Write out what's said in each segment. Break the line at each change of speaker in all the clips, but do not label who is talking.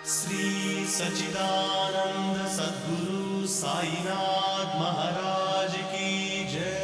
श्री सच्चिदानंद सद्गुरु साईनाथ महाराज की जय।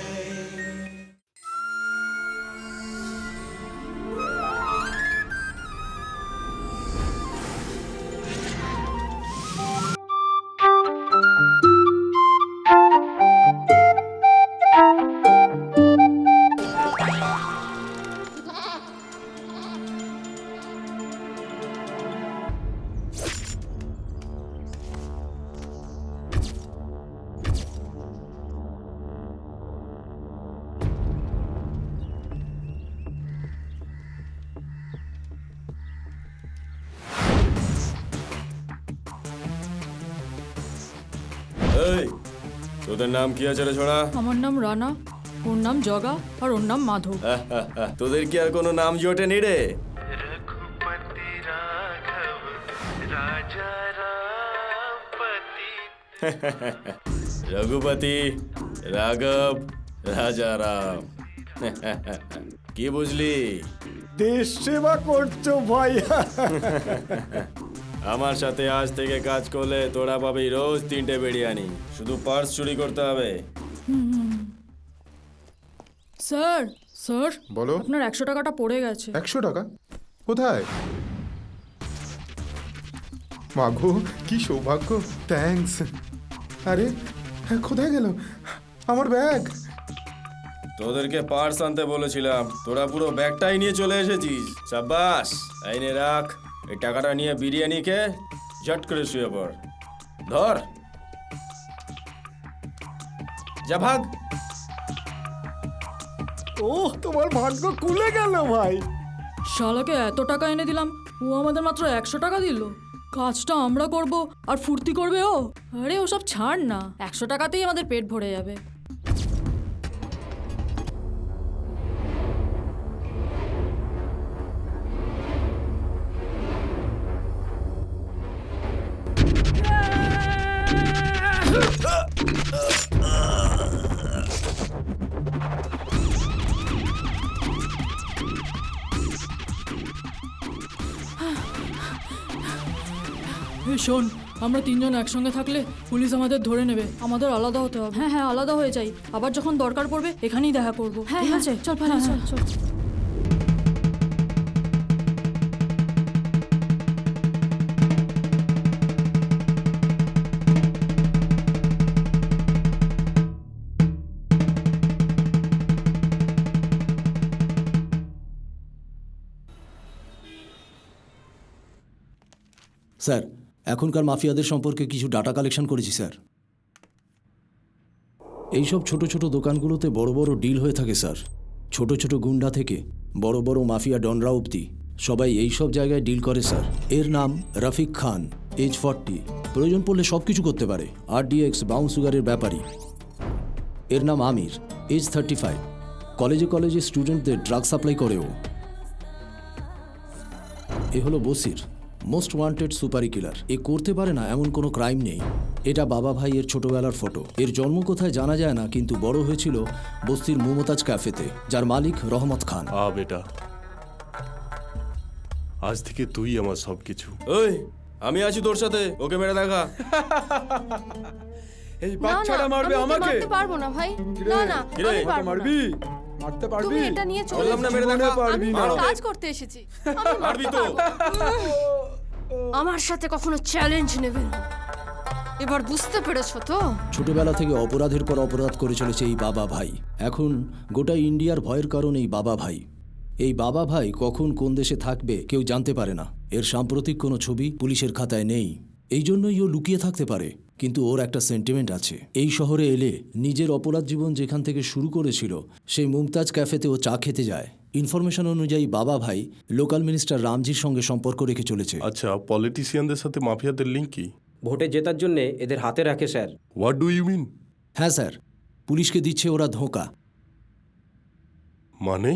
তোদের নাম কি আছে রে ছোড়া?
আমার নাম রানা, ওর নাম জগা আর ওর নাম মাধব।
তোদের কি আর কোনো নাম জোটে নি রে?
रघुपति राघव राजा रामपति।
রঘুপতি, রাঘব, রাজা রাম। কি বুঝলি?
দেশ সেবা করছো ভাই।
আমার সাথে আজ থেকে কাজ করলে তোরা পাবি রোজ 3টে বিরিয়ানি। শুধু পার্স চুরি করতে হবে।
স্যার স্যার
বলো।
আপনার 100 টাকাটা পড়ে গেছে।
100 টাকা কোথায়? মাগো কি সৌভাগ্য, থ্যাঙ্কস। আরে কোথায় গেল আমার ব্যাগ?
তোদেরকে পার্স আনতে বলেছিলাম, তোরা পুরো ব্যাগটাই নিয়ে চলে এসেছিস। সাব্বাস, এই নে রাখ। এই টাকাটা নিয়ে বিরিয়ানি খেয়ে ঝট করে শুয়ে পড়। ধর, যা ভাগ।
ও তোমার ভাগ্য খুলে গেল ভাই।
শালাকে এত টাকা এনে দিলাম, ও আমাদের মাত্র 100 টাকা দিল। কাজটা আমরা করব আর ফুর্তি করবে ও। আরে ওসব ছাড় না, 100 টাকাতেই আমাদের পেট ভরে যাবে। এই শোন, আমরা 3 জন একসঙ্গে থাকলে পুলিশ আমাদের ধরে নেবে। আমাদের আলাদা হতে হবে। হ্যাঁ হ্যাঁ, আলাদা হয়ে যাই। আবার যখন দরকার পড়বে এখানেই দেখা করবো। হ্যাঁ ঠিক আছে, চল পালা, চল চল।
স্যার, এখনকার মাফিয়াদের সম্পর্কে কিছু ডাটা কালেকশন করেছি স্যার। এইসব ছোট ছোট দোকানগুলোতে বড় বড় ডিল হয়ে থাকে স্যার। ছোট ছোট গুন্ডা থেকে বড় বড় মাফিয়া ডনরা অবধি সবাই এইসব জায়গায় ডিল করে স্যার। এর নাম রফিক খান, এজ 40, প্রয়োজন পড়লে সব কিছু করতে পারে। RDX ব্রাউন সুগারের ব্যাপারী। এর নাম আমির, এজ 35, কলেজে কলেজে স্টুডেন্টদের ড্রাগ সাপ্লাই করেও। এ হলো বসির, মোস্ট ওয়ান্টেড সুপারি কিলার। এ করতে পারে না এমন কোনো ক্রাইম নেই। এটা বাবা ভাইয়ের ছোটবেলার ফটো। এর জন্ম কোথায় জানা যায় না, কিন্তু বড় হয়েছিল বস্তির মুমতাজ ক্যাফেতে, যার মালিক রহমত খান।
বেটা, আজ থেকে তুই আমার সবকিছু।
ওই, আমি আছি তোর সাথে, ওকে মেরে দেখা।
এই বাচ্চাটা মারবে আমাকে?
মারতে পারবো না ভাই, না না
কিরে,
আমি পারবো না।
মারবি? মারতে পারবি?
তুমি এটা নিয়ে চলে
বললাম না মেরে দেখা।
পারবি না।
আমি কাজ করতে এসেছি, আমি
মারবি
মারতে
তো।
পারবো। আমার সাথে কখনো চ্যালেঞ্জ নেবে না, এবার বুঝতে পেরেছো তো?
ছোটবেলা থেকে অপরাধের পর অপরাধ করে চলেছে এই বাবা ভাই। এখন গোটা ইন্ডিয়ার ভয়ের কারণ এই বাবা ভাই। এই বাবা ভাই কখন কোন দেশে থাকবে কেউ জানতে পারে না। এর সাম্প্রতিক কোনো ছবি পুলিশের খাতায় নেই, এই জন্যই ও লুকিয়ে থাকতে পারে। কিন্তু ওর একটা সেন্টিমেন্ট আছে। এই শহরে এলে নিজের অপরাধ জীবন যেখান থেকে শুরু করেছিল সেই মুমতাজ ক্যাফেতে ও চা খেতে যায়। ইনফরমেশন অনুযায়ী বাবা ভাই লোকাল মিনিস্টার রামজির সঙ্গে সম্পর্ক রেখে চলেছে।
আচ্ছা, পলিটিশিয়ানদের সাথে মাফিয়াদের লিঙ্ক কি?
ভোটে জেতার জন্য এদের হাতে রাখে sir.
What do you mean?
হ্যাঁ স্যার, পুলিশকে দিচ্ছে ওরা ধোঁকা।
মানে?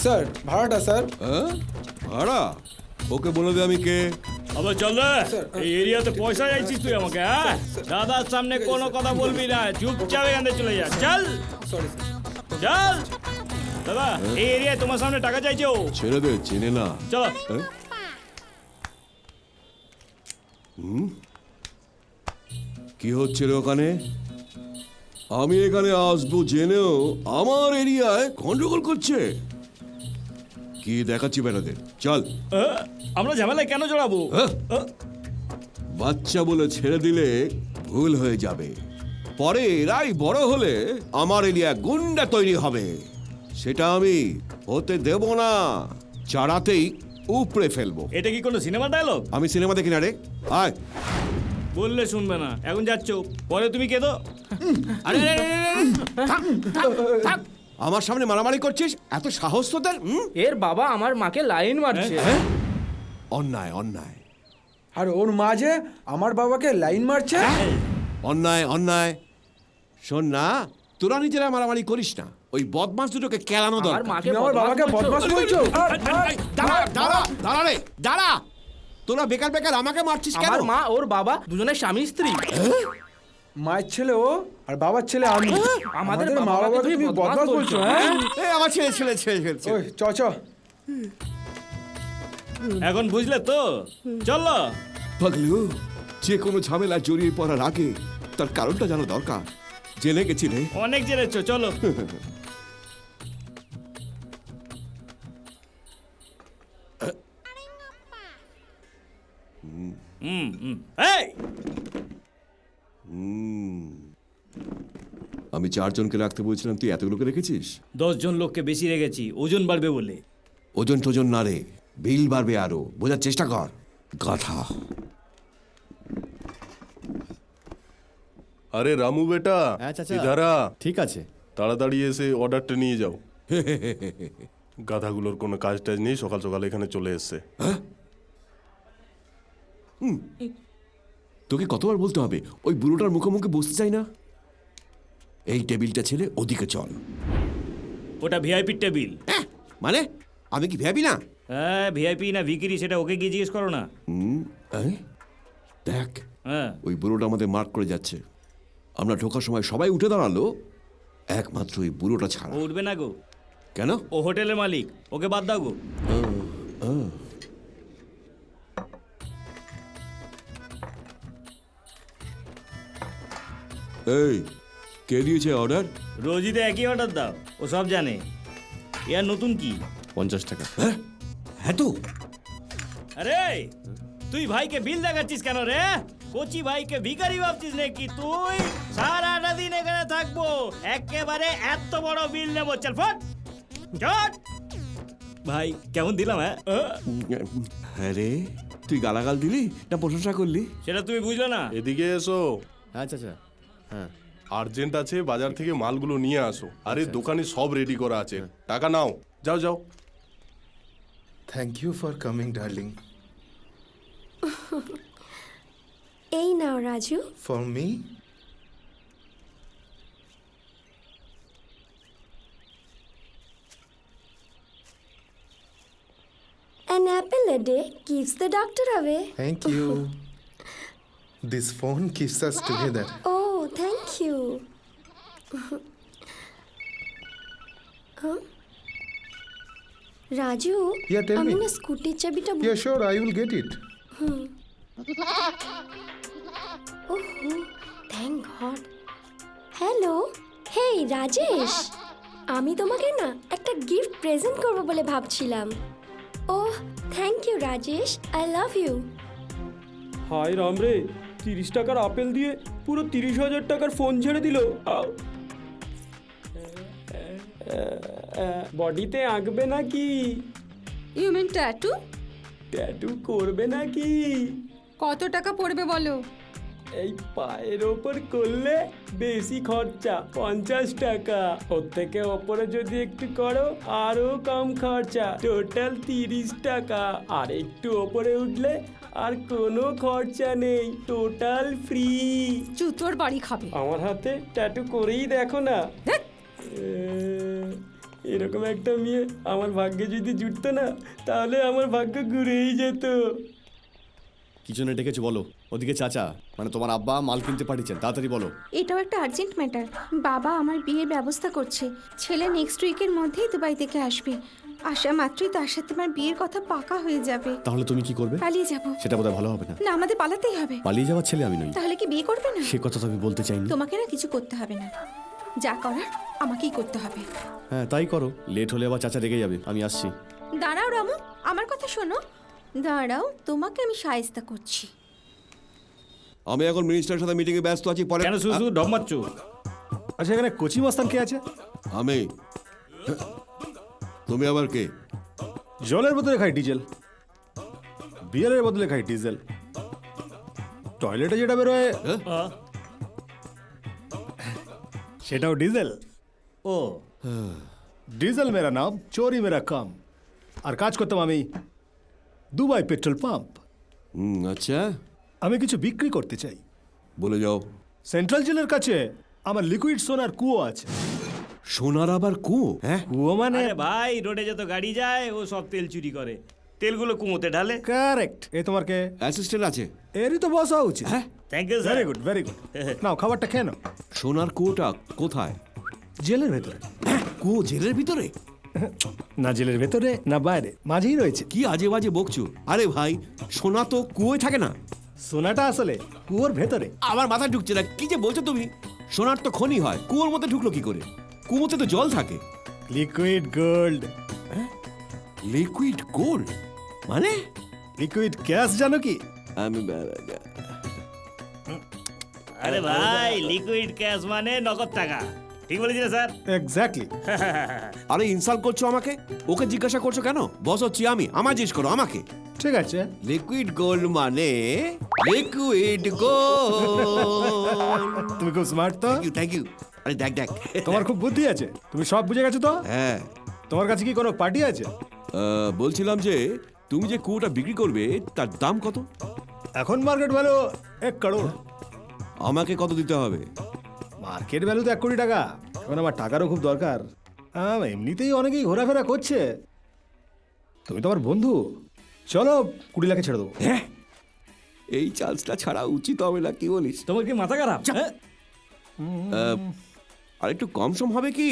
স্যার ভাড়াটা স্যার।
ভাড়া? ওকে বলে দে আমি কে।
আবার চল রে, এই এরিয়াতে পয়সা চাইছিস তুই আমাকে? হ্যাঁ, দাদার সামনে কোনো কথা বলবি না, চুপচাপ এখান থেকে চলে যা। চল
সরি
চল। দাদা এই এরিয়ায় তোমার সামনে টাকা চাইছে ও।
ছেড়ে দে, চেনে না।
চলো।
হ্যাঁ? কি হচ্ছে রে ওখানে? আমি এখানে আসবো জেনেও আমার এরিয়ায় গন্ডগোল করছে। কি দেখাচ্ছি বেড়াদের? চল।
আমরা ঝামেলায় কেন জড়াবো?
বাচ্চা বলে ছেড়ে দিলে ভুল হয়ে যাবে। পরে এরাই বড় হলে আমার এরিয়া গুন্ডা তৈরি হবে। সেটা আমি হতে দেব না। চাড়াতেই উপড়ে ফেলবো।
এটা কি কোনো সিনেমা ডায়লগ?
আমি সিনেমা দেখি না রে। আয়।
বললে শুনবে না, এখন যাচ্ছ, পরে তুমি কেঁদো।
আরে থাক, থাক, থাক। আমার সামনে মারামারি করছিস? এত সাহস তোদের?
এর বাবা আমার মাকে লাইন মারছে।
অন্যায়, অন্যায়,
আর ওর মাঝে আমার বাবাকে লাইন মারছে।
অন্যায়, অন্যায়। শোন না, তোরা নিজেরা মারামারি করিস না। ওই বদমাস দুটোকে কেলানো
আমার
দরকার।
মাকে
তুমি আমার বাবাকে বদমাশ বলছো?
দাঁড়া, দাঁড়া, দাঁড়া রে, দাঁড়া। তোরা বেকার বেকার আমাকে মারছিস কেন?
আমার মা ওর বাবা দুজনের স্বামী স্ত্রী।
মায়ের ছেলে ও আর বাবার ছেলে আমি। আমাদের মা বাবাকে তুমি বদমাশ বলছো? হ্যাঁ,
এই আমার ছেলে ছেলে ছেলে ছেলে।
ওই চ চ।
এখন বুঝলে তো? চলো।
পাগলু, যে কোনো ঝামেলায় জড়িয়ে পড়ার আগে তার কারণটা জানা দরকার। জেনে গেছি রে।
অনেক জেনেছো, চলো। এই!
আমি 4 জনকে রাখতে বলছিলাম, তুই এতগুলোকে রেখেছিস?
10 জন লোককে বেশি রেখেছি, ওজন বাড়বে বলে।
ওজন টোজন না রে, বিল বাড়বে আরো। বোঝার চেষ্টা কর, গাধা।
আরে রামু বেটা, ইধারা।
ঠিক আছে।
তাড়াতাড়ি এসে অর্ডারটা নিয়ে যাও। গাধাগুলোর কোনো কাজ টাজ নেই, সকাল সকাল এখানে চলে এসছে।
তোকে কতবার বলতে হবে ওই বুড়োটার মুখোমুখি বসতে চাই না? এই টেবিলটা ছেড়ে ওদিকে চল।
ওটা ভিআইপি টেবিল।
মানে আমি কি ভেবি না?
হ্যাঁ, ভিআইপি না ভিকিরি সেটা ওকে গিয়ে জিজ্ঞেস করো না।
দেখ,
হ্যাঁ,
ওই বুড়োটা আমাদের মার্ক করে যাচ্ছে। আমরা ঢোকার সময় সবাই উঠে দাঁড়ালো, একমাত্র ওই বুড়োটা ছাড়া।
ও উঠবে না গো।
কেন?
ও হোটেলের মালিক, ওকে বাদ দাও গো।
এই, কে দিয়েছে অর্ডার?
রোজই তো একই অর্ডার দাও, ও সব জানে। ইয়ার নতুন কি?
50 টাকা।
হ্যাঁ তো।
আরে তুই ভাইকে বিল দেখাচ্ছিস কেন রে? কোচি ভাইকে ভিখারি ভাবছিস নাকি তুই? সারাটা দিন এখানে থাকবো, একেবারে এত বড় বিল নেবো। চল ফট চট। ভাই কেমন দিলাম?
হ্যাঁ রে, তুই গালাগাল দিলি না প্রশংসা করলি?
সেটা তুমি বুঝলে না।
এদিকে এসো।
আচ্ছা আচ্ছা। হ্যাঁ।
আর্জেন্ট আছে, বাজার থেকে মালগুলো নিয়ে আসো। আরে দোকানে সব রেডি করা আছে, টাকা নাও, যাও যাও।
Thank you for coming darling.
এই নাও Raju.
For me?
An apple a day keeps the doctor away.
Thank you. This phone keeps us together.
Oh, thank you. Raju,
Yeah, tell
আমি
me.
না স্কুটির চাবিটা
yeah sure, I will get it.
ওহো, thank God. Hello, hey Rajesh, আমি তোমাকে না একটা gift present করব বলে ভাবছিলাম। ওহ, thank you Rajesh, I love you.
হায় রাম রে, 30 টাকার আপেল দিয়ে পুরো 30,000 টাকার ফোন ছেড়ে দিল। বডিতে আঁকবে নাকি?
You mean tattoo?
ট্যাটু করবে নাকি?
কত টাকা পড়বে বলো?
এই পায়ের ওপর করলে বেশি খরচা, 50 টাকা। ওর থেকে ওপরে যদি একটু করো আরো কম খরচা, টোটাল 30 টাকা। আর একটু ওপরে উঠলে আর কোনো খরচা নেই, টোটাল ফ্রি।
জুতোর বাড়ি খাবে।
আমার হাতে ট্যাটু করেই দেখো না। এরকম একটা মেয়ে আমার ভাগ্যে যদি জুটতো না, তাহলে আমার ভাগ্য ঘুরেই যেত।
কি জন্য ডেকেছো বলো? ওদিকে চাচা মানে তোমার আব্বা মাল কিনতে পাঠিয়েছেন, তাড়াতাড়ি বলো।
এটাও একটা আর্জেন্ট ম্যাটার। বাবা আমার বিয়ের ব্যবস্থা করছে। ছেলে নেক্সট উইকের মধ্যেই দুবাই থেকে আসবে। আসা মাত্রই তার সাথে আমার বিয়ের কথা পাকা হয়ে যাবে।
তাহলে তুমি কি করবে?
পালিয়ে যাব।
সেটা বোধহয় ভালো হবে না।
না, আমাদের পালাতেই হবে।
পালিয়ে যাওয়ার ছেলে আমি নই।
তাহলে কি বিয়ে করবে না?
সে কথা তো আমি বলতে চাইনি।
তোমাকে না কিছু করতে হবে না, যা করার আমাকেই করতে হবে।
হ্যাঁ তাই করো, লেট হলে আবার চাচা রেগে যাবে। আমি আসছি।
দাঁড়াও রামু, আমার কথা শোনো। দাঁড়াও, তোমাকে আমি শায়েস্তা করছি।
আমি এখন মিনিস্টারের সাথে মিটিংয়ে ব্যস্ত আছি, পরে
কেন শুধু শুধু ঢপ মারছো?
আচ্ছা, এখানে কোচি মস্তান কে আছে?
আমি। তুমি আবার কে?
জলের বদলে খাই ডিজেল, বিয়ারের বদলে খাই ডিজেল। টয়লেটে যেটা বেরোয় সেটাও ডিজেল।
ও
ডিজেল মেরা নাম, চোরি মেরা কাম। আর কাজ করতাম আমি দুবাই পেট্রোল পাম্প।
আচ্ছা,
আমি কিছু বিক্রি করতে চাই।
বলে যাও।
সেন্ট্রাল জেলের কাছে আমার লিকুইড সোনার কুয়ো আছে।
সোনার আবার কুয়ো? হ্যাঁ,
কুয়ো মানে?
আরে ভাই, রোডে যত গাড়ি যায় ও সব তেল চুরি করে, তেলগুলো কুমোতে ঢালে।
কারেক্ট। এ তোমার কে?
অ্যাসিস্ট্যান্ট আছে।
এরই তো বসা উচিত।
হ্যাঁ,
thank you sir.
Very good, very good. নাও খাবারটা খেয়ে নাও।
সোনার কুয়োটা কোথায়?
জেলের ভেতরে।
কুয়ো জেলের ভিতরে?
না জেলের ভেতরে না বাইরে, মাঝেই রয়েছে।
কি আজে বাজে বকছো? আরে ভাই, সোনা তো কুয়োয় থাকে না।
সোনাটা আসলে কুয়োর ভেতরে।
আমার মাথা ঢুকছে না, কি যে বলছো তুমি। সোনার তো খনি হয়, কুয়োর মধ্যে ঢুকলো কি করে? কুয়োতে তো জল থাকে।
Liquid gold.
লিকুইড গোল্ড মানে?
লিকুইড ক্যাশ জানো কি?
আমি
আরে ভাই, লিকুইড ক্যাশ মানে নগদ টাকা। ঠিক বলেছি না স্যার?
এক্স্যাক্টলি।
আরে ইনসাল্ট করছো আমাকে? ওকে জিজ্ঞাসা করছো কেন? বস হচ্ছি আমি, আমায় জিজ্ঞেস করো আমাকে।
ঠিক আছে।
লিকুইড গোল্ড মানে লিকুইড গোল্ড।
তুমি খুব স্মার্ট তো।
Thank you. আরে দেখ দেখ,
তোমার খুব বুদ্ধি আছে, তুমি সব বুঝে গেছো তো।
হ্যাঁ।
তোমার কাছে কি কোনো পার্টি আছে?
বলছিলাম যে তুমি যে কুয়োটা বিক্রি করবে তার দাম কত?
এখন মার্কেট ভ্যালু 1 করোড়।
আমাকে কত দিতে হবে?
মার্কেট ভ্যালু তো 1 কোটি টাকা। এখন আমার টাকারও খুব দরকার। এমনিতেই অনেকেই ঘোরাফেরা করছে। তুমি তো আমার বন্ধু, চলো 20 লাখে ছেড়ে দেবো।
হ্যাঁ, এই চার্জটা ছাড়া উচিত হবে না, কি বলিস?
তোমার কি মাথা খারাপ?
আর একটু কম সম হবে কি?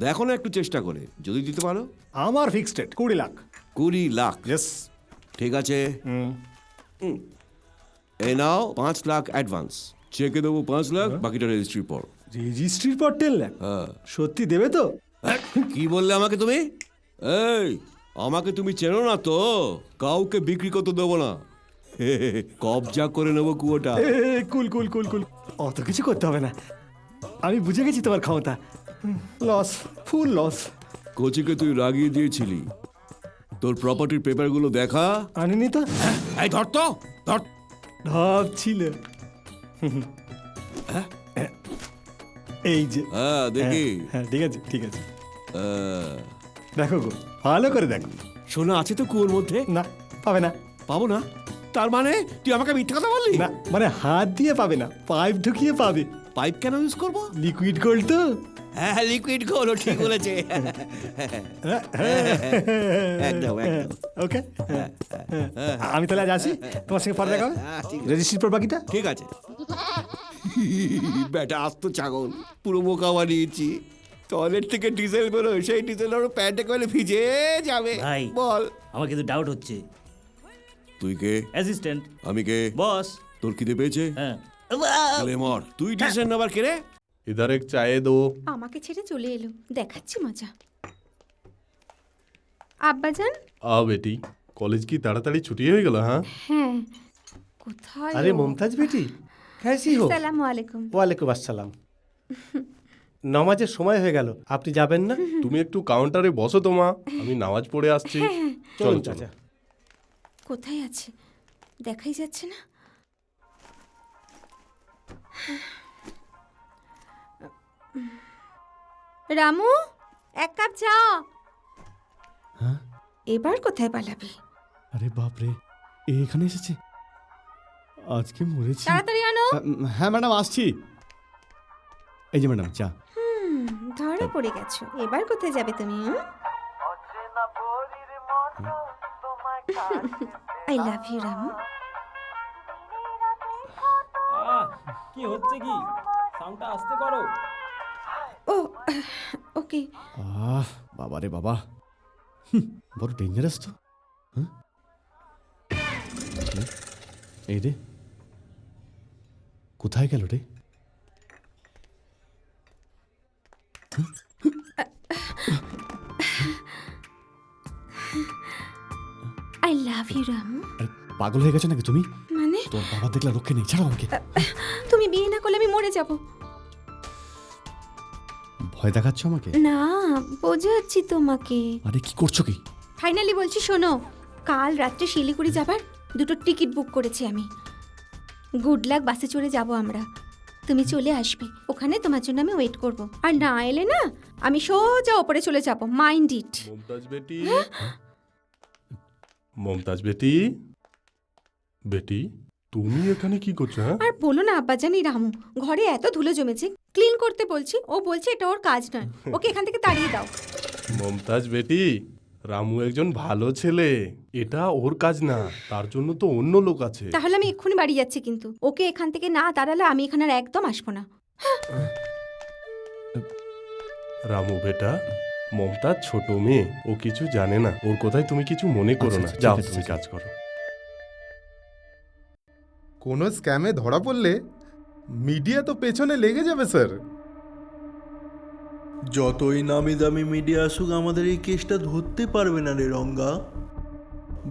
দেখো না একটু চেষ্টা করে, যদি দিতে পারো।
আমার fixed rate 20 lakh.
20 lakh?
Yes.
ঠিক আছে, এই নাও 5 লাখ অ্যাডভান্স। চেকে দেবো 5 লাখ, বাকিটা রেজিস্ট্রির পর।
রেজিস্ট্রির পর 10 লাখ?
হ্যাঁ।
সত্যি দেবে তো?
কি বললে আমাকে তুমি? এই, আমাকে তুমি চেনো না তো? কাউকে বিক্রি করতে দেবো না, কবজা করে নেবো কুয়োটা।
কুল কুল কুল কুল, অত কিছু করতে হবে না। আমি বুঝে গেছি তোমার ক্ষমতা। লস, ফুল লস।
কোচিকে তুই রাগিয়ে দিয়েছিলি, তোর প্রপার্টির পেপারগুলো দেখা।
আনিনি তো।
এই ধর তো, ধর।
ঢপ ছিল। এই যে।
হ্যাঁ দেখি।
হ্যাঁ ঠিক আছে, ঠিক আছে। দেখো গো, ভালো করে দেখো।
সোনা আছে তো কুয়োর মধ্যে?
না, পাবে না।
পাবো না? তার মানে তুই আমাকে মিথ্যা কথা বললি?
না, মানে হাত দিয়ে পাবে না, পাইপ ঢুকিয়ে পাবে।
পাইপ কেন ইউজ করবো?
লিকুইড গোল্ড তো।
হ্যাঁ, লিকুইড গোল্ড, ঠিক বলেছে। একদম একদম।
ওকে, আমি তাহলে আজ আসি, তোমার সঙ্গে পরে দেখা হবে। রেজিস্ট্রির পর বাকিটা।
ঠিক আছে। বেটা আস্ত ছাগল, পুরো বোকা বানিয়েছি। টয়লেট থেকে ডিজেল বেরোয়, সেই ডিজেল ওর প্যান্টে করে ভিজে যাবে।
ভাই
বল।
আমার কিন্তু ডাউট হচ্ছে।
তুই কে?
অ্যাসিস্ট্যান্ট।
আমি কে?
বস।
তোর খিদে পেয়েছে?
হ্যাঁ।
মর, তুই ডিসিশন নেবার কে রে?
इधर एक चाय दो।
আমাকে ছেড়ে চলে এলো, দেখাচ্ছি মজা। আব্বাজান।
आओ बेटी, कॉलेज की ताड़ाताड़ी छुट्टी हो गया? हाँ
হ্যাঁ, কোথায়?
अरे मुमताज बेटी, कैसी हो?
আসসালামু আলাইকুম।
ওয়ালাইকুম আসসালাম। নামাজের সময় হয়ে গেল, আপনি যাবেন না?
তুমি একটু কাউন্টারে বসো তো মা, আমি নামাজ পড়ে আসছি।
চলুন চাচা।
কোথায় আছে দেখাই যাচ্ছে না। রামু, 1 কাপ চা।
হ্যাঁ,
এবার কোথায় পালাবি?
আরে বাপ রে, এখানে এসেছে। আজকে মরেছি।
তাড়াতাড়ি আনো।
হ্যাঁ ম্যাডাম, আসছি। এই যে ম্যাডাম চা।
ধরা পড়ে গেছো। এবার কোথায় যাবে তুমি? I love you Ramu.
কি হচ্ছে কি? সাউন্ডটা আস্তে করো।
ও ওকে।
বাবা রে বাবা, বড় ডেঞ্জারাস তো। হ্যাঁ, এই রে, কোথায় গেল রে?
I love you Ramu.
আরে পাগল হয়ে গেছে নাকি তুমি?
মানে
তোর বাবা দেখলে রক্ষে নেই, ছাড়ো আমাকে।
তুমি বিয়ে না করলে আমি মরে যাব।
ভয় দেখাচ্ছ আমাকে?
না, বোঝাচ্ছি তোমাকে।
আরে কি করছো কি?
ফাইনালি বলছি শোনো, কাল রাত্রে শিলিগুড়ি যাবার 2টো টিকিট বুক করেছি আমি। গুড লাক বাসে চড়ে যাব আমরা। তুমি চলে আসবে, ওখানে তোমার জন্য আমি ওয়েট করব। আর না এলে না, আমি সোজা ওপরে চলে যাব। Mind it.
মমতাজ বেটি, মমতাজ বেটি, বেটি তুমি এখানে কি করছো? হ্যাঁ,
আর বলো না আব্বাজানি, রামু ঘরে এত ধুলো জমেছে, ক্লিন করতে বলছি, ও বলছে এটা ওর কাজ নয়, ওকে এখান থেকে তাড়িয়ে দাও।
মমতাজ বেটি, রামু একজন ভালো ছেলে, এটা ওর কাজ না, তার জন্য তো অন্য লোক আছে।
তাহলে আমি এক্ষুনি বাড়ি যাচ্ছি, কিন্তু ওকে এখান থেকে না তাড়ালে আমি এখানে আর একদম আসবো না।
রামু বেটা, মমতাজ ছোট মেয়ে, ও কিছু জানে না, ওর কথায় তুমি কিছু মনে করো না।
আচ্ছা,
যাও
ঠিক আছে,
তুমি
ঠিক
কাজ করো।
কোনো স্ক্যামে ধরা পড়লে মিডিয়া তো পেছনে লেগে যাবে স্যার।
যতই নামি দামি মিডিয়া আসুক, আমাদের এই কেসটা ধরতে পারবে না রে রঙ্গা।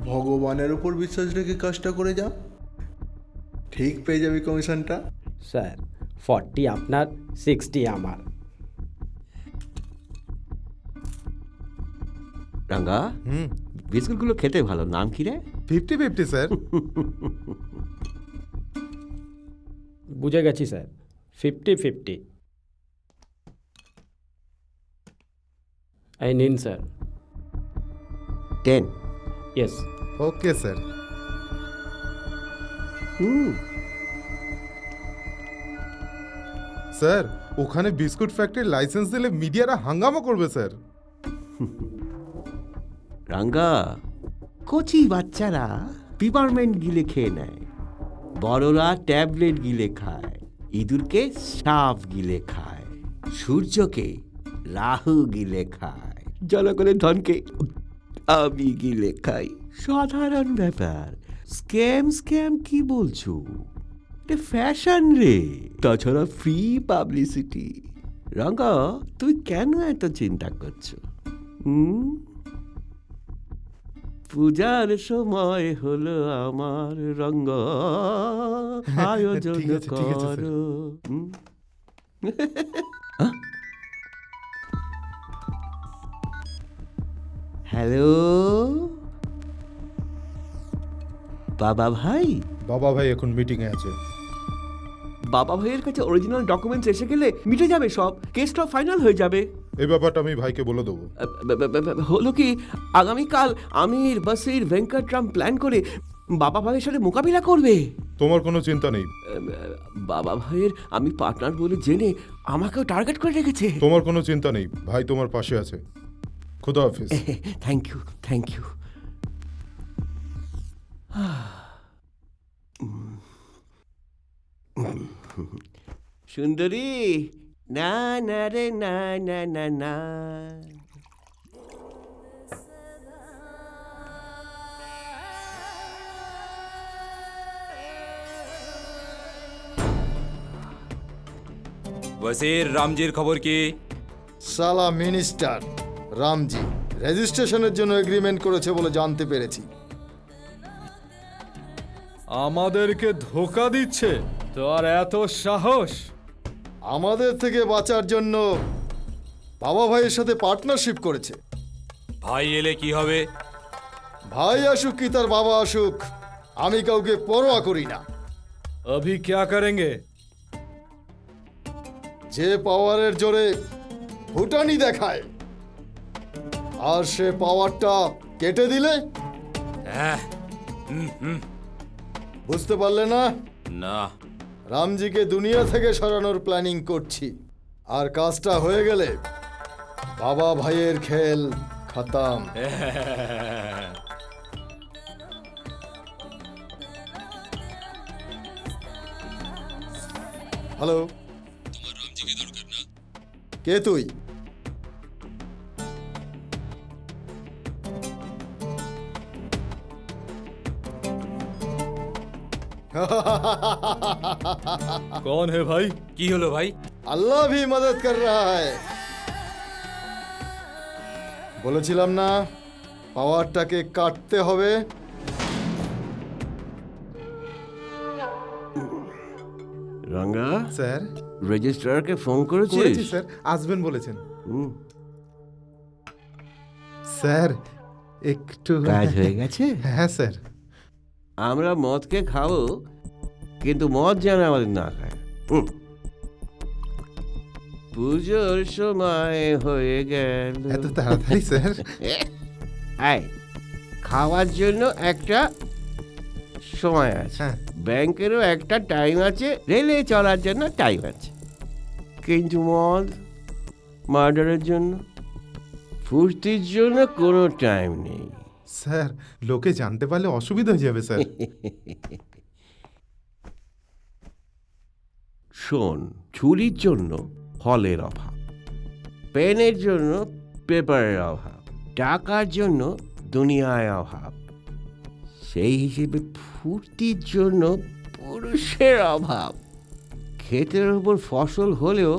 ভগবানের উপর বিশ্বাস রেখে কাজটা করে যা, ঠিক পেয়ে যাবি কমিশনটা।
স্যার 40 আপনার, 60 আমার।
রাঙ্গা, বিস্কুটগুলো খেতে ভালো। নাম কি রে?
50-50 স্যার।
বুঝে গেছি স্যার, 50-50। এই নিন sir.
10।
Yes.
Okay sir. Sir, ওখানে বিস্কুট ফ্যাক্টরির লাইসেন্স দিলে মিডিয়ারা হাঙ্গামা করবে স্যার।
রাঙ্গা, কচি বাচ্চারা পিপারমেন্ট গিলে খেয়ে নেয়, বড়রা ট্যাবলেট গিলে খায়, ইঁদুরকে সাপ গিলে খায়, সূর্যকে রাহু গিলে খায়, জনগণের ধনকে আমি গিলে খাই। সাধারণ ব্যাপার। স্ক্যাম স্ক্যাম কি বলছো? এটা ফ্যাশন রে, তাছাড়া ফ্রি পাবলিসিটি। রাঙ্গা, তুই কেন এত চিন্তা করছো? পূজার সময় হলো আমার, রঙ্গ আয়োজন করো। হ্যালো বাবা ভাই।
বাবা ভাই এখন মিটিংয়ে আছে।
বাবা ভাইয়ের কাছে অরিজিনাল ডকুমেন্টস এসে গেলে মিটে যাবে সব, কেসটা ফাইনাল হয়ে যাবে।
এই ব্যাপারটা আমি ভাইকে বলে দেবো।
হলো কি, আগামীকাল আমির বাসির ভেঙ্কটরাম প্ল্যান করে বাবা ভাইয়ের সাথে মোকাবিলা করবে।
তোমার কোনো চিন্তা নেই।
বাবা ভাইয়ের আমি পার্টনার বলে জেনে আমাকেও টার্গেট করে রেখেছে।
তোমার কোনো চিন্তা নেই, ভাই তোমার পাশে আছে। খুদা হাফিজ।
Thank you, thank you. সুন্দরী, না না রে না না না না।
वजीर রামজির খবর কি?
সালা মিনিস্টার রামজি রেজিস্ট্রেশনের জন্য এগ্রিমেন্ট করেছে বলে জানতে পেরেছি।
আমাদেরকে ধোকা দিচ্ছে? তোর এত সাহস?
আমাদের থেকে বাঁচার জন্য বাবা ভাইয়ের সাথে পার্টনারশিপ করেছে।
ভাই এলে কি হবে?
ভাই আসুক কি তার বাবা আসুক, আমি কাউকে পরোয়া করি না।
अभी क्या करेंगे?
যে পাওয়ারের জোরে ভুটানি দেখায়, আর সে পাওয়ারটা কেটে দিলে বুঝতে পারলে না?
না,
রামজিকে দুনিয়া থেকে সরানোর প্ল্যানিং করছি, আর কাজটা হয়ে গেলে বাবা ভাইয়ের খেল খতম। হ্যালো, কে তুই?
कौन है भाई?
কি হলো ভাই?
আল্লাহ भी मदद कर रहा है। বলেছিলাম না পাওয়ারটাকে কাটতে হবে।
রঙ্গা
স্যার,
রেজিস্ট্রারকে ফোন
করেছি
করেছিস?
স্যার, আসবেন বলেছেন। স্যার একটু
কাজ হয়ে গেছে?
হ্যাঁ স্যার।
আমরা মদকে খাবো, কিন্তু মদ যেন আমাদের না খায়। পুজোর সময় হয়ে গেল।
এত তাড়াতাড়ি স্যার?
আয়, খাওয়ার জন্য একটা সময় আছে, ব্যাংকেরও একটা টাইম আছে, রেলে চলার জন্য টাইম আছে, কিন্তু মদ মার্ডারের জন্য, ফুর্তির জন্য কোনো টাইম নেই।
স্যার, লোকে জানতে পারলে অসুবিধা হয়ে যাবে স্যার।
শোন, ছুরির জন্য ফলের অভাব, পেনের জন্য পেপারের অভাব, টাকার জন্য দুনিয়ায় অভাব, সেই হিসেবে ফুর্তির জন্য পুরুষের অভাব, ক্ষেতের উপর ফসল হলেও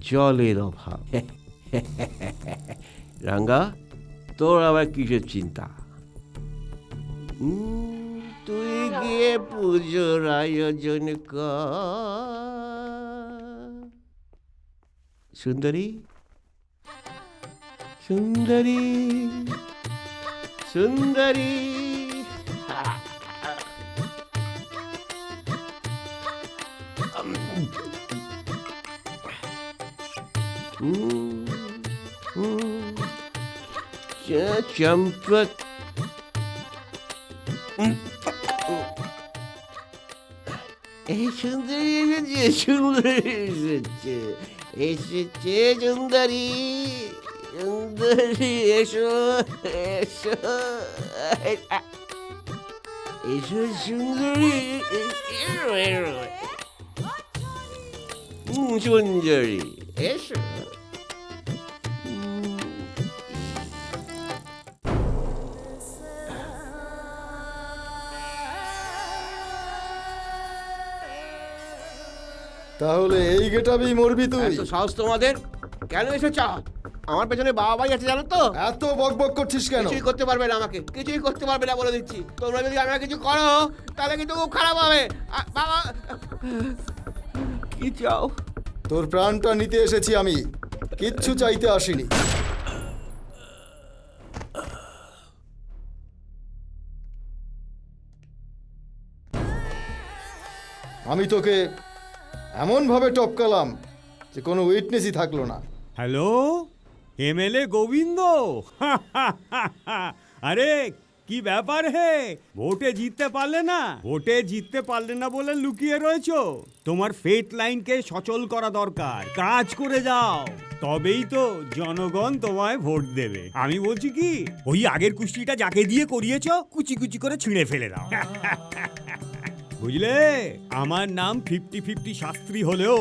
জলের অভাব। রাঙ্গা, তোর আবার কিসের চিন্তা? তুই গিয়ে পুজোর আয়োজন কর। সুন্দরী, সুন্দরী, সুন্দরী। চম্পক, এই সুন্দরী এসেছে, সুন্দরী এসেছে, এসেছে সুন্দরী, সুন্দরী এসো, এসো, এসো সুন্দরী, সুন্দরী এসো।
তাহলে এই গেটাবেই মরবি তুই?
এত সাহস তোমাদের? কেন এসেছ? আমার পেছনে বাবা ভাই আছে জানো তো?
এত বকবক করছিস কেন?
কিছুই করতে পারবে না, আমাকে কিছুই করতে পারবে না বলে দিচ্ছি। তোমরা যদি আমাকে কিছু করো তাহলে কিন্তু খুব খারাপ হবে। বাবা, কি চাও?
তোর প্রাণটা নিতে এসেছি আমি, কিচ্ছু চাইতে আসিনি। আমি তোকে এমনভাবে টপকালাম যে কোনো উইটনেসই থাকলো না।
Hello, MLA Gobinda. আরে কি ব্যাপার হে, ভোটে জিততে পারলে না? ভোটে জিততে পারলে না বলে লুকিয়ে রয়েছো? তোমার ফেট লাইনকে সচল করা দরকার, কাজ করে যাও, তবেই তো জনগণ তোমায় ভোট দেবে। আমি বলছি কি, ওই আগের কুস্তিটা যাকে দিয়ে করিয়েছো কুচি কুচি করে ছিঁড়ে ফেলে দাও। বুঝলে, আমার নাম 50-50 শাস্ত্রী হলেও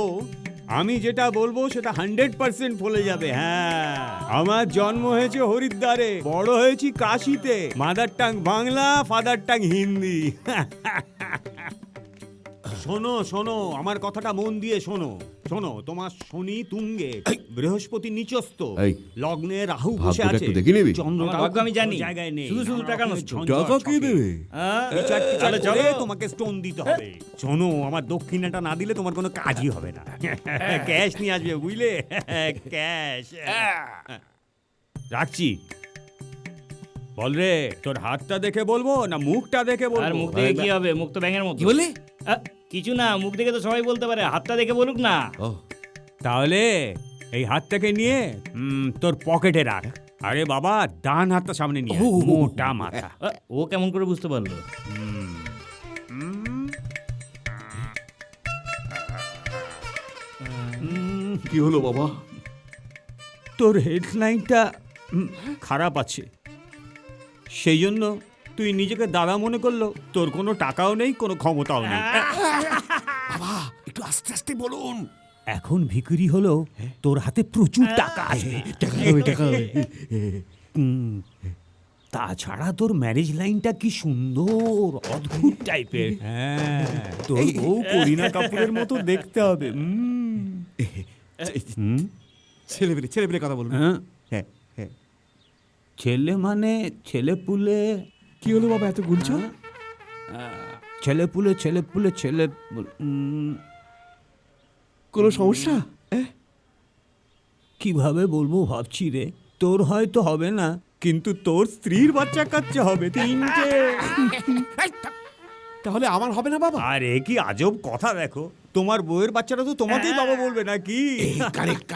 আমি যেটা বলবো সেটা 100% ফলে যাবে। হ্যাঁ, আমার জন্ম হয়েছে হরিদ্বারে, বড় হয়েছি কাশিতে, mother tongue Bangla, father tongue Hindi. শোনো শোনো, আমার কথাটা মন দিয়ে শোনো। শোনো, তোমার শনি তুঙ্গে, বৃহস্পতি নিচস্থ, লগ্নে রাহু বসে আছে, চন্দ্রটাও আমি জানি জায়গায় নেই। শুধু শুধু টাকা নষ্ট। টাকা কি দেবে? তোমাকে স্টোন দিতে হবে। শোনো, আমার দক্ষিণাটা না দিলে তোমার কোনো কাজই হবে না। ক্যাশ নিয়ে আসবে, বুঝলে? ক্যাশ। রাখছি। বল রে, তোর হাতটা দেখে বলবো না মুখটা দেখে বলবো?
আর মুখ দেখে কি হবে? মুখ তো ব্যাঙের মতো। কি বলে? কিছু না, মুখ দেখে তো সবাই বলতে পারে, হাতটা দেখে বলুক না।
তাহলে এই হাতটাকে নিয়ে তোর পকেটে রাখ। আরে বাবা, ডান হাতটা সামনে নিয়ে, মোটা মাথা।
ও কেমন করে বুঝতে পারলো?
কি হলো বাবা?
তোর হেডলাইনটা খারাপ আছে, সেই জন্য তুই নিজেকে দাদা মনে করলো। তোর কোনো টাকাও নেই, কোনো ক্ষমতাও নেই।
বাবা,
একটু আস্তে আস্তে বলুন।
এখন ভিখারি হলো, তোর হাতে প্রচুর টাকা আসবে। তাছাড়া তোর ম্যারেজ লাইনটা কি সুন্দর, অদ্ভুত টাইপের। হ্যাঁ, তোর বউ করিনা কাপুরের মতো দেখতে হবে।
ছেলেবেলে কথা বলুন।
হ্যাঁ, ছেলে মানে ছেলে পুলে।
কি হলো বাবা এত গুনছ?
ছেলে পুলে
কোনো সমস্যা?
কিভাবে বলবো ভাবছি রে। তোর হয়তো হবে না, কিন্তু তোর স্ত্রীর বাচ্চা কাচ্চা হবে 3টে।
তাহলে আমার হবে না বাবা?
আরে কি আজব কথা, দেখো তোমার বউয়ের বাচ্চারা তো তোমাকেই বাবা বলবে নাকি?
কারেক্ট।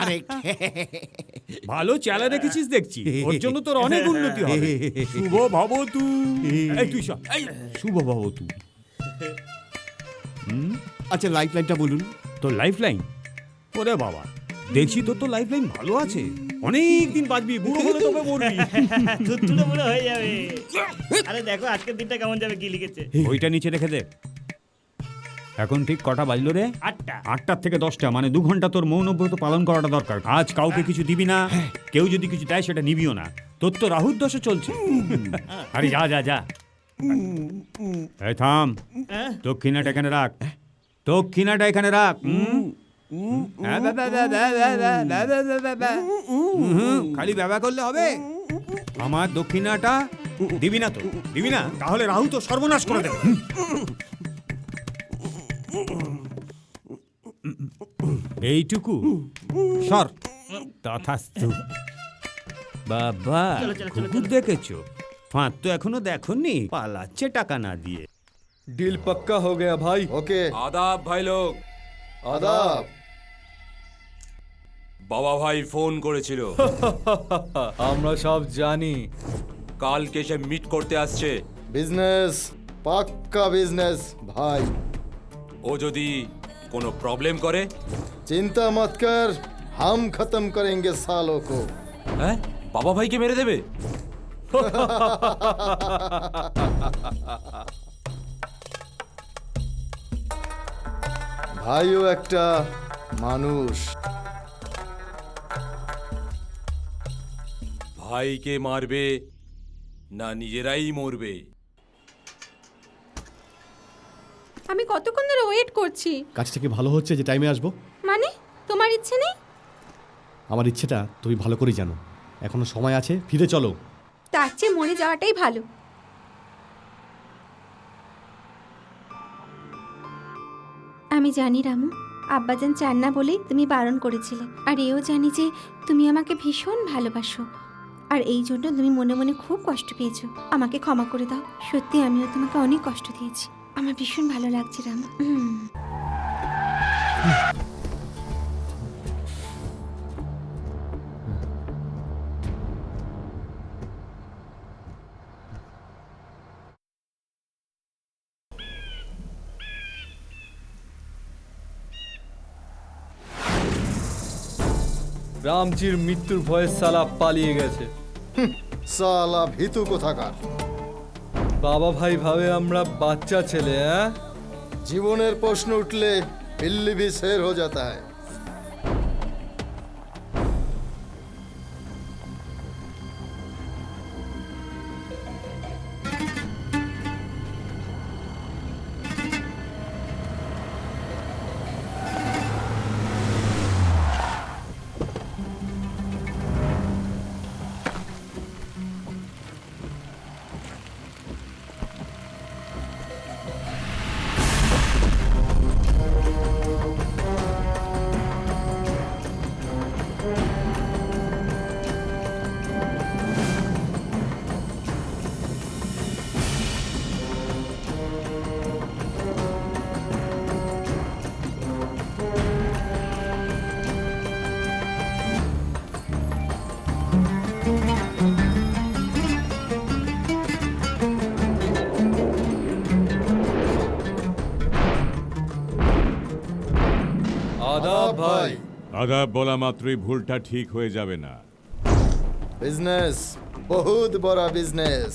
ভালো চালা রেখেছিস দেখছি, ওর জন্য তোর অনেক উন্নতি হবে। শুভ ভবতু। এই তুই সব, শুভ ভবতু।
আচ্ছা, লাইফ লাইনটা বলুন।
তোর লাইফ লাইন? ওরে বাবা, দেখছি তোর তো লাইফ লাইন ভালো আছে, অনেক দিন বাঁচবি, বুড়ো হলে তবে মরবি।
তুলে বুড়ো হয়ে যাবে। আরে দেখো আজকের দিনটা কেমন যাবে, কি লিখেছে।
ওইটা নিচে রেখে দে। এখন ঠিক কটা বাজলো রে? 8টার থেকে 10টা, মানে 2 ঘন্টা তোর মৌনব্রত পালন করাটা দরকার। আজ কাউকে কিছু দিবি না, কেউ যদি কিছু দেয় সেটা নিবিও না। তোর তো রাহুর দশা চলছে। আরে যা। এই থাম, দক্ষিণাটা এখানে রাখ। খালি ব্যবহার করলে হবে? আমার দক্ষিণাটা দিবি না তো? দিবি না, তাহলে রাহু তো সর্বনাশ করে দেবে। এইটুকু সর। তথাস্তু। বাবা, কুকুর দেখেছো? ফাঁদ তো এখনো দেখোনি, পালাচ্ছে টাকা না দিয়ে।
डील पक्का हो गया भाई। ओके।
आदाब भाई लोग।
आदाब।
বাবা ভাই ফোন করেছিল।
আমরা সব জানি।
কালকে সে মিট করতে আসছে।
बिजनेस पक्का बिजनेस भाई।
ও যদি কোনো প্রবলেম করে?
चिंता मत कर, हम खत्म करेंगे सालों को।
হ্যাঁ, বাবা ভাইকে মেরে দেবে?
ভাইও একটা মানুষ।
ভাইকে মারবে না নিজেরাই মরবে?
আমি কতক্ষণ ধরে ওয়েট করছি।
কাজ থেকে ভালো হচ্ছে যে টাইমে আসবো।
মানে তোমার ইচ্ছে নেই?
আমার ইচ্ছেটা তুমি ভালো করেই জানো। এখনো সময় আছে, ফিরে চলো।
তার চেয়ে মরে যাওয়াটাই ভালো। আমি জানি রামু, আব্বাজান চান না বলেই তুমি বারণ করেছিলে। আর এও জানি যে তুমি আমাকে ভীষণ ভালোবাসো, আর এই জন্য তুমি মনে মনে খুব কষ্ট পেয়েছো। আমাকে ক্ষমা করে দাও, সত্যি আমিও তোমাকে অনেক কষ্ট দিয়েছি। আমার ভীষণ ভালো লাগছে রামু।
রামজির মৃত্যুর ভয়ে সালা পালিয়ে গেছে।
সালা ভিতু কোথাকার।
বাবা ভাই ভাবে আমরা বাচ্চা ছেলে।
জীবনের প্রশ্ন উঠলে बिल्ली भी शेर हो जाता है।
আদাব ভাই।
আদাব বলা মাত্রই ভুলটা ঠিক হয়ে যাবে না।
बिजनेस बहुत बड़ा बिजनेस।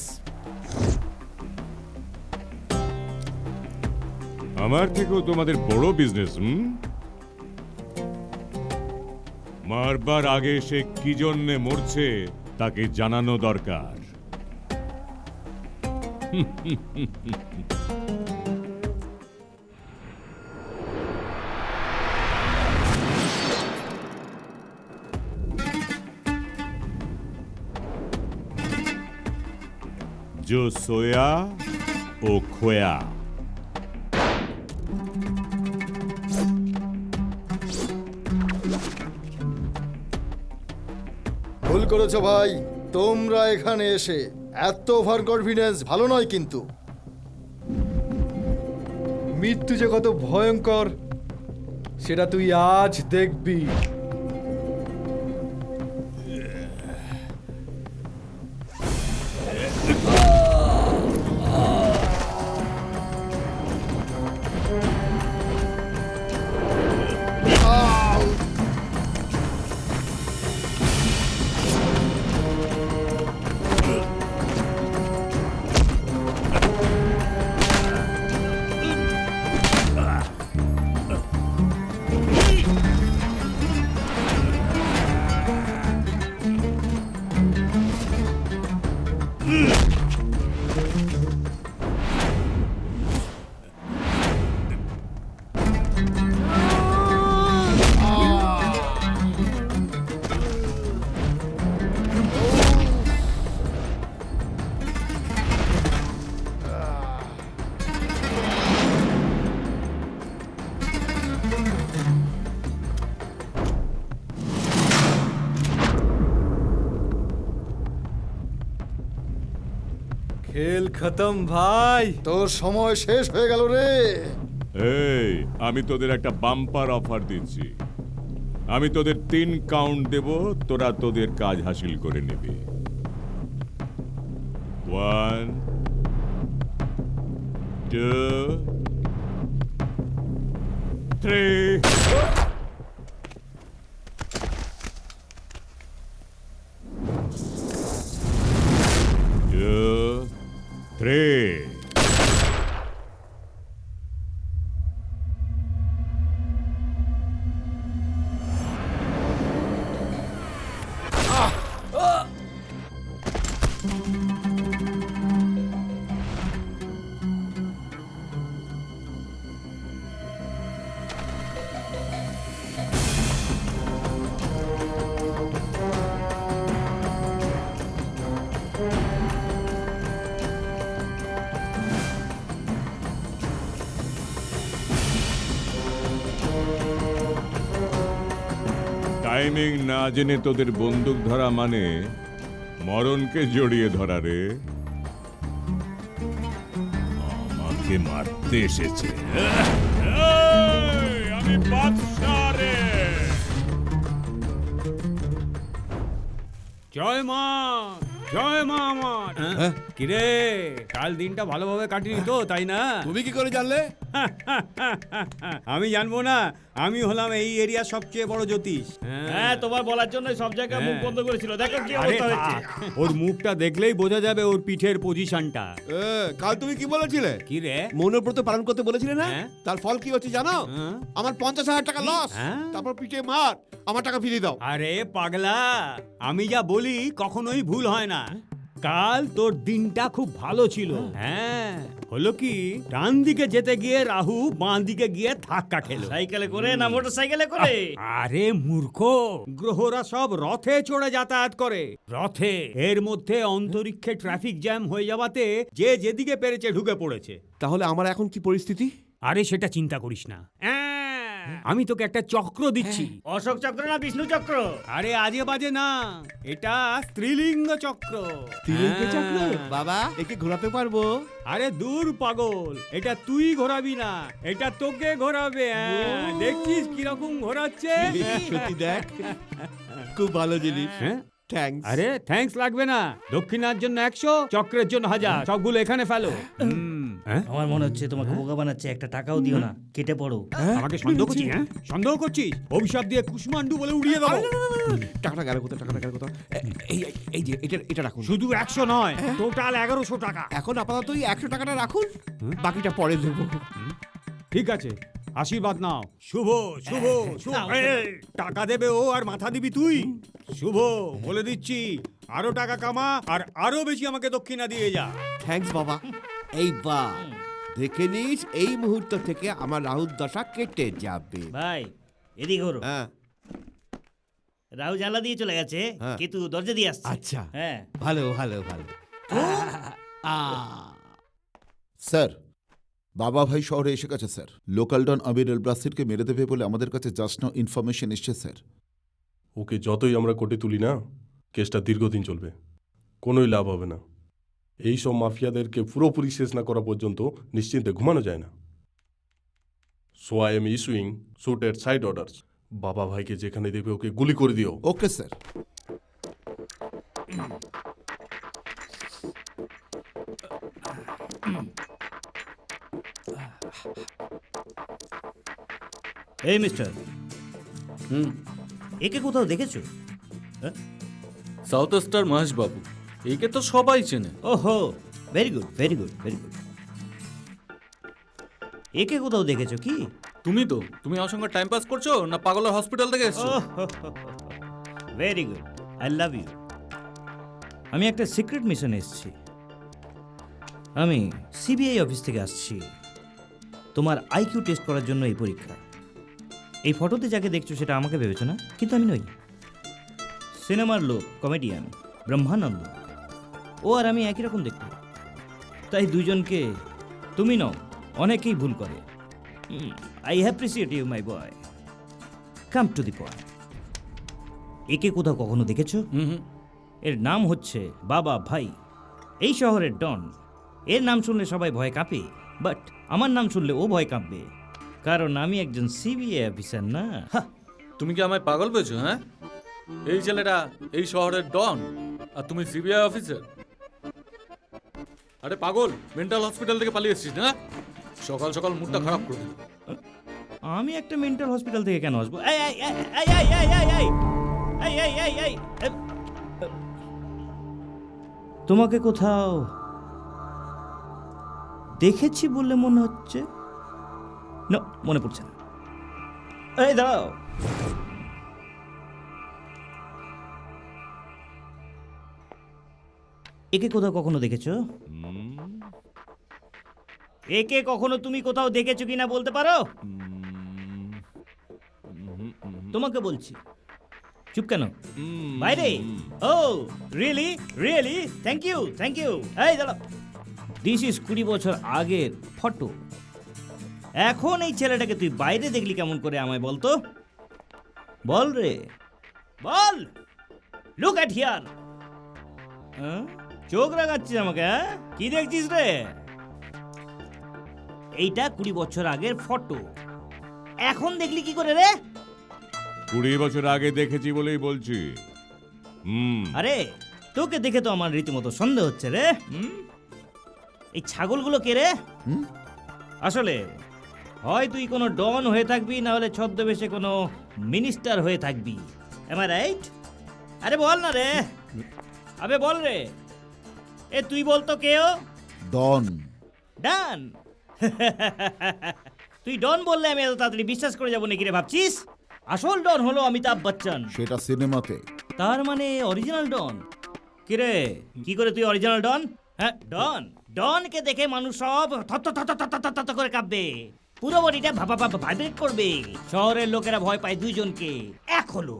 আমার থেকেও তোমাদের বড় বিজনেস। মারবার আগে সে কি জন্যে মরছে তাকে জানানো দরকার। जो सोया वो खोया।
ভুল করেছো ভাই, তোমরা এখানে এসে এত ওভার কনফিডেন্স ভালো নয় কিন্তু।
মৃত্যু যে কত ভয়ঙ্কর সেটা তুই আজ দেখবি। খেল খতম ভাই,
তোর সময় শেষ হয়ে গেল রে।
এই, আমি তোদের একটা বাম্পার অফার দিচ্ছি। আমি তোদের 3 কাউন্ট দেব, তোরা তোদের কাজ হাসিল করে নিবি। 1 2 3। 2 3। টাইমিং না জেনে তোদের বন্দুক ধরা মানে মরণকে জড়িয়ে ধরা রে। আমাকে মারতে এসেছে। আমি বাদশা রে।
জয় মা, জয় মা আমার। কিরে, কাল দিনটা ভালোভাবে কাটিনি তো, তাই না?
তুমি কি করে জানলে?
আমি জানবো না? আমি হলাম এই এরিয়ার সবচেয়ে বড় জ্যোতিষ।
হ্যাঁ, তোমার বলার জন্য সব জায়গায় মুখ বন্ধ করেছিল। দেখো কি
আরে
অবস্থা হয়েছে।
ওর মুখটা দেখলেই বোঝা যাবে ওর পিঠের পজিশনটা।
কাল তুমি কি বলেছিলে?
কি রে?
মৌনব্রত পালন করতে বলেছিলে না? তার ফল কি হচ্ছে জানো? আমার 50,000 টাকা লস। তারপর পিঠে মার, আমার টাকা ফিরিয়ে দাও।
আরে পাগলা, আমি যা বলি কখনোই ভুল হয় না। কাল তোর দিনটা খুব ভালো ছিল। হ্যাঁ, হলো কি, ডান দিকে যেতে গিয়ে রাহু বাঁ দিকে গিয়ে ধাক্কা খেলো।
সাইকেলে করে না মোটর সাইকেলে করে?
আরে মূর্খ, গ্রহরা সব রথে চড়ে যাতায়াত করে। রথে এর মধ্যে অন্তরিক্ষে ট্রাফিক জ্যাম হয়ে যাওয়াতে যে যেদিকে পেরেছে ঢুকে পড়েছে।
তাহলে আমার এখন কি পরিস্থিতি?
আরে সেটা চিন্তা করিস না, আমি তোকে একটা চক্র দিচ্ছি।
অশোক চক্র না বিষ্ণু চক্র?
আরে আজে বাজে না, এটা স্ত্রীলিঙ্গ চক্র।
স্ত্রীলিঙ্গ চক্র? বাবা, একে ঘোরাতে পারবো?
আরে দূর পাগল, এটা তুই ঘোরাবি না, এটা তোকে ঘোরাবে। দেখছিস কিরকম ঘোরাচ্ছে?
সত্যি দেখ, খুব ভালো জিনিস। থ্যাঙ্কস।
আরে থ্যাঙ্কস লাগবে না, দক্ষিণার জন্য 100, চক্রের জন্য 1000, সবগুলো এখানে ফেলো।
আমার মনে হচ্ছে তোমাকে বোকা বানাচ্ছে। একটা টাকাও দিও না, কেটে পড়ো।
আমাকে সন্দেহ করছিস? সন্দেহ করছিস? অভিশাপ দিয়ে কুষ্মান্ডু বলে উড়িয়ে দেবো।
টাকাটা গেল কোথায়? টাকাটা গেল কোথায়? এই যে এটা রাখুন।
শুধু 100 নয়, টোটাল 1100 টাকা।
এখন আপাতত 100 টাকাটা রাখুন, বাকিটা পরে দেবো।
ঠিক আছে, আশীর্বাদ নাও। শুভ শুভ শুভ। এই, টাকা দেবে ও আর মাথা দিবি তুই? শুভ, বলে দিচ্ছি, আরো টাকা কামা আর আরো বেশি আমাকে দক্ষিণা দিয়ে যা।
থ্যাঙ্কস বাবা। এইবার দেখে নিস এই মুহূর্ত থেকে আমার রাহুর দশা কেটে যাবে।
ভাই এদিকে ঘোরো।
হ্যাঁ,
রাহু জানলা দিয়ে চলে গেছে,
হ্যাঁ।
কিন্তু দরজা দিয়ে আসছে।
আচ্ছা,
হ্যাঁ
ভালো ভালো ভালো।
স্যার, বাবা ভাই শহরে এসে গেছে স্যার। লোকাল ডন আবির এলব্রাসিরকে মেরে দেবে বলে আমাদের কাছে জাস্ট নাও ইনফরমেশন এসছে স্যার।
ওকে যতই আমরা কোর্টে তুলি না, কেসটা দীর্ঘদিন চলবে, কোনোই লাভ হবে না। এই সব মাফিয়াদেরকে পুরোপুরি শেষ না করা পর্যন্ত নিশ্চিন্তে ঘুমানো যায় না। So I am issuing shoot at side orders. বাবা ভাইকে যেখানে দেবে ওকে গুলি করে দিও।
Okay sir.
এই মিস্টার, একে কোথাও দেখেছো?
সাউথ স্টার মহেশ বাবু, একে তো সবাই চেনে।
ওহো, very good very good very good. একে কোথাও দেখেছো কি?
তুমি আমার সঙ্গে টাইম পাস করছো না পাগলের হসপিটাল থেকে এসছো?
Very good, I love you. আমি একটা সিক্রেট মিশনে এসেছি। আমি সিবিআই অফিস থেকে আসছি তোমার আইকিউ টেস্ট করার জন্য এই পরীক্ষা। এই ফটোতে যাকে দেখছো সেটা আমাকে ভেবেছো না, কিন্তু আমি নই। সিনেমার লোক, কমেডিয়ান ব্রহ্মানন্দ, ও আর আমি একই রকম দেখতে। তাই দুজনকে তুমি নও, অনেকেই ভুল করে। I appreciate you my boy. Come to the point. একে কোথাও কখনো দেখেছো? এর নাম হচ্ছে বাবা ভাই, এই শহরের ডন। এর নাম শুনলে সবাই ভয় কাঁপে, বাট আমার নাম শুনলে ও ভয় কাঁপবে, কারণ আমি একজন সিবিআই অফিসার না।
তুমি কি আমায় পাগল পেয়েছো? হ্যাঁ, এই ছেলেটা এই শহরের ডন আর তুমি সিবিআই অফিসার? আরে পাগল, মেন্টাল হসপিটাল থেকে পালিয়ে এসেছিস না? সকাল সকাল মুডটা খারাপ করে দিল।
আমি একটা মেন্টাল হসপিটাল থেকে কেন আসবো? এই এই এই এই এই এই এই এই এই এই এই এই, তোমাকে কোথাও দেখেছি বলে মনে হচ্ছে। না, মনে পড়ছে না। এই দাঁড়াও, একে কোথাও কখনো দেখেছো? একে কখনো তুমি কোথাও দেখেছো কিনা বলতে পারো? তোমাকে বলছি, চুপ কেন? বাইরে। Oh really really, thank you thank you. এই দাঁড়াও, দিস ইজ 20 বছর আগের ফটো। এখন এই ছেলেটাকে তুই বাইরে দেখলি কেমন করে আমায় বলতো? বল রে বল। Look at here. চোখ রাগাচ্ছিস আমাকে? হ্যাঁ, কি দেখছিস রে? এইটা 20 বছর আগের ফটো, এখন দেখলি কি করে রে?
20 বছর আগে দেখেছি বলেই বলছি।
আরে তোকে দেখে তো আমার রীতিমতো সন্দেহ হচ্ছে রে। এই ছাগলগুলো কে রে? আসলে হয় তুই কোনো ডন হয়ে থাকবি, না হলে ছদ্মবেশে কোনো মিনিস্টার হয়ে থাকবি। Am I right? আরে বল না রে, আবে বল রে। এ তুই বলতো কেও?
ডন।
ডান। তুই ডন বললে আমি এত তাড়াতাড়ি বিশ্বাস করে যাবো নাকি রে ভাবছিস? আসল ডন হলো অমিতাভ বচ্চন।
সেটা সিনেমাতে।
তার মানে অরিজিনাল ডন। কিরে, কি করে তুই অরিজিনাল ডন? হ্যাঁ, ডন। ডনকে দেখে মানুষ সব থত করে কাঁপবে, পুরো বডিটা ভাইব্রেট করবে। শহরের লোকেরা ভয় পায় দুইজনকে, এক হলো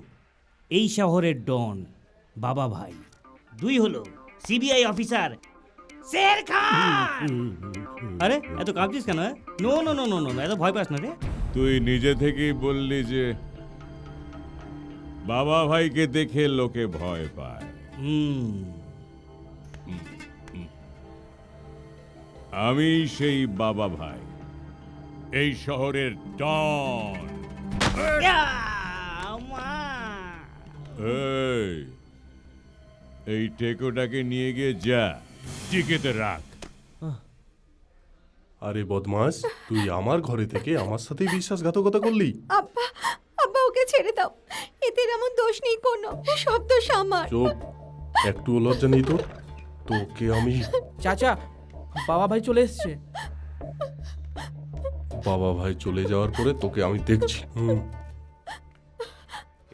এই শহরের ডন বাবা ভাই, দুই হলো সিবিআই অফিসার শের খান। আরে এত কাঁপছিস কেন? No no no no no, এত ভয় পাস না রে।
তুই নিজে থেকেই বললি যে বাবা ভাইকে দেখে লোকে ভয় পায়। আমি সেই বাবা ভাই, এই শহরের ডন। এই টেকোটাকে নিয়ে গিয়ে যা টিকেতে রাখ।
আরে বদমাস, তুই আমার ঘরে থেকে আমার সাথেই বিশ্বাসঘাতকতা করলি?
আব্বা আব্বা, ওকে ছেড়ে দাও, এদের এমন দোষ নেই কোনো, সব দোষ আমার।
চুপ, একটু লজ্জা নেই তোর? তোকে আমি।
চাচা, বাবা ভাই চলে এসছে।
বাবা ভাই চলে যাওয়ার পরে তোকে আমি দেখছি।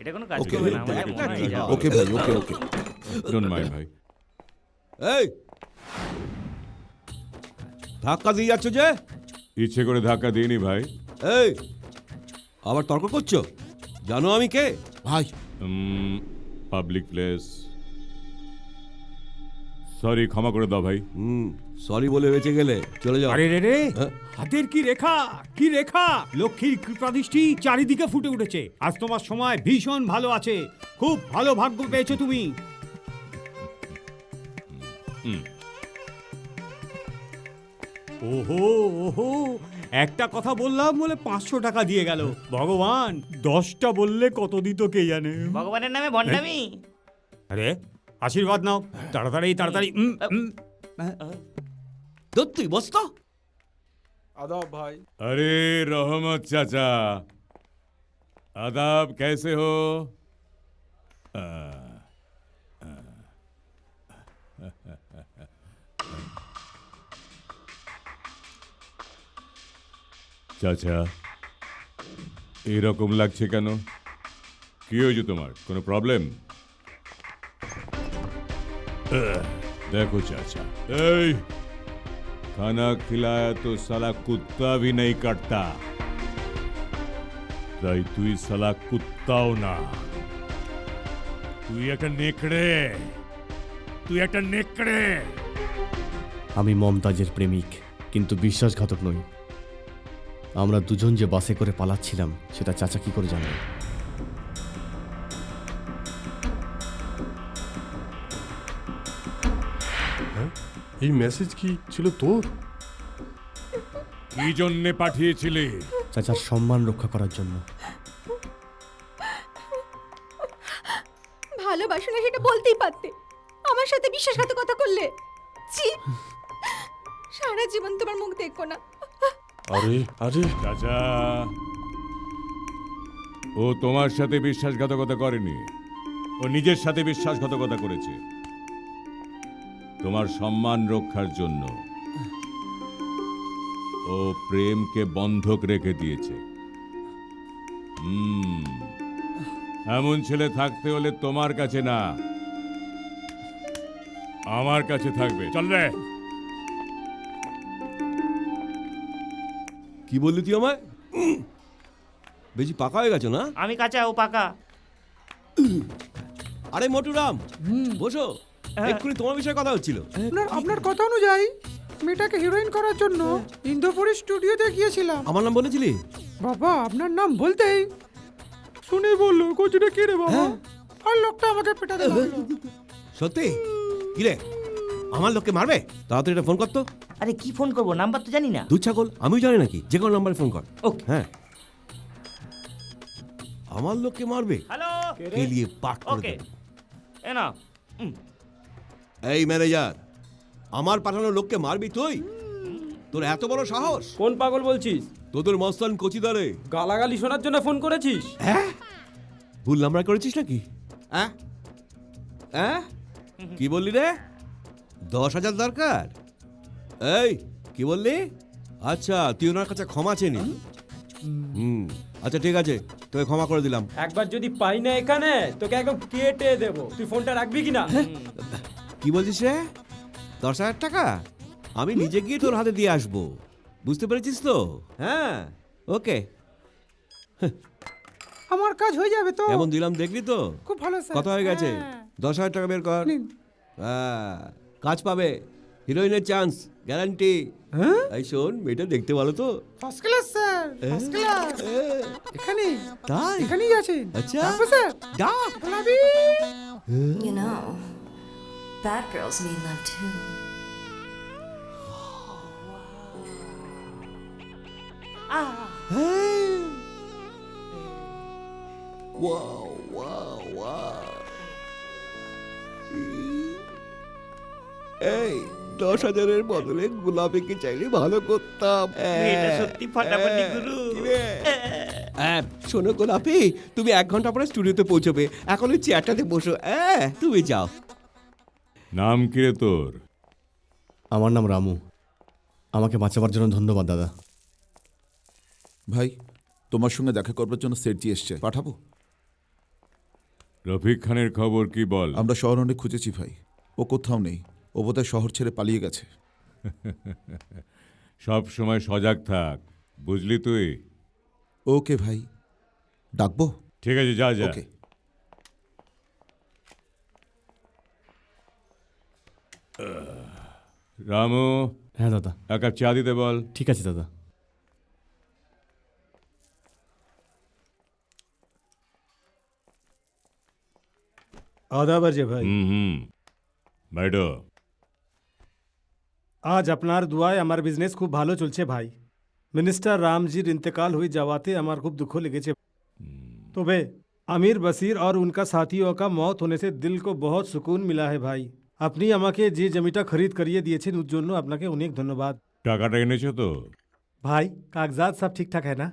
এটা কোনো কাজ
ওকে
করবে না, আমাদের মনে হয়ে যাবে।
ওকে ভাই, ওকে
ডোন্ট মাইন্ড ভাই।
এই ধাক্কা দিয়ে যাচ্ছ যে?
ইচ্ছে করে ধাক্কা দিইনি ভাই।
এই আবার তর্ক করছো? জানো আমি কে ভাই?
Public place. সরি, ক্ষমা করে দাও ভাই।
সরি বলে বেঁচে গেলে চলে যাও।
আরে রে রে, হাতের কি রেখা, কি রেখা! লক্ষ্মীর কৃপাদৃষ্টি চারিদিকে ফুটে উঠেছে। আজ তোমার সময় ভীষণ ভালো আছে, খুব ভালো ভাগ্য পেয়েছো তুমি। ওহো ওহো, একটা কথা বললাম বলে 500 টাকা দিয়ে গেল। ভগবান, 10টা বললে কত দিত কে জানে।
ভগবানের নামে ভণ্ডামি।
আরে আশীর্বাদ নাও, তাড়াতাড়ি তাড়াতাড়ি।
তুই বস তো।
আদাব ভাই।
अरे रहमत चाचा, आदाब, कैसे हो? চাচা, এরকম লাগছে কেন? কি হয়েছে তোমার? কোনো প্রবলেম? देखो चाचा, खाना खिलाया तो साला कुत्ता भी नहीं काटता, তাই তুই সালা কুত্তাও না, তুই একটা নেকড়ে, তুই একটা নেকড়ে।
আমি মমতাজের প্রেমিক, কিন্তু বিশ্বাসঘাতক নই। আমরা দুজন যে বাসে করে পালাচ্ছিলাম সেটা চাচা কি করে জানবে?
এই মেসেজ কি ছিল তোর?
কি জন্যে পাঠিয়েছিলে?
চাচার সম্মান রক্ষা করার জন্য।
ভালোবাসো না সেটা বলতেই পারতে, আমার সাথে বিশ্বাসঘাতকতা করলে। ছি, সারা জীবন তোমার মুখ দেখবো না।
আরে আরে
চাচা, ও তোমার সাথে বিশ্বাসঘাতকতা করেনি, ও নিজের সাথে বিশ্বাসঘাতকতা করেছে তোমার সম্মান রক্ষার জন্য। ও প্রেমকে বন্ধক রেখে দিয়েছে। এমন ছেলে থাকতে হলে তোমার কাছে না, আমার কাছে থাকবে। চল রে।
কি বললি তুই আমায়? বেশি পাকা হয়ে গেছো না?
আমি কাঁচা, ও পাকা।
আরে মোটুরাম, বসো। এক্ষুনি তোমার বিষয়ে কথা হচ্ছিল।
আপনার কথা অনুযায়ী মেয়েটাকে হিরোইন করার জন্য ইন্দ্রপুরী স্টুডিওতে গিয়েছিলাম।
আমার নাম বলেছিলি?
বাবা আপনার নাম বলতেই শুনে বললো কোচটা কে রে বাবা, আর লোকটা আমাকে পেটাতে লাগলো।
সত্যি? কি রে, আমার লোককে মারবে? তাড়াতাড়ি এটা ফোন করতো।
আরে কি ফোন করবো, নাম্বার তো জানি না।
দুধ ছাগল, আমিও জানি নাকি? যে কোনো নাম্বারে ফোন কর।
ওকে।
হ্যাঁ, আমার লোককে মারবে?
হ্যালো,
কেলিয়ে পাট করে
ওকে,
দেবে।
এ না।
এই ম্যানেজার, আমার পাঠানো লোককে মারবি তুই? তোর এত বড় সাহস?
কোন পাগল বলছিস?
তোদের মস্তান কচিদারে
গালাগালি শোনার জন্য ফোন করেছিস?
হ্যাঁ, ভুল নাম্বার করেছিস নাকি? হ্যাঁ হ্যাঁ, কি বললি রে? 10,000 দরকার? এই কি বললি? আচ্ছা, তুই ওনার কাছে ক্ষমা চেনি? আচ্ছা ঠিক আছে, তোকে ক্ষমা করে দিলাম।
একবার যদি পাই না এখানে তোকে একদম কেটে দেবো। তুই ফোনটা রাখবি কিনা?
কি বলছিস রে? 10,000 টাকা আমি নিজে গিয়ে তোর হাতে দিয়ে আসবো, বুঝতে পেরেছিস তো? হ্যাঁ, ওকে।
আমার কাজ হয়ে যাবে তো?
কেমন দিলাম দেখলি তো?
খুব ভালো স্যার।
কত হয়ে গেছে? 10,000 টাকা বের কর। হ্যাঁ, কাজ পাবে, হিরোইনের চান্স গ্যারান্টি। এই শোন, মেয়েটা দেখতে ভালো তো?
First class sir, first class. এখানে
তাই?
এখানেই আছে।
আচ্ছা
স্যার,
ডাক।
গোলাপি।
You know, bad girls need love too.
Wow, wow, wow. এই 10,000-এর বদলে গোলাপিকে চাইলে ভালো করতাম।
এটা সত্যি ফাটাফাটি গুরু।
শোনো গোলাপি, তুমি 1 ঘন্টা পরে স্টুডিওতে পৌঁছবে। এখন ওই চেয়ারটাতে বসো। তুমি যাও।
নাম কি রে তোর?
আমার নাম রামু। আমাকে বাঁচাবার জন্য ধন্যবাদ দাদা।
ভাই তোমার সঙ্গে দেখা করবার জন্য সেটজি এসছে, পাঠাবো?
রফিক খানের খবর কি বল?
আমরা শহর অনেক খুঁজেছি ভাই, ও কোথাও নেই। ও বোধহয় শহর ছেড়ে পালিয়ে গেছে।
সব সময় সজাগ থাক, বুঝলি তুই?
ওকে ভাই, ডাকবো?
ঠিক আছে, যা যা।
ওকে।
রামু।
হ্যাঁ দাদা।
এক কাপ চা দিতে বল।
ঠিক আছে দাদা।
आदाब अजय भाई।
बैठो।
আজ আপনার দোয়ায় আমার বিজনেস খুব ভালো চলছে ভাই। মিনিস্টার রামজির इंतकाल हुई जावाते আমার খুব দুঃখ লেগেছে। তবে আমির বসির और उनका साथियों का मौत होने से दिल को बहुत सुकून मिला है भाई। আপনি আমাকে যে জমিটা খরিদ করিয়ে দিয়েছেন ওর জন্য আপনাকে অনেক ধন্যবাদ।
টাকাটা এনেছো তো?
ভাই কাগজাত সব ঠিকঠাক है ना?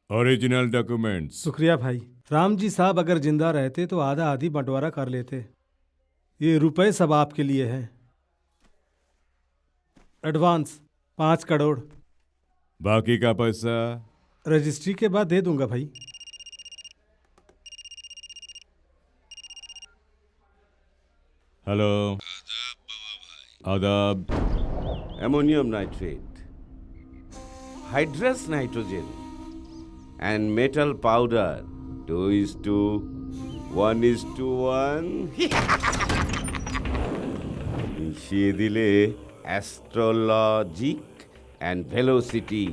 Original documents.
शुक्रिया भाई। राम जी साहब अगर जिंदा रहते तो आधा आधी बंटवारा कर लेते। ये रुपए सब आपके लिए हैं। एडवांस 5 करोड़।
बाकी का पैसा
रजिस्ट्री के बाद दे दूंगा भाई।
हेलो। आदाब।
Ammonium nitrate, hydrous nitrogen and metal powder 2:1:1 মিশিয়ে দিলে অ্যাস্ট্রোলজিক and velocity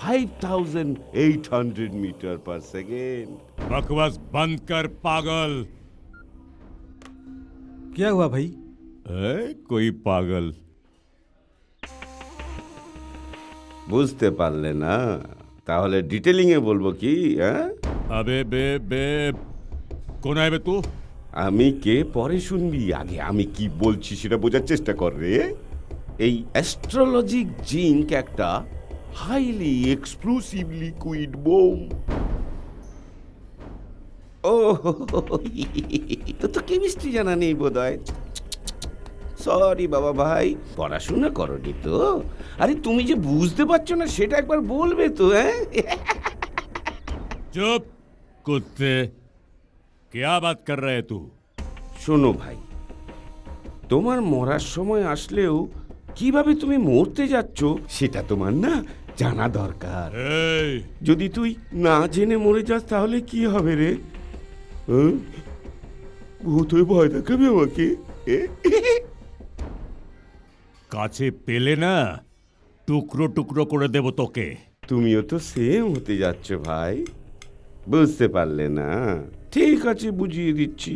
5800 meter per second।
बकवास बंद कर पागल।
क्या हुआ भाई?
कोई पागल।
বুঝতে পারলে না? তাহলে ডিটেলিং এ বলবো কি?
আবে বে বে কোন আইবে তু?
আমি কে পরে শুনবি, আগে আমি কি বলছি সেটা বোঝার চেষ্টা কর রে। এই অ্যাস্ট্রোলজিক জিঙ্ক একটা হাইলি এক্সপ্লোসিভ লিকুইড বোম। ও তো কেমিস্ট্রি জানা নেই বোধহয়। সরি বাবা ভাই, পড়াশোনা করনি তো। আরে তুমি যে বুঝতে পারছো না সেটা একবার বলবে তো।
চুপ কুত্তে, क्या बात कर रहे तू?
শোনো ভাই, তোমার মরার সময় আসলেও কিভাবে তুমি মরতে যাচ্ছ সেটা তোমার না জানা দরকার। যদি তুই না জেনে মরে যাস তাহলে কি হবে রে? ভূত হয়ে ভয় দেখাবে আমাকে?
কাছে পেলে না টুকরো টুকরো করে দেব তোকে।
তুমিও তো সেম হতে যাচ্ছ ভাই, বুঝতে পারলে না? ঠিক আছে, বুঝিয়ে দিচ্ছি।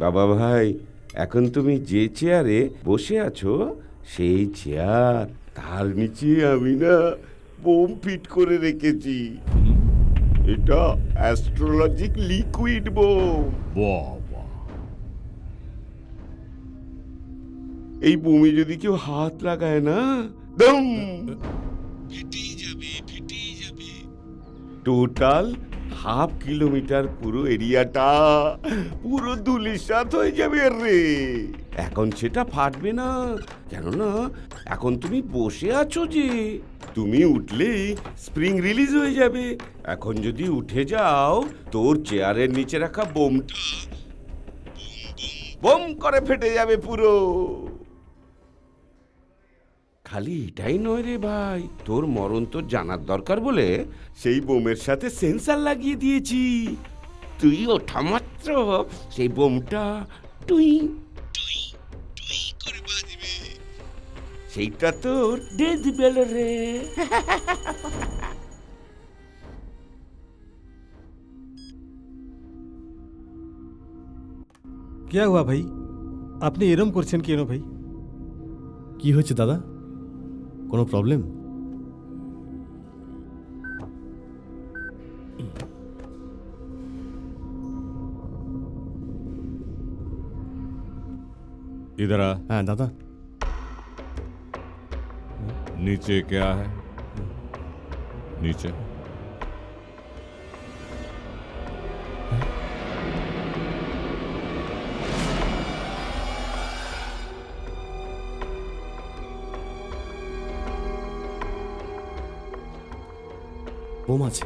বাবা ভাই, এখন তুমি যে চেয়ারে বসে আছো সেই চেয়ার, তার নিচে আমি না বোম ফিট করে রেখেছি। এটা অ্যাস্ট্রোলজিক লিকুইড বোম।
বাবা,
এই বোমে যদি কেউ হাত লাগায় না, দম টোটাল 1/2 কিলোমিটার পুরো এরিয়াটা পুরো ধুলিসাৎ হয়ে যাবে রে। এখন সেটা ফাটবে না, কেননা এখন তুমি বসে আছো যে, তুমি উঠলেই স্প্রিং রিলিজ হয়ে যাবে। এখন যদি উঠে যাও তোর চেয়ারের নিচে রাখা বোমটা বোম করে ফেটে যাবে পুরো। খালি এটাই নয় রে ভাই, তোর মরণ তো জানার দরকার বলে সেই বোমের সাথে সেন্সার লাগিয়ে দিয়েছি। তুই ওঠা মাত্র সেই বোমটা টুই টুই টুই করে বাজবে। সেইটা তোর ডেথ বেল রে।
क्या हुआ भाई? আপনি এরম করছেন কেন ভাই?
কি হয়েছে দাদা? কোনো প্রবলেম?
इधर आ।
हाँ दादा।
नीचे क्या है? नीचे
বোম আছে।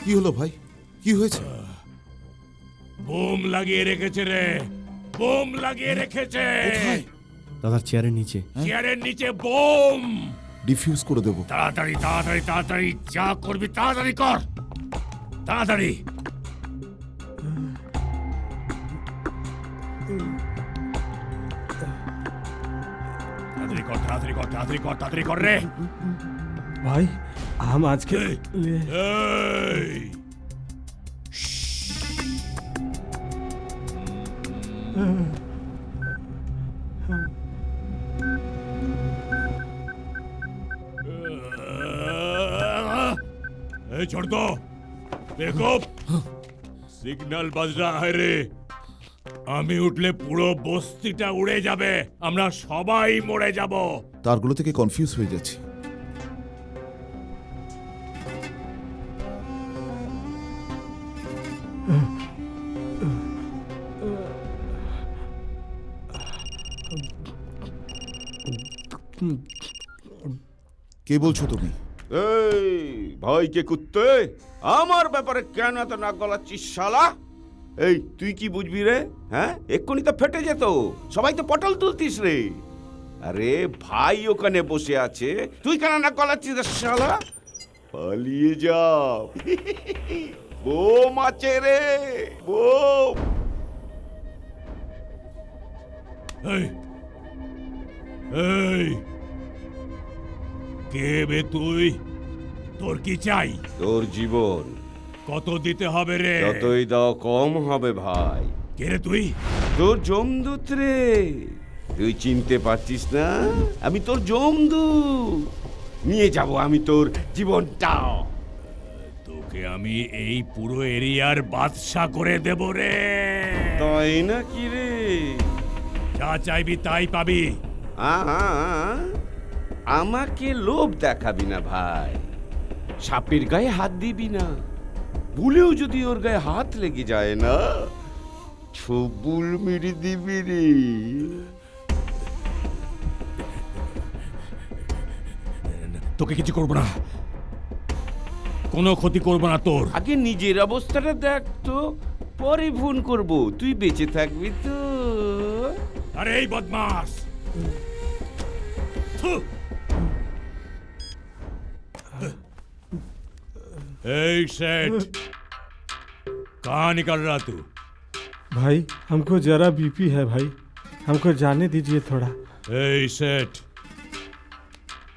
কি হলো ভাই, কি হয়েছে?
বোম লাগিয়ে রেখেছে রে, বোম লাগিয়ে রেখেছে।
দাদার চেয়ারের নিচে।
চেয়ারের নিচে বোম।
ডিফিউজ করে দেবো।
তাড়াতাড়ি তাড়াতাড়ি তাড়াতাড়ি যা করবি তাড়াতাড়ি কর, তাড়াতাড়ি। তাড়াতাড়ি কর তাড়াতাড়ি কর তাড়াতাড়ি কর তাড়াতাড়ি কর রে
भाई हम आज के लिए
এই ए छोड़ दो, देखो सिग्नल बज रहा है रे। আমি উঠলে পুরো বস্তিটা উড়ে যাবে, আমরা সবাই মরে যাব।
তারগুলো থেকে কনফিউজ হয়ে যাচ্ছি। কে বলছো তুমি?
এই ভাইকে কুত্তে, আমার ব্যাপারে কেন এত নাক গলাচ্ছিস শালা? এই তুই কি বুঝবি রে? হ্যাঁ, এক্ষুনি তো ফেটে যেত, সবাই তো পটল তুলতিস রে। আরে ভাই ওখানে বসে আছে, তুই কেন নাক গলাচ্ছিস রে শালা? পালিয়ে যাও, বোম আছে রে, বোম।
এই এই কে বে তুই? তোর কি চাই?
তোর জীবন।
কত দিতে হবে রে?
যতই দাও কম হবে ভাই।
কে রে তুই?
তোর যমদূত রে, তুই চিনতে পারছিস না? আমি তোর যমদূত, নিয়ে যাব আমি তোর জীবনটা।
তোকে আমি এই পুরো এরিয়ার বাদশা করে দেব রে।
তাই নাকি রে?
যা চাইবি তাই পাবি।
আমাকে লোভ দেখাবি না ভাই, সাপের গায়ে হাত দিবি না। ভুলেও যদি ওর গায়ে হাত লেগে যায় না, ছবুল মেরে দিবি রে।
তোকে কিছু করবো না, কোনো ক্ষতি করবো না তোর।
আগে নিজের অবস্থাটা দেখ তো, পরে ফোন করব। তুই বেঁচে থাকবি তো?
আরে এই বদমাস, এই सेठ कहाँ निकल रहा तू?
भाई हमको जरा बीपी है भाई, हमको जाने दीजिए थोड़ा।
এই सेठ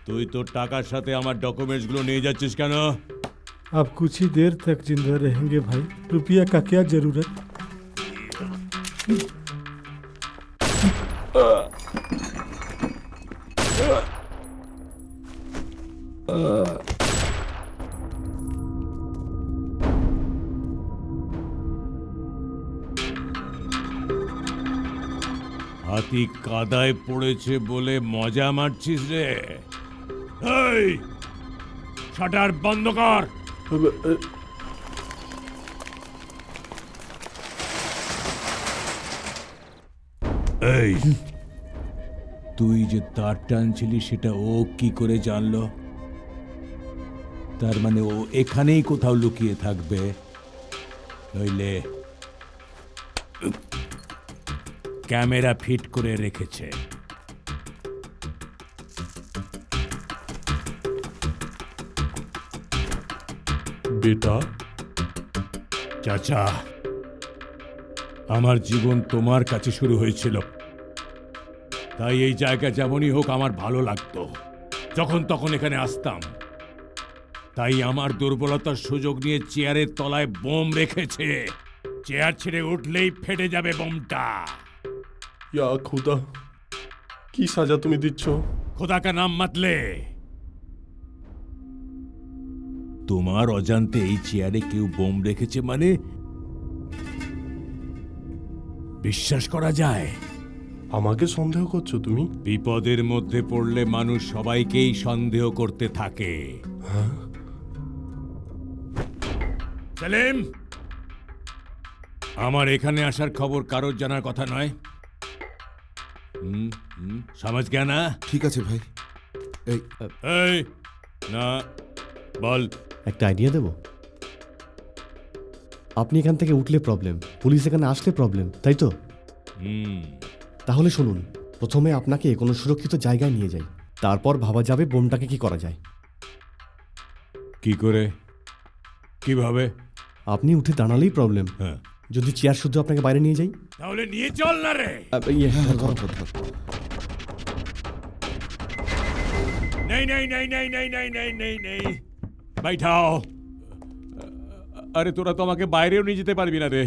তুই তোর টাকার সাথে আমার ডকুমেন্টস গুলো নিয়ে যাচ্ছিস কেন?
आप कुछ ही देर तक जिंदा रहेंगे भाई, रुपया का क्या जरूरत?
হাতি কাদায় পড়েছে বলে মজা মারছিস রে? এই শাটার বন্ধ কর। এই তুই যে তার টানছিলি সেটা ও কি করে জানলো? তার মানে ও এখানেই কোথাও লুকিয়ে থাকবে, নইলে ক্যামেরা ফিট করে রেখেছে।
বেটা,
চাচা, আমার জীবন তোমার কাছে শুরু হয়েছিল, তাই এই জায়গা যেমনই হোক আমার ভালো লাগতো। যখন তখন এখানে আসতাম, তাই আমার দুর্বলতার সুযোগ নিয়ে চেয়ারের তলায় বোম রেখেছে। চেয়ার ছেড়ে উঠলেই ফেটে যাবে বোমটা।
ইয়া খুদা, কি সাজা তুমি দিচ্ছ?
খোদা কা নাম मतले। তোমার অজান্তে এই চেয়ারে কেউ বোম রেখেছে মানে বিশ্বাস করা যায়?
আমাকে সন্দেহ করছো তুমি?
বিপদের মধ্যে পড়লে মানুষ সবাইকেই সন্দেহ করতে থাকে। সেলিম, আমার এখানে আসার খবর কারোর জানার কথা নয়। সমাজ গেয়া না?
ঠিক আছে ভাই।
এই না, বল।
একটা আইডিয়া দেব? আপনি এখান থেকে উঠলে প্রবলেম, পুলিশ এখানে আসলে প্রবলেম, তাই তো? তাহলে শুনুন, প্রথমে আপনাকে কোনো সুরক্ষিত জায়গায় নিয়ে যাই, তারপর ভাবা যাবে বোমটাকে কি করা যায়।
কি করে, কিভাবে?
আপনি উঠে দাঁড়ালেই প্রবলেম। যদি চেয়ার শুদ্ধ আপনাকে বাইরে নিয়ে যাই,
তাহলে নিয়ে চল না রে। नहीं नहीं नहीं नहीं नहीं नहीं नहीं नहीं नहीं बैठाओ। আরে তোরা তো আমাকে বাইরেও নিয়ে যেতে পারবি না রে।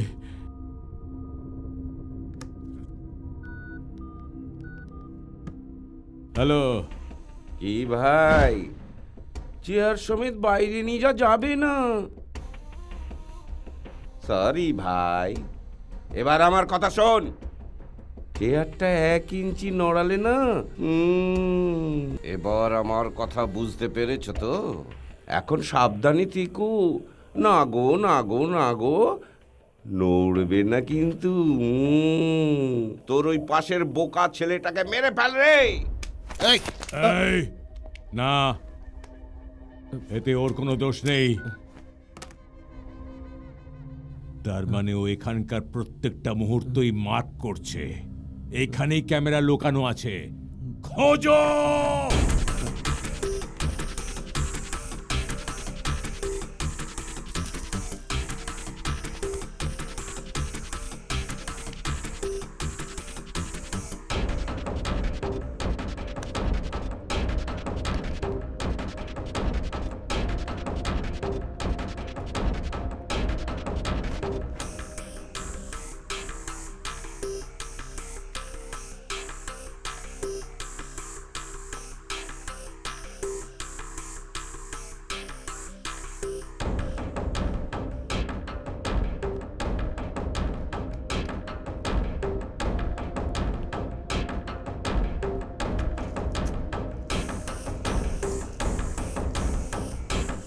হ্যালো।
কি ভাই, চেয়ার সমেত বাইরে নিয়ে যাবে না? সরি ভাই, এবার আমার কথা শোন। চেয়ারটা 1 ইঞ্চি নড়ালে না। এবার আমার কথা বুঝতে পেরেছ তো? এখন সাবধানে থেকো। না গো না গো না গো, নড়বে না কিন্তু। তোর ওই পাশের বোকা ছেলেটাকে মেরে ফেল রে।
এই না, এতে ওর কোনো দোষ নেই। তার মানে ও এখানকার প্রত্যেকটা মুহূর্তই মার্ক করছে। এইখানেই ক্যামেরা লোকানো আছে, খোঁজো।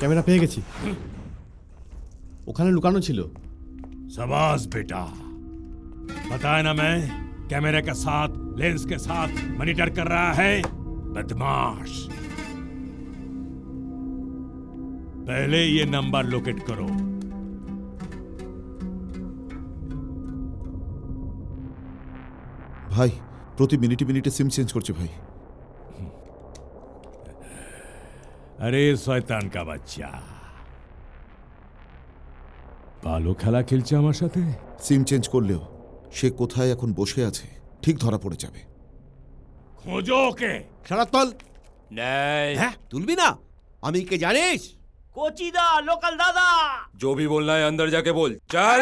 ক্যামেরা পেয়ে গেছি, ওখানে লুকানো ছিল।
शाबाश बेटा, बताया ना मैं, कैमरे के साथ लेंस के साथ मॉनिटर कर रहा है बदमाश। पहले ये नंबर लोकेट करो।
ভাই প্রতি মিনিটে মিনিটে সিম চেঞ্জ করছে ভাই।
अरे শয়তান का বাচ্চা, ভালো খেলা খেলছে আমার সাথে।
সিম চেঞ্জ করলেও সে কোথায় এখন বসে আছে ঠিক ধরা পড়ে যাবে।
খোঁজো ওকে।
সারাত তল।
नहीं।
হ্যাঁ তুলবি না? আমি কে জানিস?
কোচিদা, লোকাল দাদা।
जो भी बोलना है अंदर जाके बोल। चल।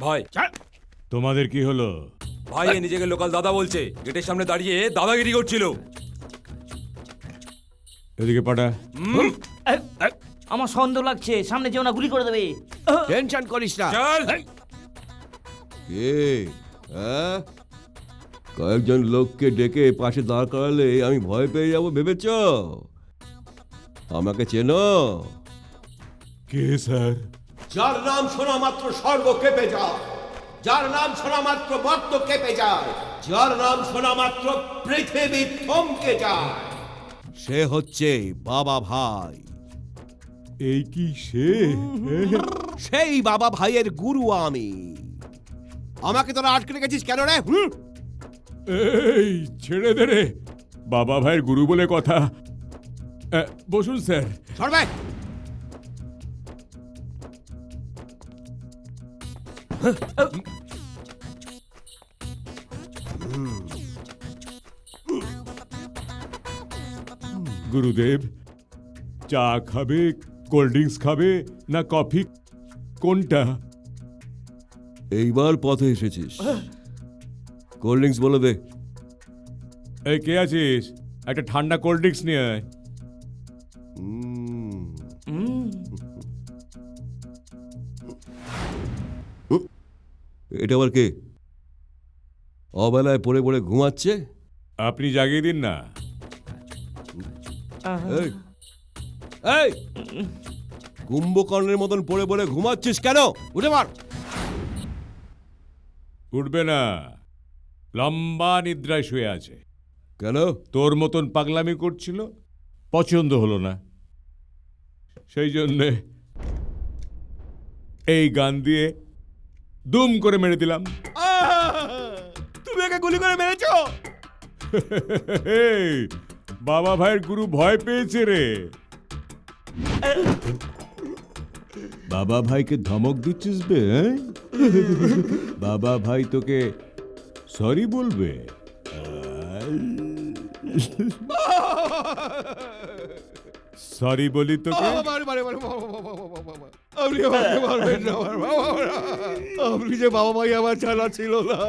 ভাই
তোমাদের কি হলো?
ভাই এ নিজেকে লোকাল দাদা বলছে, গেটের সামনে দাঁড়িয়ে দাদাগিরি করছিল।
এদিকে পাঠা।
আমার সন্দেহ লাগছে, সামনে যেও না, গুলি করে দেবে।
টেনশন করিস না।
চল।
কয়েকজন লোককে ডেকে পাশে দাঁড় করালে আমি ভয় পেয়ে যাবো ভেবেছ? আমাকে চেনো?
কে স্যার?
যার নাম শোনা মাত্র স্বর্গ কেঁপে যায়, যার নাম শোনা মাত্র মর্ত কেঁপে যায়, যার নাম শোনা মাত্র পৃথিবী থমকে যায়, সে হচ্ছে বাবা ভাই।
এই কি সে?
সেই বাবা ভাইয়ের গুরু আমি। আমাকে তোরা আটকে রেখেছিস কেন রে?
এই ছেড়ে দে রে, বাবা ভাইয়ের গুরু বলে কথা। বসুন স্যার।
সরবে।
গুরুদেব, চা খাবে, কোল্ড ড্রিঙ্কস খাবে না কফি, কোনটা?
এইবার পথে এসেছিস, কোল্ড ড্রিঙ্কস বলে দে।
এই কে আছিস? একটা ঠান্ডা কোল্ড ড্রিঙ্কস নিয়ে আয়।
এটা আবার কে? অবেলায় পড়ে পড়ে ঘুমাচ্ছে।
আপনি জাগিয়ে দিন না।
এই, এই, কুম্ভকর্ণের মতন পড়ে পড়ে ঘুমাচ্ছিস কেন? উঠে মার।
উঠবে না, লম্বা নিদ্রায় শুয়ে আছে।
কেন?
তোর মতন পাগলামি করছিল, পছন্দ হলো না, সেই জন্যে এই গান দিয়ে দুম করে মেরে দিলাম।
তুমি একে গুলি করে মেরেছো?
বাবা ভাইয়ের গুরু ভয় পেয়েছে রে। বাবা ভাইকে ধমক দিচ্ছিস বে? বাবা ভাই তোকে সরি বলবে? সরি বলি তোকে?
আপনি যে বাবা ভাই আমার জানা ছিল না,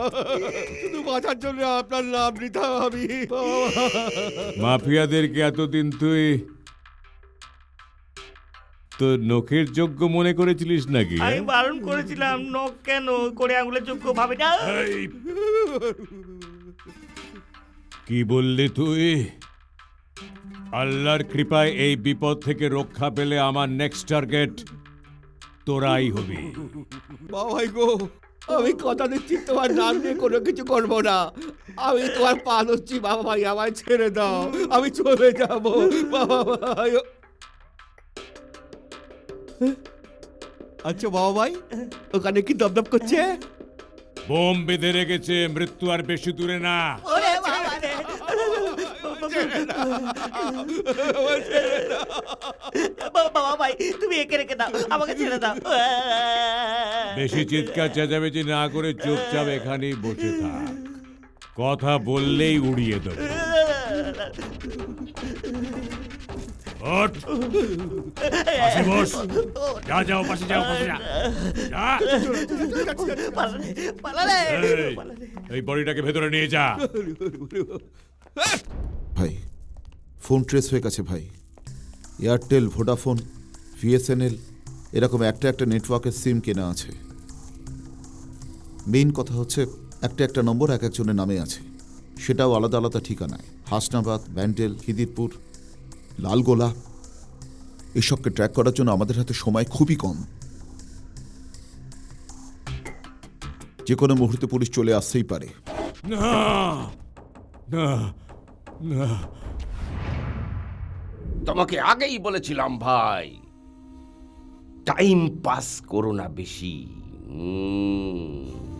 শুধু বাঁচার জন্য আপনার নাম নিতাম আমি।
মাফিয়াদেরকে এতদিন তুই তো নখের যোগ্য মনে করেছিলিস নাকি?
আমি বারণ করেছিলাম, নখ কেন করে আঙুলের যোগ্য ভাবে না।
কি বললি তুই? আল্লাহর কৃপায় এই বিপদ থেকে রক্ষা পেলে আমার নেক্সট টার্গেট তোরাই হবি।
বাবা ভাই গো, আমি কথা দিচ্ছি তোমার নাম নিয়ে কোনো কিছু করবো না। আমি তোমার পা ধরছি বাবা ভাই, আমায় ছেড়ে দাও, আমি চলে যাব বাবা ভাই। আচ্ছা বাবা ভাই, ওখানে কি দপদপ করছে?
বোম বেঁধে রেখেছে, মৃত্যু আর বেশি দূরে না।
বাবা ভাই তুমি একে রেখে দাও, আমাকে ছেড়ে দাও।
বেশি চিৎকার চেঁচামেচি না করে চুপচাপ এখানেই বসে থাক, কথা বললেই উড়িয়ে দেব। ওঠ, পাশে বস। যা যাও, পাশে যাও, পাশে যা। এই বডিটাকে ভেতরে নিয়ে যা।
ভাই ফোন ট্রেস হয়ে গেছে ভাই। এয়ারটেল, ভোডাফোন, বিএসএনএল এরকম একটা একটা নেটওয়ার্কের সিম কেনা আছে। মেইন কথা হচ্ছে একটা একটা নম্বর এক একজনের নামে আছে, সেটাও আলাদা আলাদা ঠিকানায়। হাসনাবাদ, ব্যান্ডেল, খিদিরপুর, লালগোলা, এসবকে ট্র্যাক করার জন্য আমাদের হাতে সময় খুবই কম। যে কোনো মুহূর্তে পুলিশ চলে আসতেই পারে।
না না না,
তোমাকে আগেই বলেছিলাম ভাই, টাইম পাস করো না বেশি।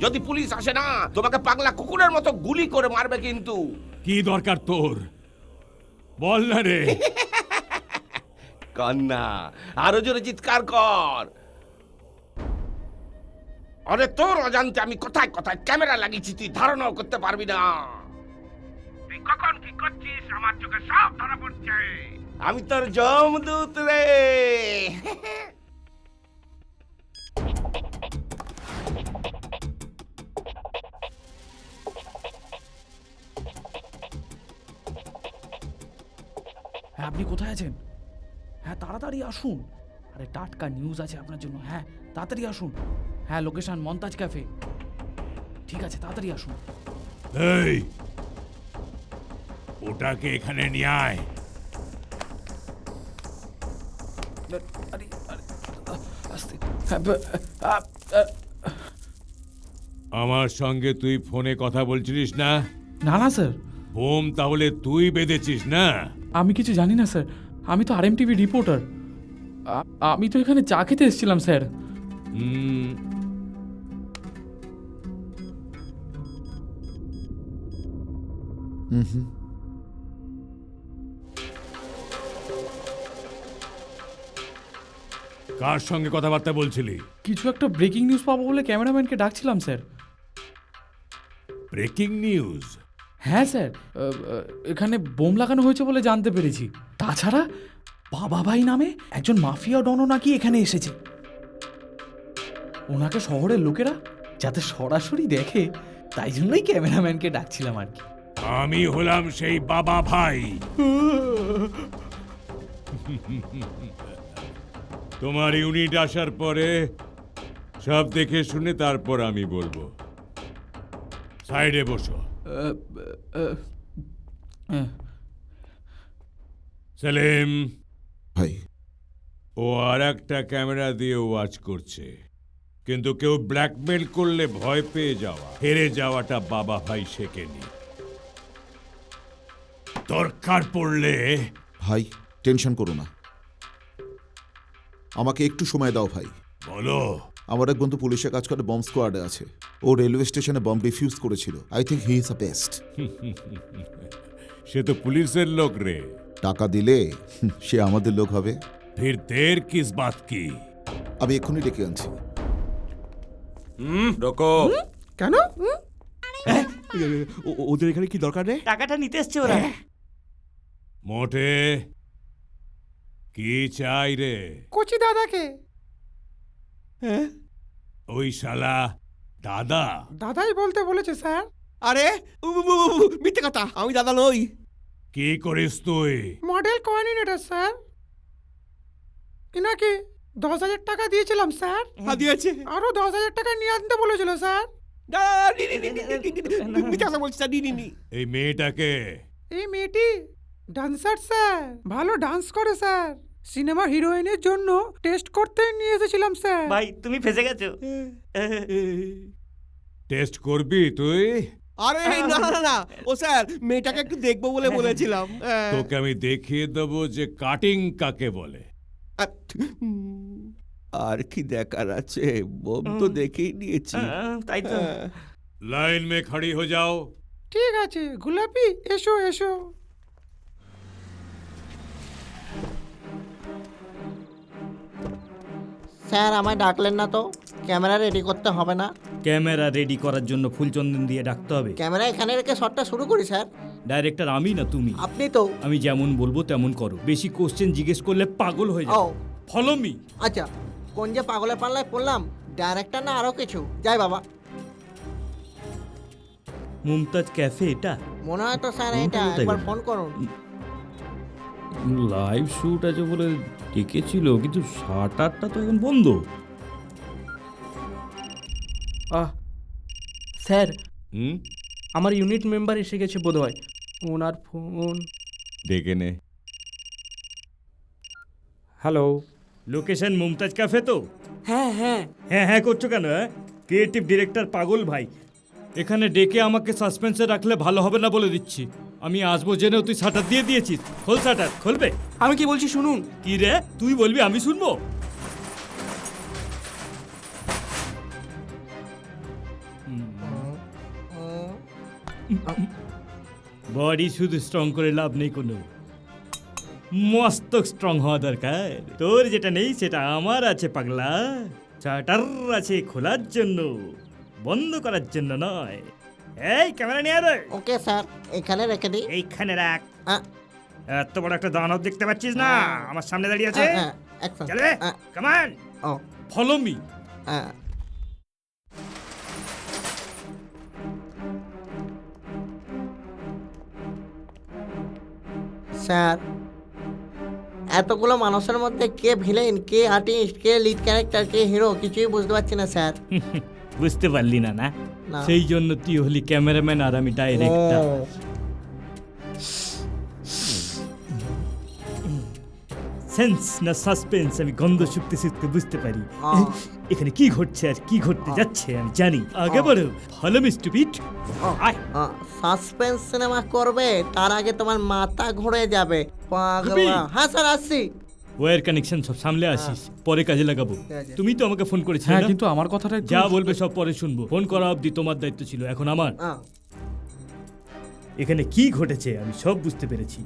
যদি পুলিশ আসে না, তোমাকে পাগলা কুকুরের মতো গুলি করে মারবে কিন্তু।
কি দরকার তোর বল না রে।
কান্না, আরো জোরে চিৎকার কর। আরে তোর অজান্তে আমি কোথায় কোথায় ক্যামেরা লাগিয়েছি তুই ধারণাও করতে পারবি না। তুই কখন কি করছিস আমার চোখে সব ধরা পড়ছে। আমি তোর যমদূত রে।
হ্যাঁ আপনি কোথায় আছেন? হ্যাঁ তাড়াতাড়ি আসুন, আরে টাটকা নিউজ আছে আপনার জন্য। হ্যাঁ তাড়াতাড়ি আসুন। হ্যাঁ লোকেশন মন্তাজ ক্যাফে। ঠিক আছে তাড়াতাড়ি আসুন।
এই ওটাকে এখানে নিয়ে আয়। আমার সঙ্গে তুই ফোনে কথা বলছিলিস না?
না না স্যার।
বোম তাহলে তুই বেঁধেছিস না?
আমি কিছু জানি না স্যার, আমি তো আরএমটিভি রিপোর্টার। আমি তো এখানে চা খেতে এসেছিলাম স্যার।
কার সঙ্গে কথাবার্তা বলছিলি?
কিছু একটা ব্রেকিং নিউজ পাবো বলে ক্যামেরাম্যানকে ডাকছিলাম স্যার।
Breaking news?
হ্যাঁ স্যার, এখানে বোম লাগানো হয়েছে বলে জানতে পেরেছি। তাছাড়া বাবা ভাই নামে একজন মাফিয়া ডনও নাকি এখানে এসেছে। ওনাকে শহরের লোকেরা যাতে সরাসরি দেখে, তাই জন্যই ক্যামেরাম্যানকে ডাকছিলাম আর কি।
আমি হলাম সেই বাবা ভাই। তোমার ইউনিট আসার পরে সব দেখে শুনে তারপর আমি বলবো। সাইডে বসো। সেলিম
ভাই,
ও আর একটা ক্যামেরা দিয়ে ওয়াচ করছে, কিন্তু কেউ ব্ল্যাকমেল করলে ভয় পেয়ে যাওয়া, হেরে যাওয়াটা বাবা ভাই শেখেনি। দরকার পড়লে
ভাই টেনশন করো না, আমাকে একটু সময় দাও ভাই।
বলো।
আমার এক বন্ধু পুলিশে কাজ করে, বম্ব স্কোয়াডে আছে। ও রেলওয়ে স্টেশনে বম্ব ডিফিউজ করেছিল। I think he is the best.
সে তো পুলিশের লোক রে।
টাকা দিলে সে আমাদের লোক হবে।
ফির দের কিস বাত কি?
আমি এক্ষুনি ডেকে আনছি।
রোকো।
কেন? ওদের এখানে কি দরকার রে?
টাকাটা নিতে এসছে ওরা।
মোটে কি চাই রে?
কোচি দাদাকে।
ওই শালা দাদা?
দাদাই বলতে বলেছে স্যার।
আরে মিথ্যে কথা, আমি দাদা নই।
কি করিস তুই?
Model coordinator sir. ইনাকে 10,000 টাকা দিয়েছিলাম স্যার।
হ্যাঁ দিয়েছে।
আরো 10,000 টাকা নিয়ে আনতে বলেছিল স্যার।
মিথ্যে কথা বলছিস স্যার।
এই মেয়েটাকে?
এই মেয়েটি ডান্সার স্যার, ভালো ডান্স করে স্যার। সিনেমা হিরোইনের জন্য টেস্ট করতে নিয়ে এসেছিলাম স্যার।
ভাই তুমি ফেসে গেছো।
টেস্ট করবি তুই?
আরে না না না, ও স্যার মেয়েটাকে একটু দেখবো বলে বলেছিলাম।
তোকে আমি দেখিয়ে দেবো যে কাটিং কাকে বলে।
আর কি দেখার আছে, বোম তো দেখেই নিয়েছি।
তাই তো।
লাইন মে খড়ি হো যাও।
ঠিক আছে গোলাপি, এসো এসো।
স্যার আমায় ডাকলেন না তো? ক্যামেরা রেডি করতে হবে না?
ক্যামেরা রেডি করার জন্য ফুলচন্দন দিয়ে ডাকতে হবে।
ক্যামেরা এখানে রেখে শটটা শুরু করি স্যার।
ডাইরেক্টর আমি না তুমি?
আপনি তো।
আমি যেমন বলবো তেমন করো, বেশি কোশ্চেন জিজ্ঞেস করলে পাগল হয়ে যাও। Follow me.
আচ্ছা, কোন যে পাগলের পাল্লায় পড়লাম, ডাইরেক্টর না আরো কিছু? যাই বাবা।
মুমতাজ ক্যাফে এটা?
মনে হয় তো স্যার এটা, একবার ফোন করুন।
লাইভ শুট আছে বলে ডেকেছিল, কিন্তু শাটারটা তো এখন বন্ধ।
স্যার আমার ইউনিট মেম্বার এসে গেছে বোধহয়। ওনার ফোন।
ডেকে নে।
হ্যালো,
লোকেশন মুমতাজ ক্যাফে তো?
হ্যাঁ হ্যাঁ।
হ্যাঁ হ্যাঁ করছো কেন? ক্রিয়েটিভ ডিরেক্টর পাগল ভাই, এখানে ডেকে আমাকে সাসপেন্সে রাখলে ভালো হবে না বলে দিচ্ছি। আমি আসবো জেনেও তুই শাটার দিয়ে দিয়েছিস। খোল শাটার, খুলবে?
আমি কি বলছি শুনুন।
কি রে, তুই বলবি আমি শুনবো? বডি শুধু স্ট্রং করে লাভ নেই কোনো, মস্তক স্ট্রং হওয়া দরকার। তোর যেটা নেই সেটা আমার আছে পাগলা। শাটার আছে খোলার জন্য, বন্ধ করার জন্য নয়। এই ক্যামেরা নিয়ে আয়।
ওকে স্যার, এখানে রেখে দিই।
এইখানে রাখ। এত বড় একটা দানব দেখতে পাচ্ছিস না আমার সামনে দাঁড়িয়ে আছে? চলে come on, follow me.
Sir এতগুলো মানুষের মধ্যে কে ভিলেন, কে আর্টিস্ট, কে লিড ক্যারেক্টার, কে হিরো, কিছুই বুঝতে পারছি না স্যার।
বুঝতে পারলি না? না সেই জন্য তুই হলি ক্যামেরাম্যান আর আমি ডাইরেক্টর। সেন্স না সাসপেন্স আমি গন্ধ শুকতে শুকতে বুঝতে পারি এখানে কি ঘটছে আর কি ঘটতে যাচ্ছে আমি জানি। আগে বলো, follow me stupid.
Suspense cinema করবে, তার আগে তোমার মাথা ঘুরে যাবে পাগলা। হ্যাঁ স্যার আসছি।
ওয়্যার কানেকশন সব সামলে আসিস, পরে কাজে লাগাবো। তুমি তো আমাকে ফোন করেছিলে।
হ্যাঁ কিন্তু আমার কথাটা
যা বলবে সব পরে শুনবো। ফোন করা অবধি তোমার দায়িত্ব ছিল, এখন আমার। এখানে কি ঘটেছে আমি সব বুঝতে পেরেছি।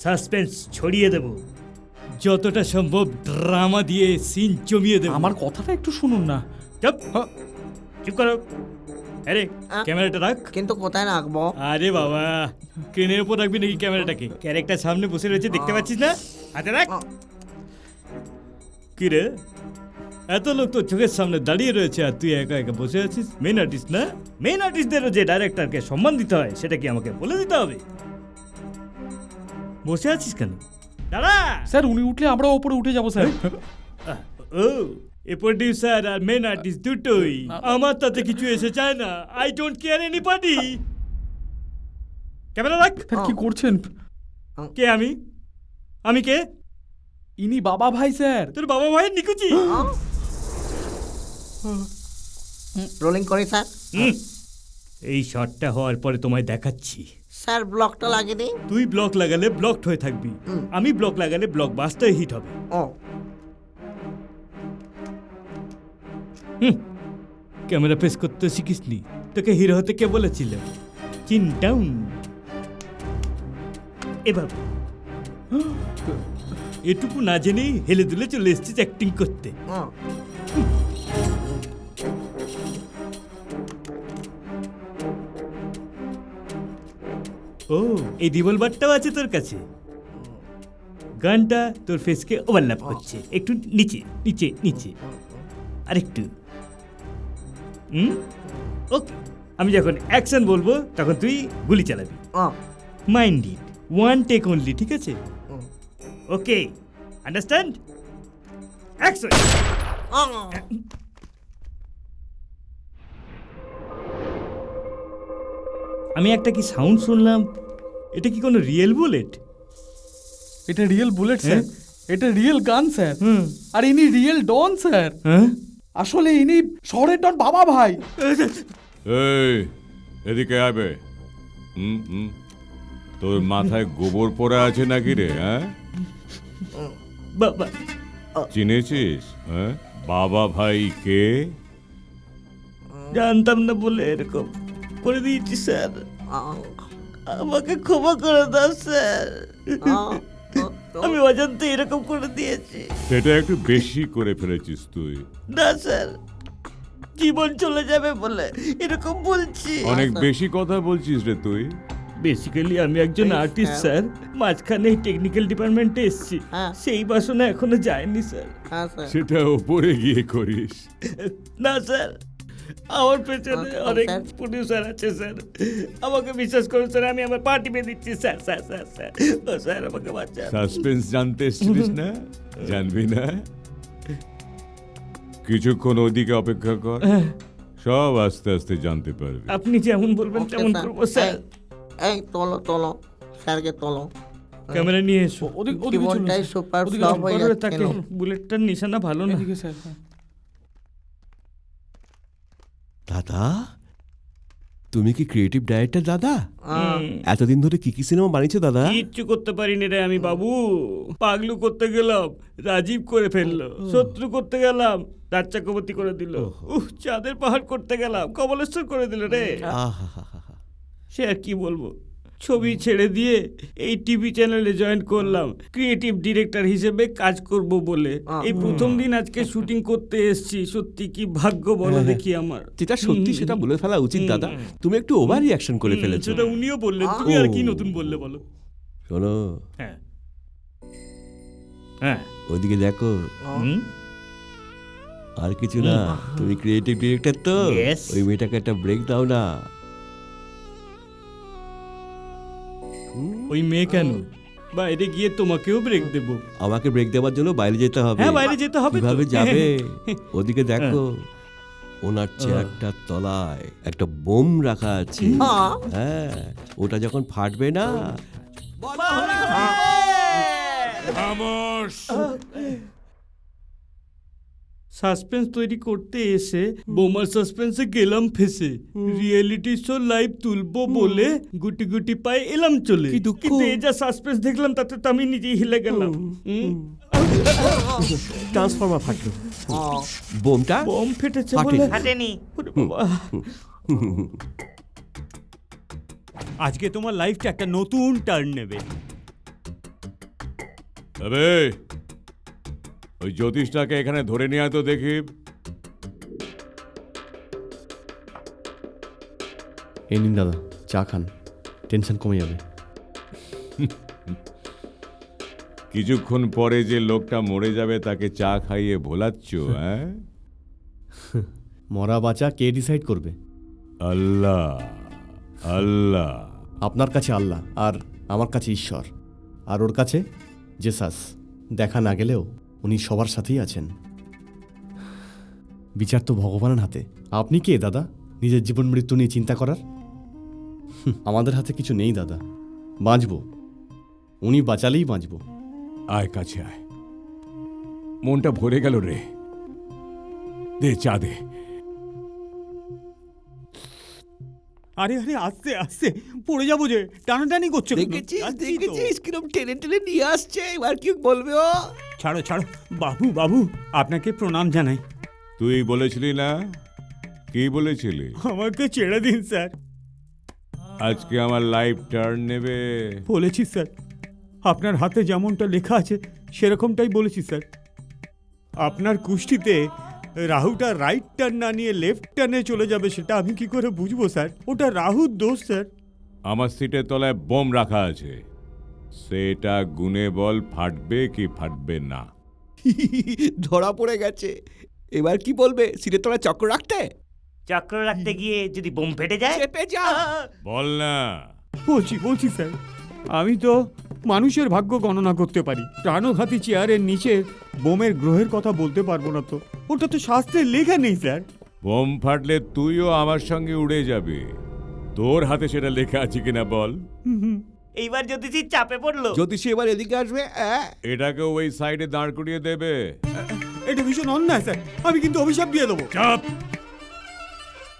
সাসপেন্স ছড়িয়ে দেব, যতটা সম্ভব ড্রামা দিয়ে সিন জমিয়ে দেব।
আমার কথাটা একটু শুনুন না।
চুপ করো। আরে ক্যামেরাটা রাখ।
কিন্তু কোথায় রাখবো?
আরে বাবা, ক্রেনের উপর রাখবি নাকি ক্যামেরাটাকে? ক্যারেক্টার সামনে বসে রয়েছে, দেখতে পাচ্ছিস না? হাতে রাখ। কি রে, এত লোক তো চোখের সামনে দাঁড়িয়ে রয়েছে আর তুই একা একা বসে আছিস? মেন আর্টিস্ট না? মেন আর্টিস্টদেরও যে ডাইরেক্টরকে সম্মান দিতে হয় সেটা কি আমাকে বলে দিতে হবে? বসে আছিস কেন? দাঁড়া।
স্যার উনি উঠলে আমরা ওপরে উঠে যাবো স্যার।
ও, এ প্রোডিউসার আর মেন আর্টিস্ট দুটোই, আমার তাতে কিছু এসে যায় না। I don't care anybody. Camera রাখ।
কি করছেন?
কে আমি? আমি কে?
ইনি বাবা ভাই স্যার।
তোর বাবা ভাই নিকুচি?
রোলিং করে স্যার।
এই শটটা হওয়ার পরে তোমায় দেখাচ্ছি।
স্যার ব্লকটা লাগিয়ে দিন।
তুই ব্লক লাগালে ব্লকড হয়ে থাকবি, আমি ব্লক লাগালে ব্লক বাস্টার হিট হবে।
ও
ক্যামেরা প্রেস করতে শিখিসনি? তোকে হিরো হতে কে বলেছিল? চিন ডাউন। এবার এটুকু না জেনেই হেলে দুলে চলে এসেছিস অ্যাক্টিং করতে। ও এই রিভলভারটাও আছে তোর কাছে? গানটা তোর ফেসকে ওভারল্যাপ করছে, একটু নিচে নিচে নিচে আরেকটু। ওকে, আমি যখন অ্যাকশন বলবো তখন তুই গুলি চালাবি। Mind it, one take only, ঠিক আছে? Okay, understand? অ্যাকশন। আমি একটা কি সাউন্ড শুনলাম, এটা কি কোনো রিয়েল বুলেট?
এটা রিয়েল বুলেট স্যার, এটা রিয়েল গান স্যার। আর ইনি রিয়েল ডন স্যার। আসলে ইনি শহরের ডন বাবা ভাই।
এই এদিকে আবে। তোর মাথায় গোবর পড়ে আছে নাকি রে? হ্যাঁ,
বাবা
চিনেছিস? হ্যাঁ, বাবা ভাই কে?
জানতাম না বলে এরকম করে দিয়েছি স্যার, আমাকে ক্ষমা করে দাও স্যার, আমি অজান্তে এরকম করে দিয়েছি।
সেটা একটু বেশি করে ফেলেছিস তুই।
না স্যার, জীবন চলে যাবে বলে এরকম বলছি।
অনেক বেশি কথা বলছিস রে তুই।
বেসিক্যালি আমি একজন আর্টিস্ট স্যার, মাঝখানে টেকনিক্যাল ডিপার্টমেন্টে এসেছি, সেই বাসনা এখনো যায়নি স্যার।
সেটা ওপরে গিয়ে করিস।
না স্যার, আমার পেছনে অনেক প্রডিউসার আছে স্যার, আমাকে বিশ্বাস করুন স্যার, আমি আমার পার্টি পেয়ে দিচ্ছি স্যার। স্যার স্যার স্যার ও স্যার আমাকে বাঁচান।
সাসপেন্স জানতে এসেছিস না? জানবি না? কিছুক্ষণ ওদিকে অপেক্ষা কর, সব আস্তে আস্তে জানতে পারবি।
আপনি যেমন বলবেন তেমন করবো স্যার।
এই তোলো তোলো, স্যারকে তোলো।
ক্যামেরা নিয়ে এসো।
জীবনটাই সুপার ফ্লপ হয়ে যাচ্ছে।
বুলেটটার নিশানা ভালো না।
দাদা, তুমি কি ক্রিয়েটিভ ডাইরেক্টর দাদা? এতদিন ধরে কি কি সিনেমা বানিয়েছো দাদা?
কিচ্ছু করতে পারিনি রে আমি বাবু। পাগলু করতে গেলাম, রাজীব করে ফেললো। শত্রু করতে গেলাম, রাজ চক্রবর্তী করে দিল। চাঁদের পাহাড় করতে গেলাম, কমলেশ্বর করে দিল রে। সে আর কি বলবো, ছবি ছেড়ে দিয়ে এই টিভি চ্যানেলে জয়েন করলাম ক্রিয়েটিভ ডিরেক্টর হিসেবে কাজ করব বলে। এই প্রথম দিন আজকে শুটিং করতে এসেছি। সত্যি কি ভাগ্য বলো দেখি আমার।
যেটা সত্যি সেটা বলে ফেলা উচিত দাদা, তুমি একটু ওভার রিঅ্যাকশন করে ফেলেছো।
সেটা উনিও বললেন, তুমি আর কি নতুন বললে বলো।
শোনো,
হ্যাঁ হ্যাঁ
ওদিকে দেখো। আর কিছু না, তুমি ক্রিয়েটিভ ডিরেক্টর তো, ওই মেয়েটাকে একটা ব্রেক দাও না।
ওই মেয়ে কেন? বাইরে গিয়ে তোমাকেও ব্রেক দেব।
আমাকে ব্রেক দেওয়ার জন্য বাইরে যেতে হবে?
হ্যাঁ, বাইরে যেতে হবে।
কিভাবে যাবে? ওদিকে দেখো, ওনার চেয়ারটার তলায় একটা বোম রাখা আছে। হ্যাঁ, ওটা যখন ফাটবে না,
সাসপেন্স তৈরি করতে এসে বোমার সাসপেন্সে গেলাম ফেসে। রিয়েলিটি শো লাইভ তুলবো বলে গুটি গুটি পায়ে এলাম চলে। কিন্তু এই যা সাসপেন্স দেখলাম তাতে তো আমি নিজেই হিলে গেলাম।
ট্রান্সফর্মার ফাটলো। বোমটা
বোম ফেটেছে বলে
ফাটেনি।
আজকে তোমার লাইফটা একটা নতুন টার্ন নেবে।
তবে ওই জ্যোতিষটাকে এখানে ধরে নিয়ে আয় তো দেখি।
এই নিন দাদা, চা খান, টেনশন কমে যাবে।
কিছুক্ষণ পরে যে লোকটা মরে যাবে তাকে চা খাইয়ে ভোলাচ্ছ? হ্যাঁ,
মরা বাঁচা কে ডিসাইড করবে?
আল্লাহ। আল্লাহ
আপনার কাছে আল্লাহ, আর আমার কাছে ঈশ্বর, আর ওর কাছে জেসাস। দেখা না গেলেও উনি সবার সাথেই আছেন। বিচার তো ভগবানের হাতে। আপনি কে দাদা নিজের জীবন মৃত্যু নিয়ে চিন্তা করার? আমাদের হাতে কিছু নেই দাদা। বাঁচব, উনি বাঁচালেই বাঁচব।
আয় কাছে আয়। মনটা ভরে গেল রে। দে চা দে।
আরে আরে আস্তে আস্তে পড়ে যাবো যে, টানাটানি করছে কেন?
দেখেছিস কিরম টেনে টেনে নিয়ে আসছে, এবার কি বলবে ও?
ছাড়ো ছাড়ো বাবু, বাবু আপনাকে প্রণাম জানাই।
তুই বলেছিলি না? কি বলেছিলি?
আমাকে ছেড়ে দিন স্যার।
আজকে আমার লাইফ টার্ন নেবে।
বলেছি স্যার, আপনার হাতে যেমনটা লেখা আছে সেরকমটাই বলেছি স্যার। আপনার কুষ্টিতে রাহুটা রাইট টার্ন না নিয়ে লেফট টার্নে চলে যাবে, সেটা আমি কি করে বুঝবো স্যার? ওটা রাহুর দোষ স্যার।
আমার সিটের তলায় বোম রাখা আছে, সেটা গুনে বল ফাটবে কি ফাটবে না।
ধরা পড়ে গেছে, এবার কি বলবে? সিটের তলায় চক্র রাখতে?
চক্র রাখতে গিয়ে যদি বোম ফেটে যায়?
চেপে যা।
বল না।
বলছি স্যার, আমি তো মানুষের ভাগ্য গণনা করতে পারি, প্রাণঘাতী চেয়ারের নিচে বোমের গ্রহের কথা বলতে পারবো না তো। ওটা তো শাস্ত্রে লেখা নেই স্যার।
বোম ফাটলে তুইও আমার সঙ্গে উড়ে যাবে, তোর হাতে সেটা লেখা আছে কিনা বল।
এইবার জ্যোতিষী চাপে পড়লো।
জ্যোতিষী এবার এদিকে আসবে।
এটাকে ওই সাইডে দাঁড় করিয়ে দেবে।
এটা ভীষণ অন্যায় স্যার, আমি কিন্তু অভিশাপ দিয়ে দেবো।
চাপ।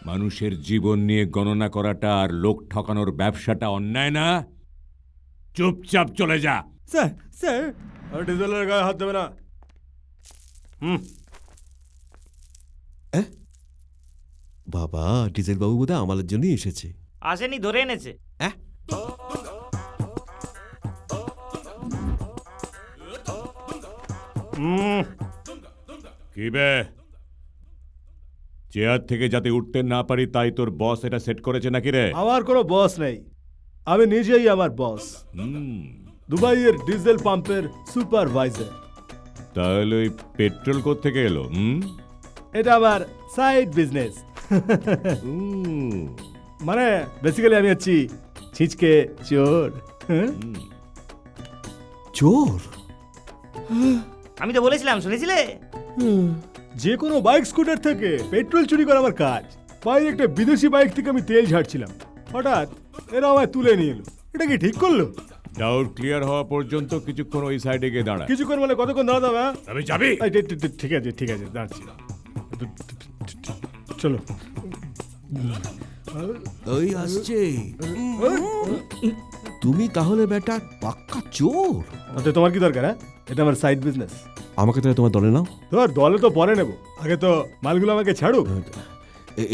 মানুষের জীবন নিয়ে গণনা করাটা আর লোক ঠকানোর ব্যবসাটা অন্যায় না? চুপচাপ চলে যা।
স্যার স্যার
ডিজেলের গায়ে হাত দেবে না।
বাবা, ডিজেল বাবু বোধহয় আমাদের জন্যই এসেছে।
আসেনি, ধরে এনেছে।
কি বে, চেয়ার থেকে যাতে উঠতে না পারি তাই তোর বস এটা সেট করেছে নাকি রে?
আমার কোনো বস নেই, আমি নিজেই আমার বস। দুবাইয়ের ডিজেল পাম্পের সুপারভাইজার।
তাহলে ওই পেট্রোল কোত্থেকে এলো?
এটা আমার সাইড বিজনেস। মানে বেসিক্যালি আমি হচ্ছি ছিচকে চোর।
চোর?
আমি তো বলেছিলাম, শুনেছিলে?
যে কোনো বাইক স্কুটার থেকে পেট্রোল চুরি করা আমার কাজ। বাইরে একটা বিদেশি বাইক থেকে আমি তেল ঝাড়ছিলাম, হঠাৎ এরা আমায় তুলে নিয়ে এলো। এটা কি ঠিক করলো?
ডাউট ক্লিয়ার হওয়া পর্যন্ত কিছুক্ষণ ওই সাইডে গিয়ে দাঁড়া।
কিছুক্ষণ মানে কতক্ষণ দাঁড়াতে হবে?
আমি যাবি?
ঠিক আছে ঠিক আছে, দাঁড়াচ্ছি। চলো।
ওই আসছে। তুমি তাহলে বেটা পাক্কা চোর।
আচ্ছা তোমার কি দরকার? এটা আমার সাইড বিজনেস।
আমাকে তাহলে তোমার দলে নাও।
তোমার দলে তো পরে নেবো, আগে তো মালগুলো আমাকে ছাড়ুক।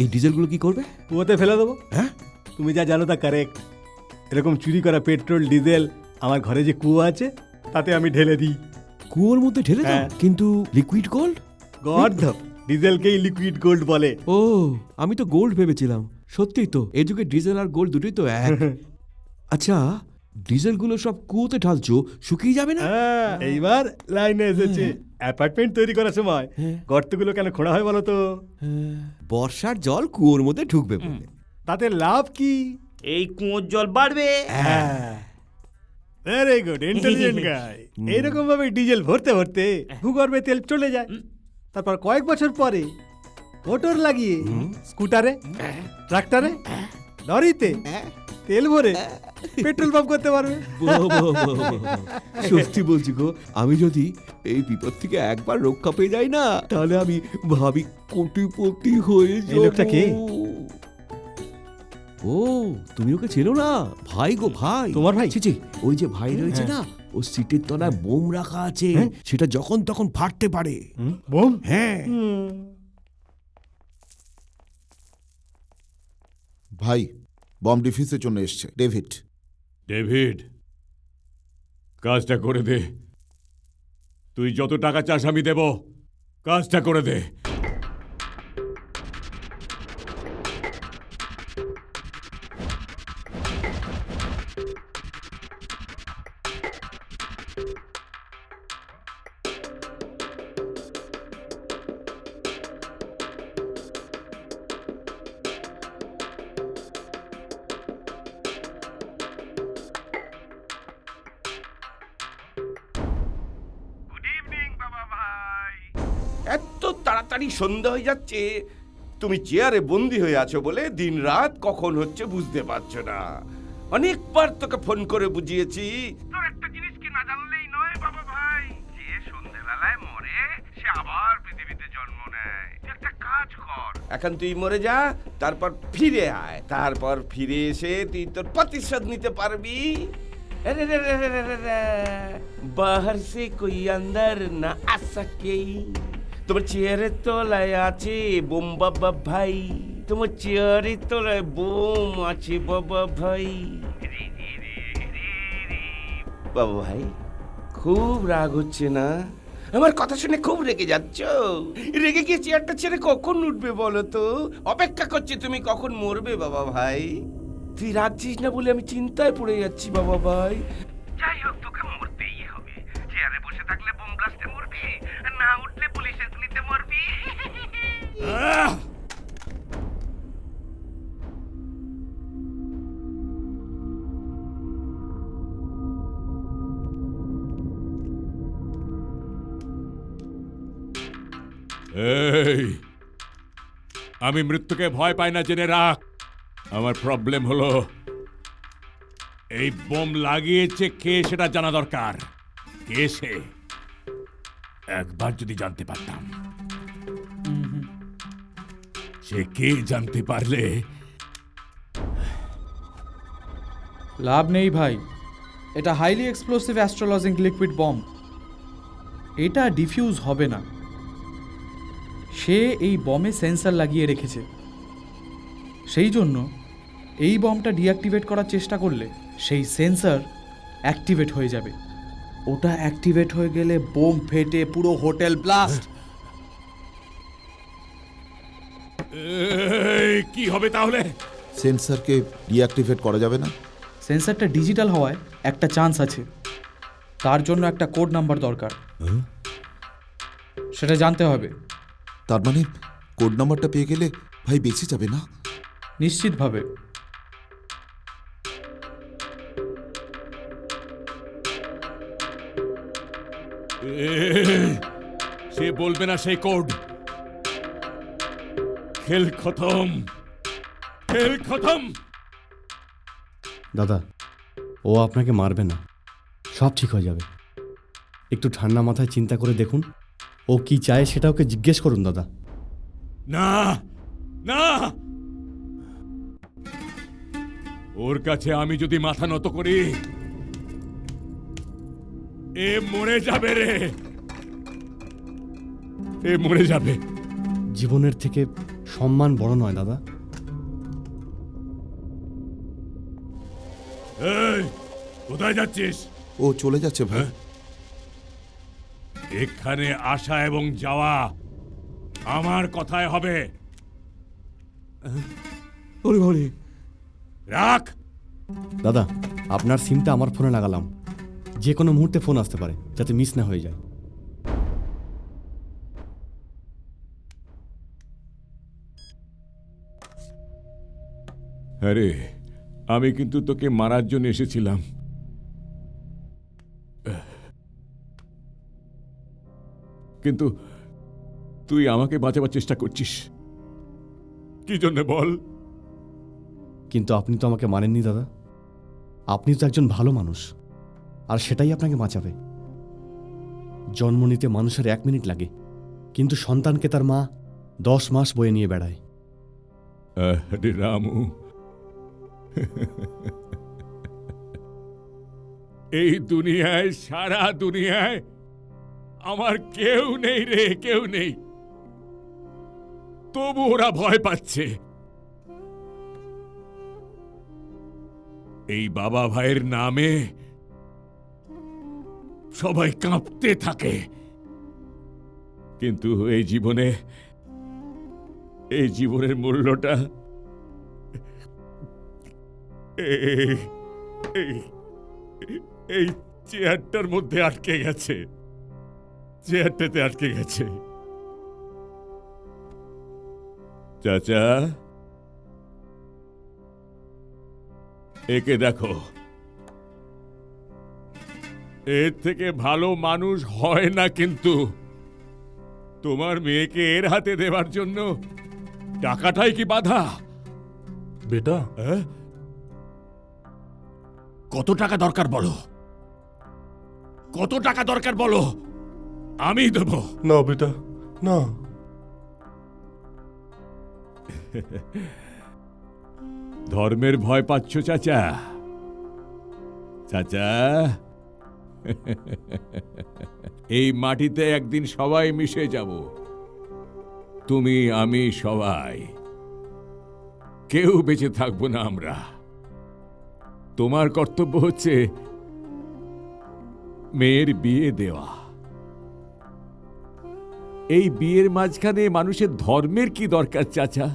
এই ডিজেলগুলো কি করবে?
কুয়োতে ফেলে দেবো। হ্যাঁ, তুমি যা জানো তা কারেক্ট। এরকম চুরি করা পেট্রোল ডিজেল আমার ঘরে যে কুয়ো আছে তাতে আমি ঢেলে দিই।
কুয়োর মধ্যে ঢেলে দাও? কিন্তু লিকুইড গোল্ড?
গর্ধপ, ডিজেলকেই লিকুইড গোল্ড বলে।
ও, আমি তো গোল্ড ভেবেছিলাম। সত্যিই তো, এই যুগে ডিজেল আর গোল্ড দুটোই তো এক। আচ্ছা, ডিজেলগুলো সব কুয়োতে ঢালছো, শুকিয়ে যাবে না?
এইবার লাইনে এসেছে। অ্যাপার্টমেন্ট তৈরি করার সময় গর্তগুলো কেন খোঁড়া হয় বলো তো?
বর্ষার জল কুয়োর মধ্যে ঢুকবে বলে।
তাতে লাভ কি?
এই কুয়োর জল বাড়বে।
ভেরি গুড, ইন্টেলিজেন্ট গাই। এইরকম ভাবে ডিজেল ভরতে ভরতে ভূগর্ভে তেল চলে যায়। তারপর কয়েক বছর পরে মোটর লাগিয়ে স্কুটারে, ট্রাক্টরে, লরিতে তেল ভরে পেট্রোল পাম্প করতে পারবে।
সত্যি বলছি গো, আমি যদি এই বিপদ থেকে একবার রক্ষা পেয়ে যাই না, তাহলে আমি ভাবি কোটিপতি হয়ে যাব।
এই লোকটা কে?
ও, তুমি ওকে চেনো না? ভাই গো, ভাই।
তোমার ভাই?
ছি, ওই যে ভাই রয়েছে না, ও সিটের তলায় বোম রাখা আছে, সেটা যখন তখন ফাটতে পারে।
বোম?
হ্যাঁ।
ভাই, বম ডিফিউজের জন্য এসছে ডেভিড।
ডেভিড, কাজটা করে দে। তুই যত টাকা চাস আমি দেব, কাজটা করে দে।
এত তাড়াতাড়ি সন্ধ্যা হয়ে যাচ্ছে, তুমি চেয়ারে বন্দি হয়ে আছো বলে দিন রাত কখন হচ্ছে বুঝতে পারছো না। অনেকবার তোকে ফোন করে বুঝিয়েছি। তোর একটা জিনিস কি না জানলেই নয় বাবা ভাই, যে সন্ধ্যেবেলায় মরে এখন তুই মরে যা, তারপর ফিরে আয়, তারপর ফিরে এসে তুই তোর প্রতিশোধ নিতে পারবি। अरे रे रे रे रे रे रे, बाहर से कोई अंदर ना आ सके। তোমার চেয়ারের তলায় আছে বোম বাবা ভাই, তোমার চেয়ারের তলায় বোম আছে বাবা ভাই। বাবা ভাই খুব রাগ হচ্ছে না? আমার কথা শুনে খুব রেগে যাচ্ছ? রেগে গিয়ে চেয়ারটা ছেড়ে কখন উঠবে বলো তো? অপেক্ষা করছি তুমি কখন মরবে বাবা ভাই। তুই রাখছিস না বলে আমি চিন্তায় পড়ে যাচ্ছি বাবা ভাই। যাই হোক তোকে মরতেই হবে। চেয়ারে বসে থাকলে বোম ব্লাস্টে মরবি, আর না উঠলে পুলিশের গুলিতে মরবি।
এই, আমি মৃত্যুকে ভয় পাই না জেনে রাখ। আমার প্রবলেম হলো এই বোম লাগিয়েছে কে সেটা জানা দরকার। কে সে? একবার যদি জানতে পারতাম। সে কে জানতে পারলে
লাভ নেই ভাই, এটা হাইলি এক্সপ্লোসিভ অ্যাস্ট্রোলজিং লিকুইড বম্ব। এটা ডিফিউজ হবে না। সে এই বমে সেন্সর লাগিয়ে রেখেছে, সেই জন্য এই বমটা ডিঅ্যাক্টিভেট করার চেষ্টা করলে সেই সেন্সর অ্যাক্টিভেট হয়ে যাবে। ওটা অ্যাক্টিভেট হয়ে গেলে বোম ফেটে পুরো হোটেল ব্লাস্ট।
কি হবে তাহলে?
সেন্সরকে ডিঅ্যাক্টিভেট করা যাবে না?
সেন্সরটা ডিজিটাল হওয়ায় একটা চান্স আছে, তার জন্য একটা কোড নাম্বার দরকার। সেটা জানতে হবে।
তার মানে কোড নাম্বারটা পেয়ে গেলে ভাই বেঁচে যাবে না?
নিশ্চিতভাবে।
সে বলবে না সেই কোড। খেল খতম, খেল খতম।
দাদা, ও আপনাকে মারবে না, সব ঠিক হয়ে যাবে। একটু ঠান্ডা মাথায় চিন্তা করে দেখুন, ও কি চায় সেটা ওকে জিজ্ঞেস করুন দাদা।
না না, ওর কাছে আমি যদি মাথা নত করি এ মরে যাবে রে, এ মরে যাবে।
জীবনের থেকে সম্মান বড় নয় দাদা।
এই, কোথায় যাচ্ছিস?
ও চলে যাচ্ছে ভাই।
এখানে আসা এবং যাওয়া আমার কথায় হবে। রাখ।
দাদা, আপনার সিমটা আমার ফোনে লাগালাম, যে কোনো মুহূর্তে ফোন আসতে পারে, যাতে মিস না হয়ে যায়।
আরে, আমি কিন্তু তোকে মারার জন্য এসেছিলাম। কিন্তু তুই আমাকে বাঁচাবার চেষ্টা করছিস কি জন্য বল?
কিন্তু আপনি তো আমাকে মানেননি দাদা। আপনি তো একজন ভালো মানুষ, আর সেটাই আপনাকে বাঁচাবে। জন্ম নিতে মানুষের 1 মিনিট লাগে, কিন্তু সন্তানকে তার মা 10 মাস বয়ে নিয়ে বেড়ায়।
আরে রামু, এই দুনিয়ায়, সারা দুনিয়ায় আমার কেউ নেই রে, কেউ নেই। তবু ওরা ভয় পাচ্ছে। এই বাবা ভাইয়ের নামে সবাই কাঁপতে থাকে। কিন্তু এই জীবনের মূল্যটা এই চেয়ারটার মধ্যে আটকে গেছে, চেয়ারটাতে আটকে গেছে। চাচা, একে দেখো, এর থেকে ভালো মানুষ হয় না। কিন্তু তোমার মেয়েকে এর হাতে দেওয়ার জন্য টাকাটাই কি বাধা?
বেটা,
কত টাকা দরকার বলো, কত টাকা দরকার বলো, আমি দেব।
না বেটা, না।
ধর্মের ভয় পাচ্ছ চাচা? চাচা, এই মাটিতে একদিন সবাই মিশে যাব। তুমি, আমি, সবাই। কেউ বেঁচে থাকবো না আমরা। তোমার কর্তব্য হচ্ছে মেয়ের বিয়ে দেওয়া। এই বিয়ের মাঝখানে মানুষের ধর্মের কি দরকার চাচা?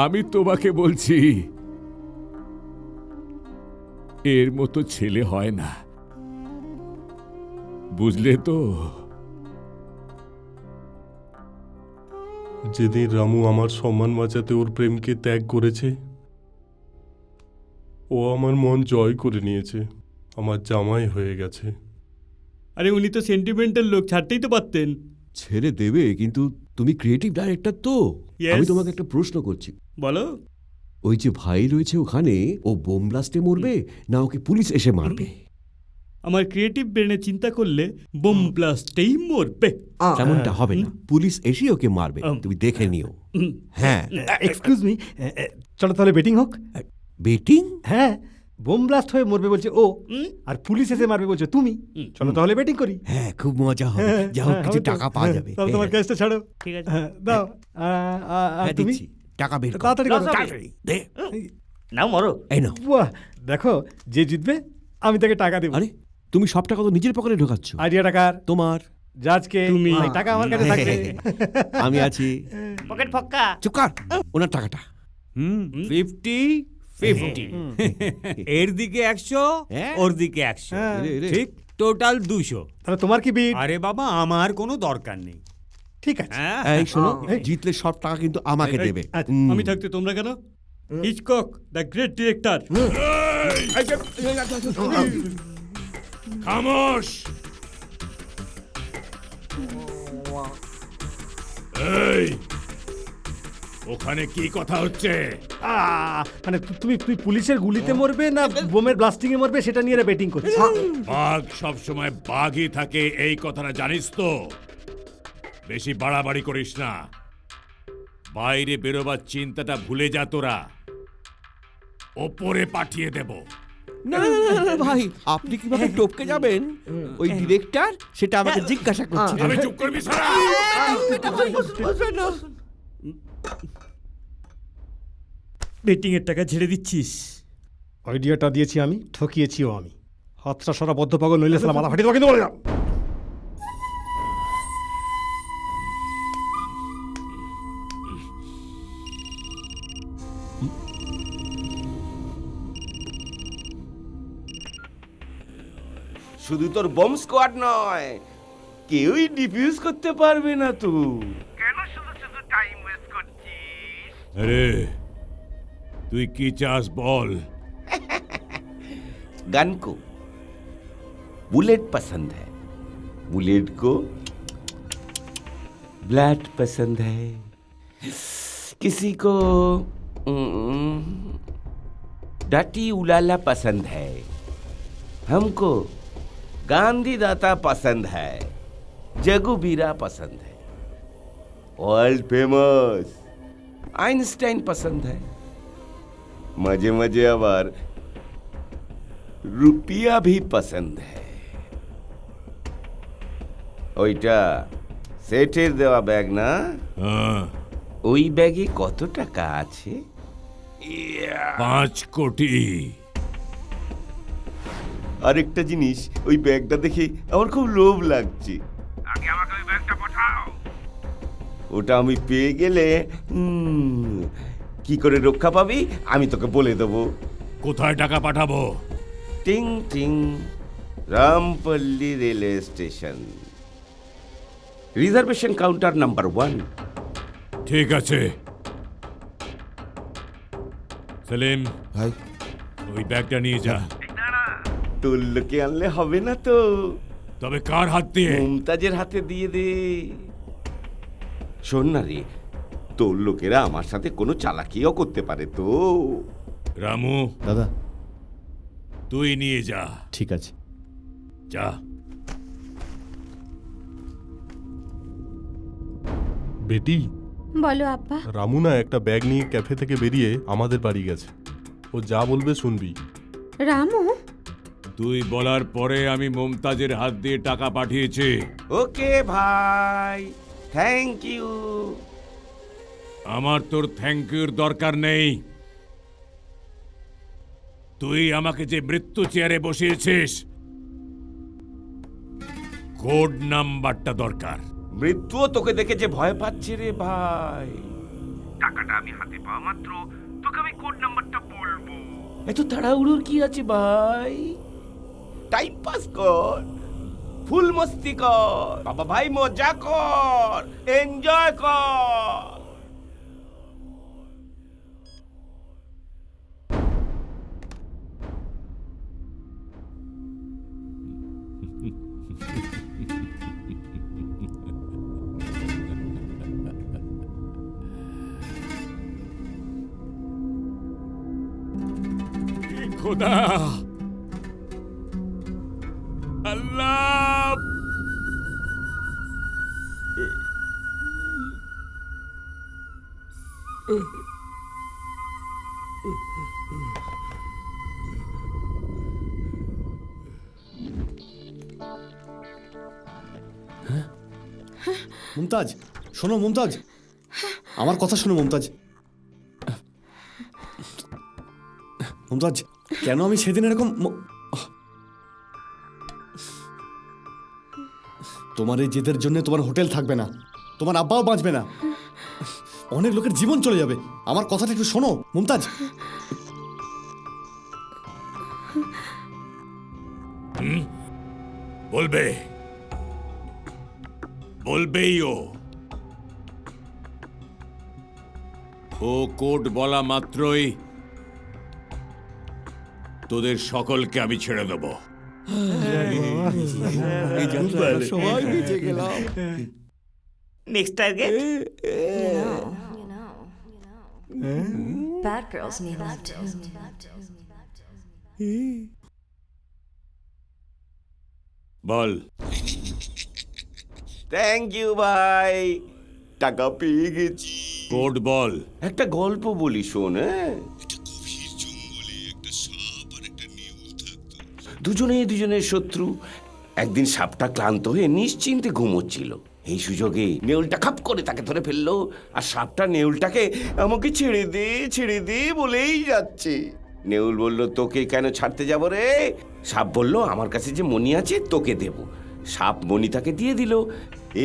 আমি তোমাকে বলছি, এর মতো ছেলে হয় না, বুঝলে তো?
যেদিন রামু আমার সম্মান বাঁচাতে ওর প্রেমকে ত্যাগ করেছে, ও আমার মন জয় করে নিয়েছে, আমার জামাই হয়ে গেছে।
আরে উনি তো সেন্টিমেন্টাল লোক, ছাড়তেই তো পারতেন।
ছেড়ে দেবে, কিন্তু তুমি ক্রিয়েটিভ ডাইরেক্টর তো।
Yes.
আমি তোমাকে একটা প্রশ্ন করছি।
বলো।
ওই যে ভাই রয়েছে ওখানে, ও বোম ব্লাস্টে মরবে না ওকে পুলিশ এসে মারবে?
আমার ক্রিয়েটিভ ব্রেনে চিন্তা করলে বোম ব্লাস্টেই মরবে।
তেমনটা হবে না, পুলিশ এসে ওকে মারবে, তুমি দেখে নিও। হ্যাঁ।
এক্সকিউজ মি, চলো তাহলে বেটিং হোক।
বেটিং?
হ্যাঁ, বোম ব্লাস্ট হয়ে মরবে বলছে ও, আর পুলিশ এসে মারবে বলছে তুমি। চলো তাহলে বেটিং করি।
হ্যাঁ, খুব মজা হবে। যা হোক, কিছু টাকা পাওয়া যাবে।
তাহলে তোমার কেসটা ছাড়ো।
ঠিক আছে,
দাও। তুমি
দিচ্ছি, টাকা বের কর।
তাড়াতাড়ি করো।
তাড়াতাড়ি দে।
নাও মরো।
এই নাও।
বাহ, দেখো যে জিতবে আমি তাকে টাকা দেব।
আরে তুমি সব টাকা তো নিজের পকেটে ঢোকাচ্ছ।
আইডিয়া টাকার
তোমার।
জাজকে
তুমি।
টাকা আমার কাছে থাকবে।
আমি আছি।
পকেট ফক্কা।
চুপ কর, ওনার টাকাটা।
50-50 এর দিকে 100, ওর দিকে 100, ঠিক টোটাল 200।
তাহলে তোমার কি বিট?
আরে বাবা, আমার কোনো দরকার নেই।
ঠিক আছে।
এই শোনো, জিতলে সব টাকা কিন্তু আমাকে দেবে।
আমি থাকতে তোমরা কেন? Hitchcock the great director.
খামোশ! এই, ওখানে কি কথা হচ্ছে?
মানে তুমি পুলিশের গুলিতে মরবে না বোমের ব্লাস্টিং এ মরবে সেটা নিয়ে বেটিং করছি।
বাঘ সবসময় বাঘই থাকে, এই কথাটা জানিস তো? বেশি বাড়াবাড়ি করিস না। বাইরে বেরোবার চিন্তাটা ভুলে যা তোরা। ওপরে পাঠিয়ে দেব।
না না না না ভাই, আপনি কিভাবে টপকে যাবেন ওই ডিরেক্টর, সেটা আমাকে জিজ্ঞাসা করছি।
আমি চুপ করবি সারা?
বেটিং এর টাকা ছেড়ে দিচ্ছিস?
আইডিয়াটা দিয়েছি আমি, ঠকিয়েছিও আমি। হাতটা সরা বদ্ধ পাগল, নইলে সালা মাথা ফাটিয়ে দেবো কিন্তু বলে যাও।
শুধু তোর বম স্কোয়াড নয়, কেউই ডিফিউজ করতে পারবে না তো। কেন শুধু শুধু টাইম ওয়েস্ট করছিস?
আরে তুই কি চাস বল?
गन को बुलेट पसंद है, बुलेट को ब्लड पसंद है, किसी को डटी उलाला पसंद है, हमको गांधी दाता पसंद है, जगू बीरा पसंद है, वर्ल्ड फेमस आइंस्टाइन पसंद है, मजे मजे आबार रुपया भी पसंद है। ওইটা সেটের দেওয়া ব্যাগ না? ওই ব্যাগে কত টাকা আছে?
5 কোটি।
আরেকটা জিনিস, ওই ব্যাগটা দেখে আমার খুব লোভ লাগছে। আগে আমাকে ওই ব্যাগটা পাঠাও। ওটা আমি পেয়ে গেলে কি করে রক্ষা পাবি আমি তোকে বলে দেবো।
কোথায় টাকা পাঠাবো?
টিং টিং, Rampalli railway station, reservation counter number 1।
ঠিক আছে সেলিম
ভাই,
ওই ব্যাগটা নিয়ে যা।
তোর লোকে আনলে হবে না তো?
তবে কার হাত দিয়ে?
মুমতাজের হাতে দিয়ে দে। শোন না রে, তোর লোকেরা আমার সাথে কোনো চালাকিও করতে পারে তো।
রামু
দাদা,
তুই নিয়ে যা।
ঠিক আছে,
যা।
বেটি,
বলো আব্বা।
রামু না একটা ব্যাগ নিয়ে ক্যাফে থেকে বেরিয়ে আমাদের বাড়ি গেছে। ও যা বলবে শুনবি।
রামু?
তুই বলার পরে আমি মমতাজের হাত দিয়ে টাকা পাঠিয়েছি।
ওকে ভাই, থ্যাংক ইউ।
আমার তোর থ্যাংক ইউর দরকার নেই। তুই আমাকে যে মৃত্যু চেয়ারে বসিয়েছিস, কোড নাম্বারটা দরকার।
মৃত্যুও তোকে দেখে যে ভয় পাচ্ছে রে ভাই। টাকাটা আমি হাতে পাওয়া মাত্র তোকে আমি কোড নাম্বারটা বলবো। এত তাড়াহুড়োর কি আছে ভাই? টাইম পাস কর, ফুল মস্তি কর, বাবা ভাই মজা কর, এনজয় কর।
খোদা, আল্লাহ,
মুমতাজ, শোনো মুমতাজ, আমার কথা শোনো মুমতাজ। মুমতাজ, কেন আমি সেদিন এরকম তোমার এই জেদের জন্য তোমার হোটেল থাকবে না, তোমার আব্বাও বাঁচবে না, অনেক লোকের জীবন চলে যাবে। আমার কথাটা একটু শোনো মুমতাজ।
বলবে, বলবেই ও কোড বলা মাত্রই তোদের সকলকে আমি ছেড়ে দেব।
সবাই বেঁচে গেলাম।
Next target.
Bad girls need love too.
বল।
থ্যাংক ইউ ভাই, টাকা পেয়ে গেছি।
কোড বল।
একটা গল্প বলি শোন। দুজনের শত্রু। একদিন সাপটা ক্লান্ত হয়ে নিশ্চিন্তে ঘুমোচ্ছিল। এই সুযোগে নেউলটা খাপ করে তাকে ধরে ফেললো, আর সাপটা নেউলটাকে আমাকে ছেড়ে দে বলেই যাচ্ছে। নেউল বলল, তোকে কেন ছাড়তে যাব রে? সাপ বলল, আমার কাছে যে মণি আছে তোকে দেব। সাপ মণি তাকে দিয়ে দিল।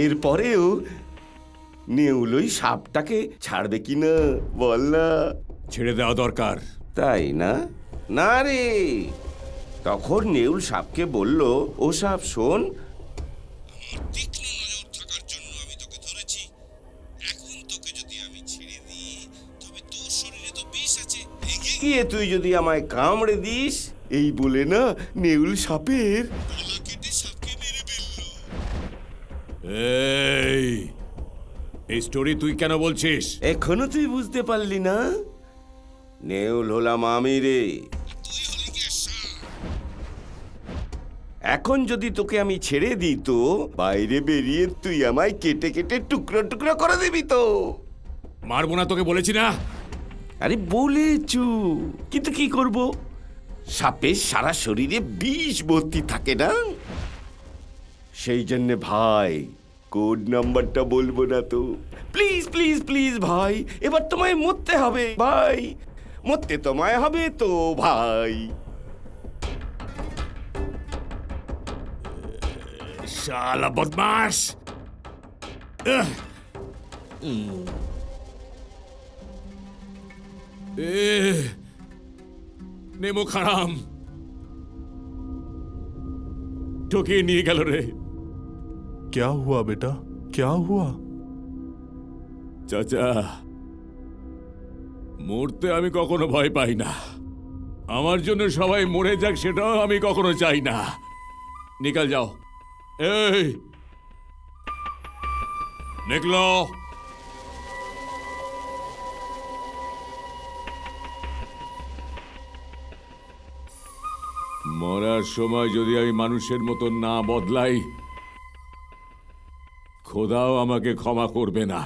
এরপরেও নেউল ওই সাপটাকে ছাড়বে কিনা বল না?
ছেড়ে দেওয়া দরকার।
তাই না? না রে। তখন নেউল সাপকে বলল, ও সাপ শোন, গিয়ে তুই যদি আমায় কামড়ে দিস, এই বলে না নেউল সাপের
এই স্টোরি তুই কেন বলছিস?
এখনো তুই বুঝতে পারলি না? নেউল হলাম আমি রে। এখন যদি তোকে আমি ছেড়ে দিই তো বাইরে বেরিয়ে তুই আমায় কেটে কেটে টুকরো টুকরো করে দিবি তো।
মারবো না তোকে বলেছি না?
আরে বলেছু, কিন্তু কি করব? সাপের সারা শরীরে বিষ ভর্তি থাকে না, সেই জন্যে ভাই কোড নাম্বারটা বলবো না তো। প্লিজ প্লিজ প্লিজ ভাই, এবার তোমায় মরতে হবে ভাই, মরতে তোমায় হবে তো ভাই।
শালা বদমাশ! নেমো খারাম ঠকিয়ে নিয়ে গেল রে।
क्या हुआ बेटा, क्या हुआ?
চাচা, মরতে আমি কখনো ভয় পাই না। আমার জন্য সবাই মরে যাক সেটাও আমি কখনো চাই না। নিকাল যাও। এই নিকলো। মরার সময় যদি আমি মানুষের মতো না বদলাই, খোদাও আমাকে ক্ষমা করবে না।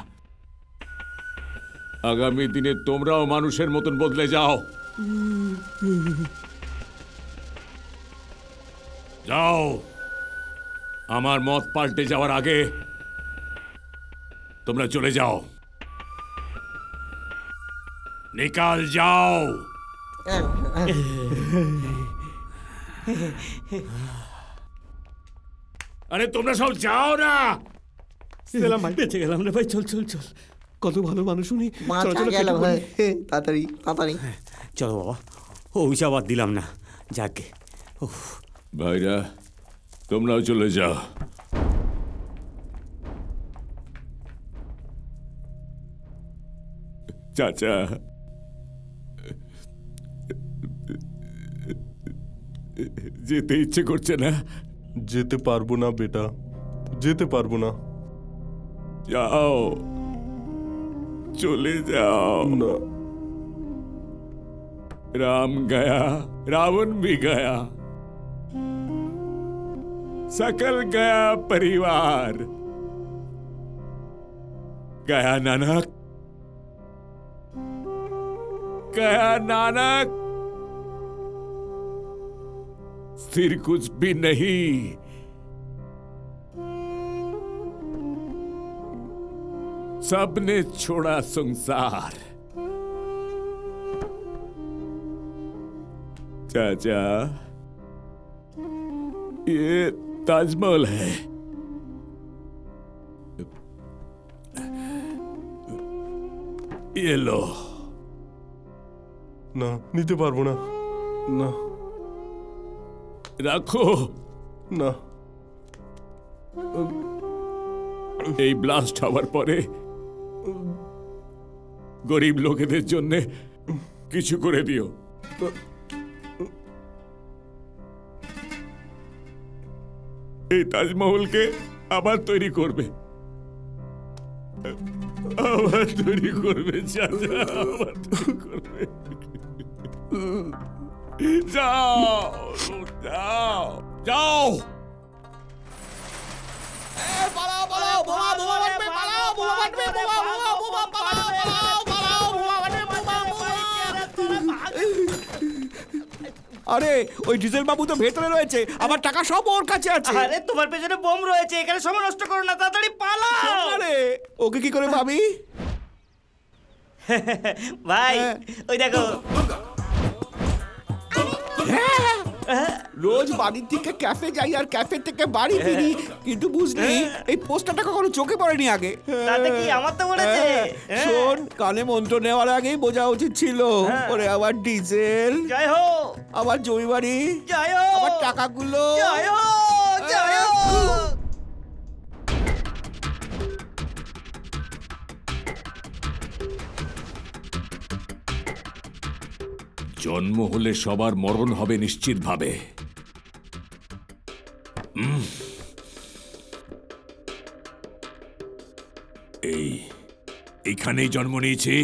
আগামী দিনে তোমরাও মানুষের মতন বদলে যাও। যাও, আমার মত পাল্টে যাওয়ার আগে তোমরা চলে যাও। নিকাল যাও। আরে তোমরা সব যাও না।
সেলাম ভাই, বেঁচে গেলাম রে ভাই। চল চল চল, কত ভালো মানুষ উনি। চলো চলো
গেল
কেটে
ভাই,
পড়ি।
তাড়াতাড়ি তাড়াতাড়ি।
চলো বাবা, ওইসব আর দিলাম না, যাকে।
ভাইরা তোমরাও চলে যাও। চাচা, যেতে ইচ্ছে করছে না।
যেতে পারবো না বেটা, যেতে পারবো না।
যাও, চলে যাও না। राम गया, रावण भी गया, सकल गया परिवार। गया नानक, गया नानक। फिर कुछ भी नहीं। सबने छोड़ा संसार। चाचा, ये ताजमहल है। ये लो।
না, নিতে পারবো না। না,
রাখো
না।
এই ব্লাস্ট হওয়ার পরে গরিব লোকেদের জন্য কিছু করে দিও। এই তাজমহলকে আবার তৈরি করবে, আবার তৈরি করবে চাচা, আবার তৈরি করবে। যাও যাও যাও।
আরে ওই ডিজেল বাবু তো ভেতরে রয়েছে, আমার টাকা সব ওর কাছে আছে। আরে তোমার পেছনে বোম রয়েছে, এখানে সময় নষ্ট করো না, তাড়াতাড়ি পালাও। আরে ওকে কি করে ভাবি? ভাই ওই দেখো,
রোজ বাড়ির থেকে ক্যাফে যাই আর ক্যাফে থেকে বাড়ি ফিরি, কিন্তু বুঝলি এই পোস্টারটা কখনো চোখে পড়েনি আগে।
তাতে কি আমার তো বলেছে।
শোন, কানে মন্ত্র নেওয়ার আগেই বোঝা উচিত ছিল। ওরে আবার ডিজেল,
জয় হো।
আবার জমি বাড়ি,
জয় হো।
আবার টাকাগুলো,
জয় হো, জয় হো।
জন্ম হলে সবার মরণ হবে নিশ্চিতভাবে। এইখানেই জন্ম নিয়েছি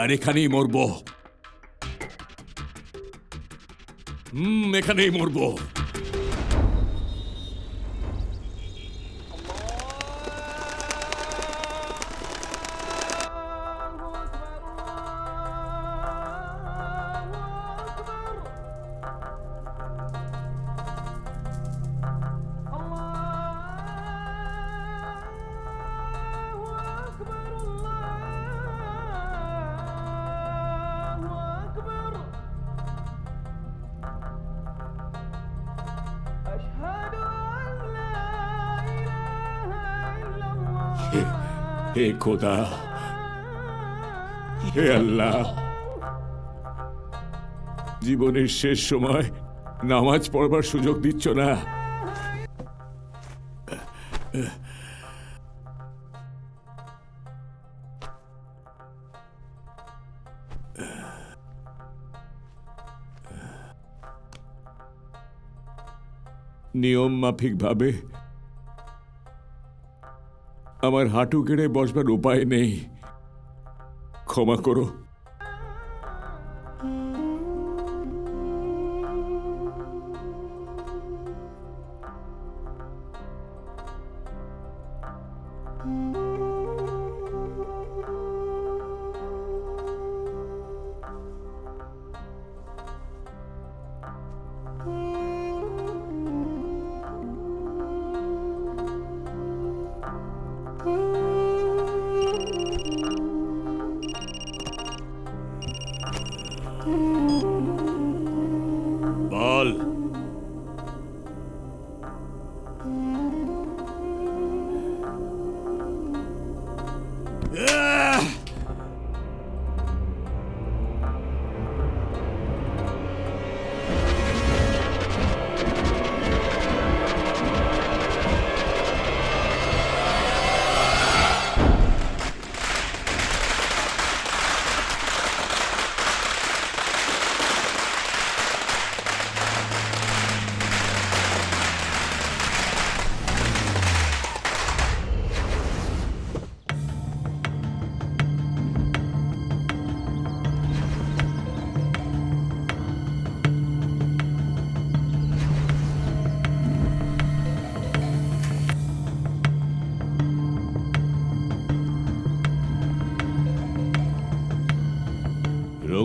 আর এখানেই মরব। এখানেই মরব। হে খোদা, হে আল্লাহ, জীবনের শেষ সময় নামাজ পড়বার সুযোগ দিচ্ছ না। নিয়ম মাফিক ভাবে আমার হাঁটু গেড়ে বসবার উপায় নেই, ক্ষমা করো।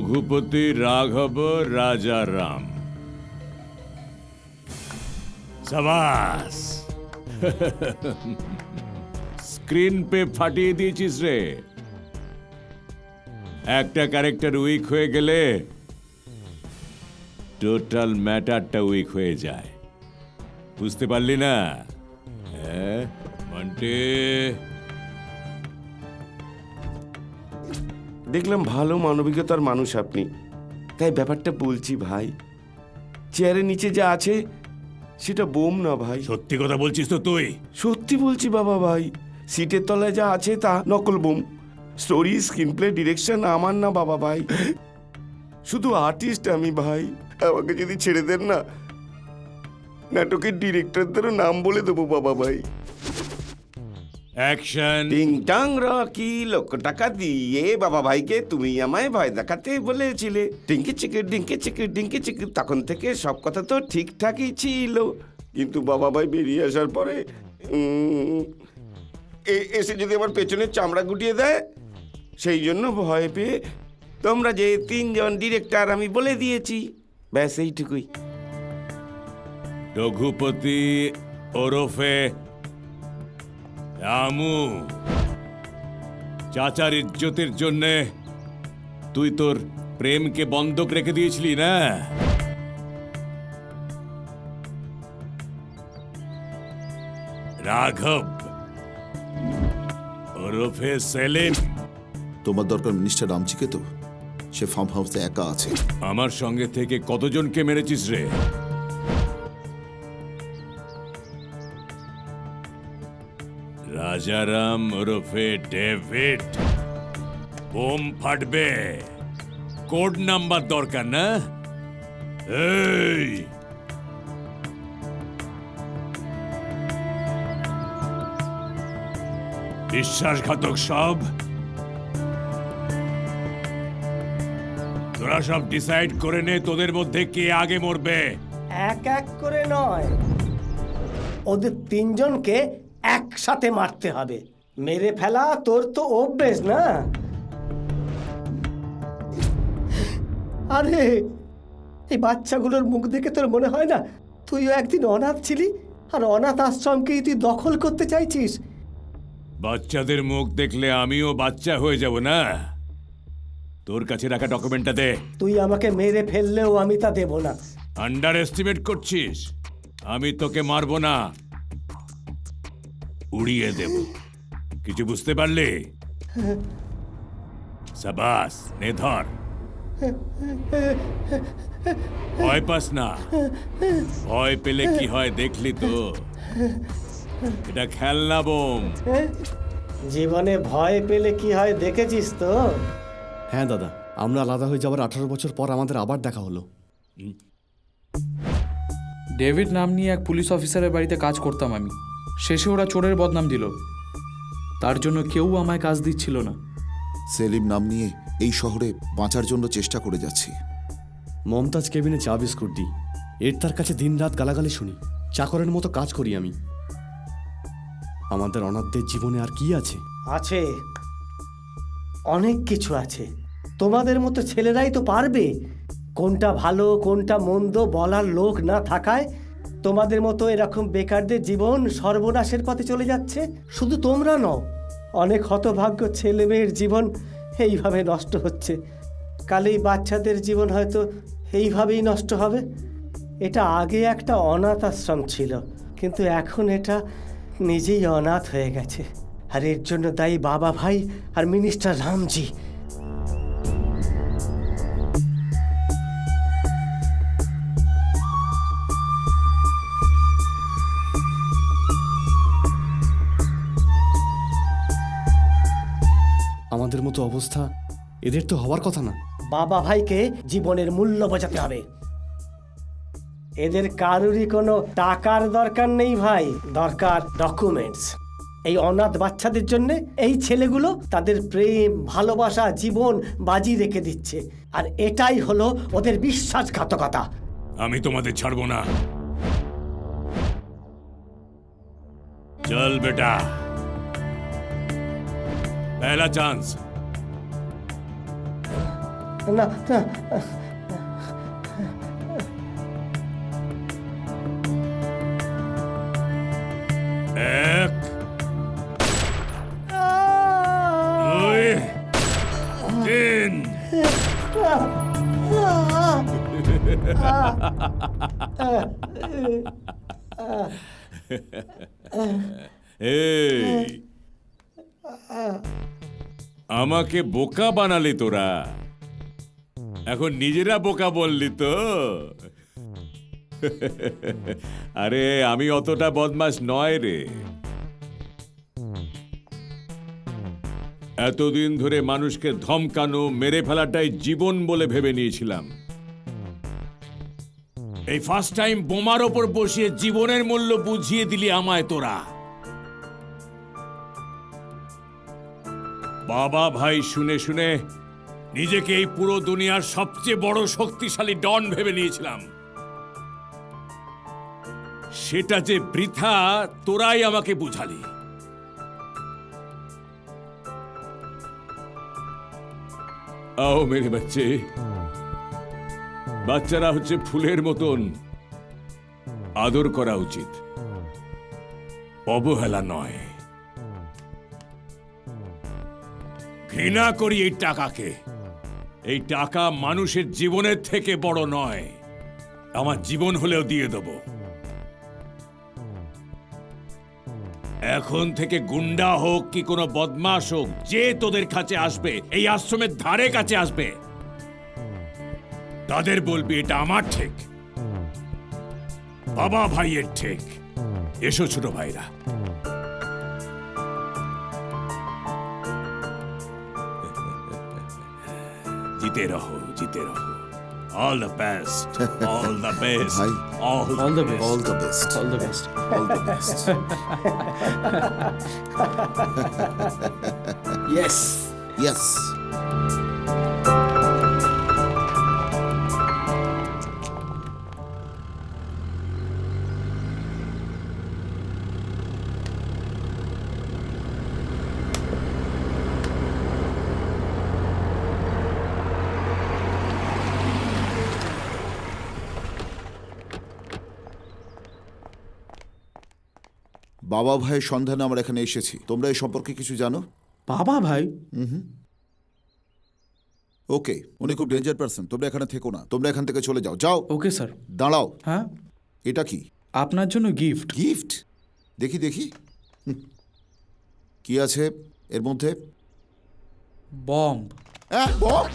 रघुपति राघव राजा राम। शाबाश। স্ক্রিন পে ফাটিয়ে দিয়েছিস রে। একটা ক্যারেক্টার উইক হয়ে গেলে টোটাল ম্যাটারটা উইক হয়ে যায়। বুঝতে পারলি না? হ্যাঁ মন্টে।
দেখলাম ভালো মানবিকতার মানুষ আপনি, তাই ব্যাপারটা বলছি ভাই। চেয়ারের নিচে যা আছে সেটা বোম না ভাই।
সত্যি কথা বলছিস তো তুই?
সত্যি বলছি বাবা ভাই, সিটের তলায় যা আছে তা নকল বোম। স্টোরি, স্ক্রিনপ্লে, ডিরেকশন আমার না বাবা ভাই, শুধু আর্টিস্ট আমি ভাই। আমাকে যদি ছেড়ে দেন না, নাটকের ডিরেক্টরদেরও নাম বলে দেবো বাবা ভাই।
অ্যাকশন।
টিং টাং রকি, লক্ষ টাকা দিয়ে বাবা ভাইকে তুমি আমায় ভয় দেখাতে বলেছিলে। ডিঙ্কে চিকে ডিঙ্কে চিকে ডিঙ্কে চিকে, তখন থেকে সব কথা তো ঠিকঠাকই ছিল, কিন্তু বাবা ভাই বেরিয়ে আসার পরে এসে যদি আমার পেছনের চামড়া গুটিয়ে দেয়, সেই জন্য ভয় পেয়ে তোমরা যে 3 জন ডিরেক্টর আমি বলে দিয়েছি, ব্যাস এইটুকুই।
রঘুপতি ওরফে রামু, চাচার ইজ্জতের জন্যে তুই তোর প্রেমকে বন্ধক রেখে দিয়েছিলি না? রাঘব ওরফে সেলিম।
তোমার দরকার মিনিস্টার রামজিকে তো, সে ফার্ম হাউসে একা আছে।
আমার সঙ্গে থেকে কতজনকে মেরেছিস রে? রাজারাম ওরফে ডেভিড। বোম ফাটবে, কোড নাম্বার দরকার না? এই বিশ্বাসঘাতক সব, তোরা সব ডিসাইড করে নে তোদের মধ্যে কে আগে মরবে।
এক এক করে নয়, ওদের 3 জনকে একসাথে মারতে হবে। মেরে ফেলা তোর তো অভ্যেস না? আরে এই বাচ্চাগুলোর মুখ দেখে তোর মনে হয় না তুইও একদিন অনাথ ছিলি, আর অনাথ আশ্রমকেই তুই দখল করতে চাইছিস?
বাচ্চাদের মুখ দেখলে আমিও বাচ্চা হয়ে যাব না? তোর কাছে রাখা ডকুমেন্টটা দে।
তুই আমাকে মেরে ফেললেও আমি তা দেব না।
আন্ডার এস্টিমেট করছিস? আমি তোকে মারবো না, উড়িয়ে দেব। কিছু বুঝতে পারলি? সাবাস, নে ধর। ভয় পাস না, ভয় পেলে কি হয় দেখলি তো? এটা খেলনা বোম।
জীবনে ভয় পেলে কি হয় দেখেছিস তো?
হ্যাঁ দাদা, আমরা আলাদা হয়ে যাওয়ার 18 বছর পর আমাদের আবার দেখা হলো।
ডেভিড নাম নিয়ে এক পুলিশ অফিসারের বাড়িতে কাজ করতাম আমি। শেষে ওরা চোরের বদনাম দিল, তার জন্য কেউ আমায় কাজ দিচ্ছিল না।
সেলিম নাম নিয়ে এই শহরে বাঁচার জন্য চেষ্টা করে যাচ্ছি।
মমতাজ কেবিনে চা বিস্কুট দিই, এর তার কাছে দিনরাত গালাগালি শুনি, চাকরের মতো কাজ করি আমি। আমাদের অনাথদের জীবনে আর কি আছে?
আছে, অনেক কিছু আছে। তোমাদের মতো ছেলেরাই তো পারবে। কোনটা ভালো কোনটা মন্দ বলার লোক না থাকায় তোমাদের মতো এরকম বেকারদের জীবন সর্বনাশের পথে চলে যাচ্ছে। শুধু তোমরা নও, অনেক হতভাগ্য ছেলে মেয়ের জীবন এইভাবে নষ্ট হচ্ছে। কাল এই বাচ্চাদের জীবন হয়তো এইভাবেই নষ্ট হবে। এটা আগে একটা অনাথ আশ্রম ছিল, কিন্তু এখন এটা নিজেই অনাথ হয়ে গেছে। আর এর জন্য দায়ী বাবা ভাই আর মিনিস্টার রামজি।
আমাদের মতো অবস্থা এদের তো হওয়ার কথা না।
বাবা ভাইকে জীবনের মূল্য বোঝাতে হবে। এদের কারুরই কোনো টাকার দরকার নেই ভাই, দরকার ডকুমেন্টস। এই অনাথ বাচ্চাদের জন্য এই ছেলেগুলো তাদের প্রেম ভালোবাসা জীবন বাজি রেখে দিচ্ছে, আর এটাই হলো ওদের বিশ্বাসঘাতকতা।
আমি তোমাদের ছাড়বো না। চল বেটা, पहला चांस।
না না
এক, দুই, তিন। এই, আমাকে বোকা বানালি তোরা, এখন নিজেরা বোকা বললি তো। আরে আমি অতটা বদমাশ নয় রে। এতদিন ধরে মানুষকে ধমকানো, মেরে ফেলাটাই জীবন বলে ভেবে নিয়েছিলাম। এই ফার্স্ট টাইম বোমার ওপর বসিয়ে জীবনের মূল্য বুঝিয়ে দিলি আমায় তোরা। বাবা ভাই শুনে শুনে নিজেকে এই পুরো দুনিয়ার সবচেয়ে বড় শক্তিশালী ডন ভেবে নিয়েছিলাম। সেটা যে বৃথা, তোরাই আমাকে বুঝালি। आओ मेरे बच्चे, বাচ্চারা হচ্ছে ফুলের মতন, আদর করা উচিত, অবহেলা নয়। ঘৃণা করি এই টাকাকে। এই টাকা মানুষের জীবনের থেকে বড় নয়। আমার জীবন হলেও দিয়ে দেব। এখন থেকে গুন্ডা হোক কি কোনো বদমাশ হোক, যে তোদের কাছে আসবে, এই আশ্রমের ধারে কাছে আসবে, তাদের বলবি এটা আমার ঠিক, বাবা ভাইয়ের ঠিক। এসো ছোট ভাইরা। জিতে রহো, জিতে রহো। All the best, all the best, all the best,
all the best,
all the best,
all the best.
Yes.
Yes. বাবা ভাইয়ের সন্ধানে আমরা এখানে এসেছি। তোমরা এই সম্পর্কে কিছু জানো?
বাবা ভাই?
ওকে, উনি খুব ডেঞ্জার পারসন। তোমরা এখানে থেকো না, তোমরা এখান থেকে চলে যাও। যাও।
Okay sir.
দাঁড়াও।
হ্যাঁ,
এটা কি?
আপনার জন্য গিফট।
গিফট? দেখি দেখি কি আছে এর মধ্যে।
বম্ব।
বম্ব?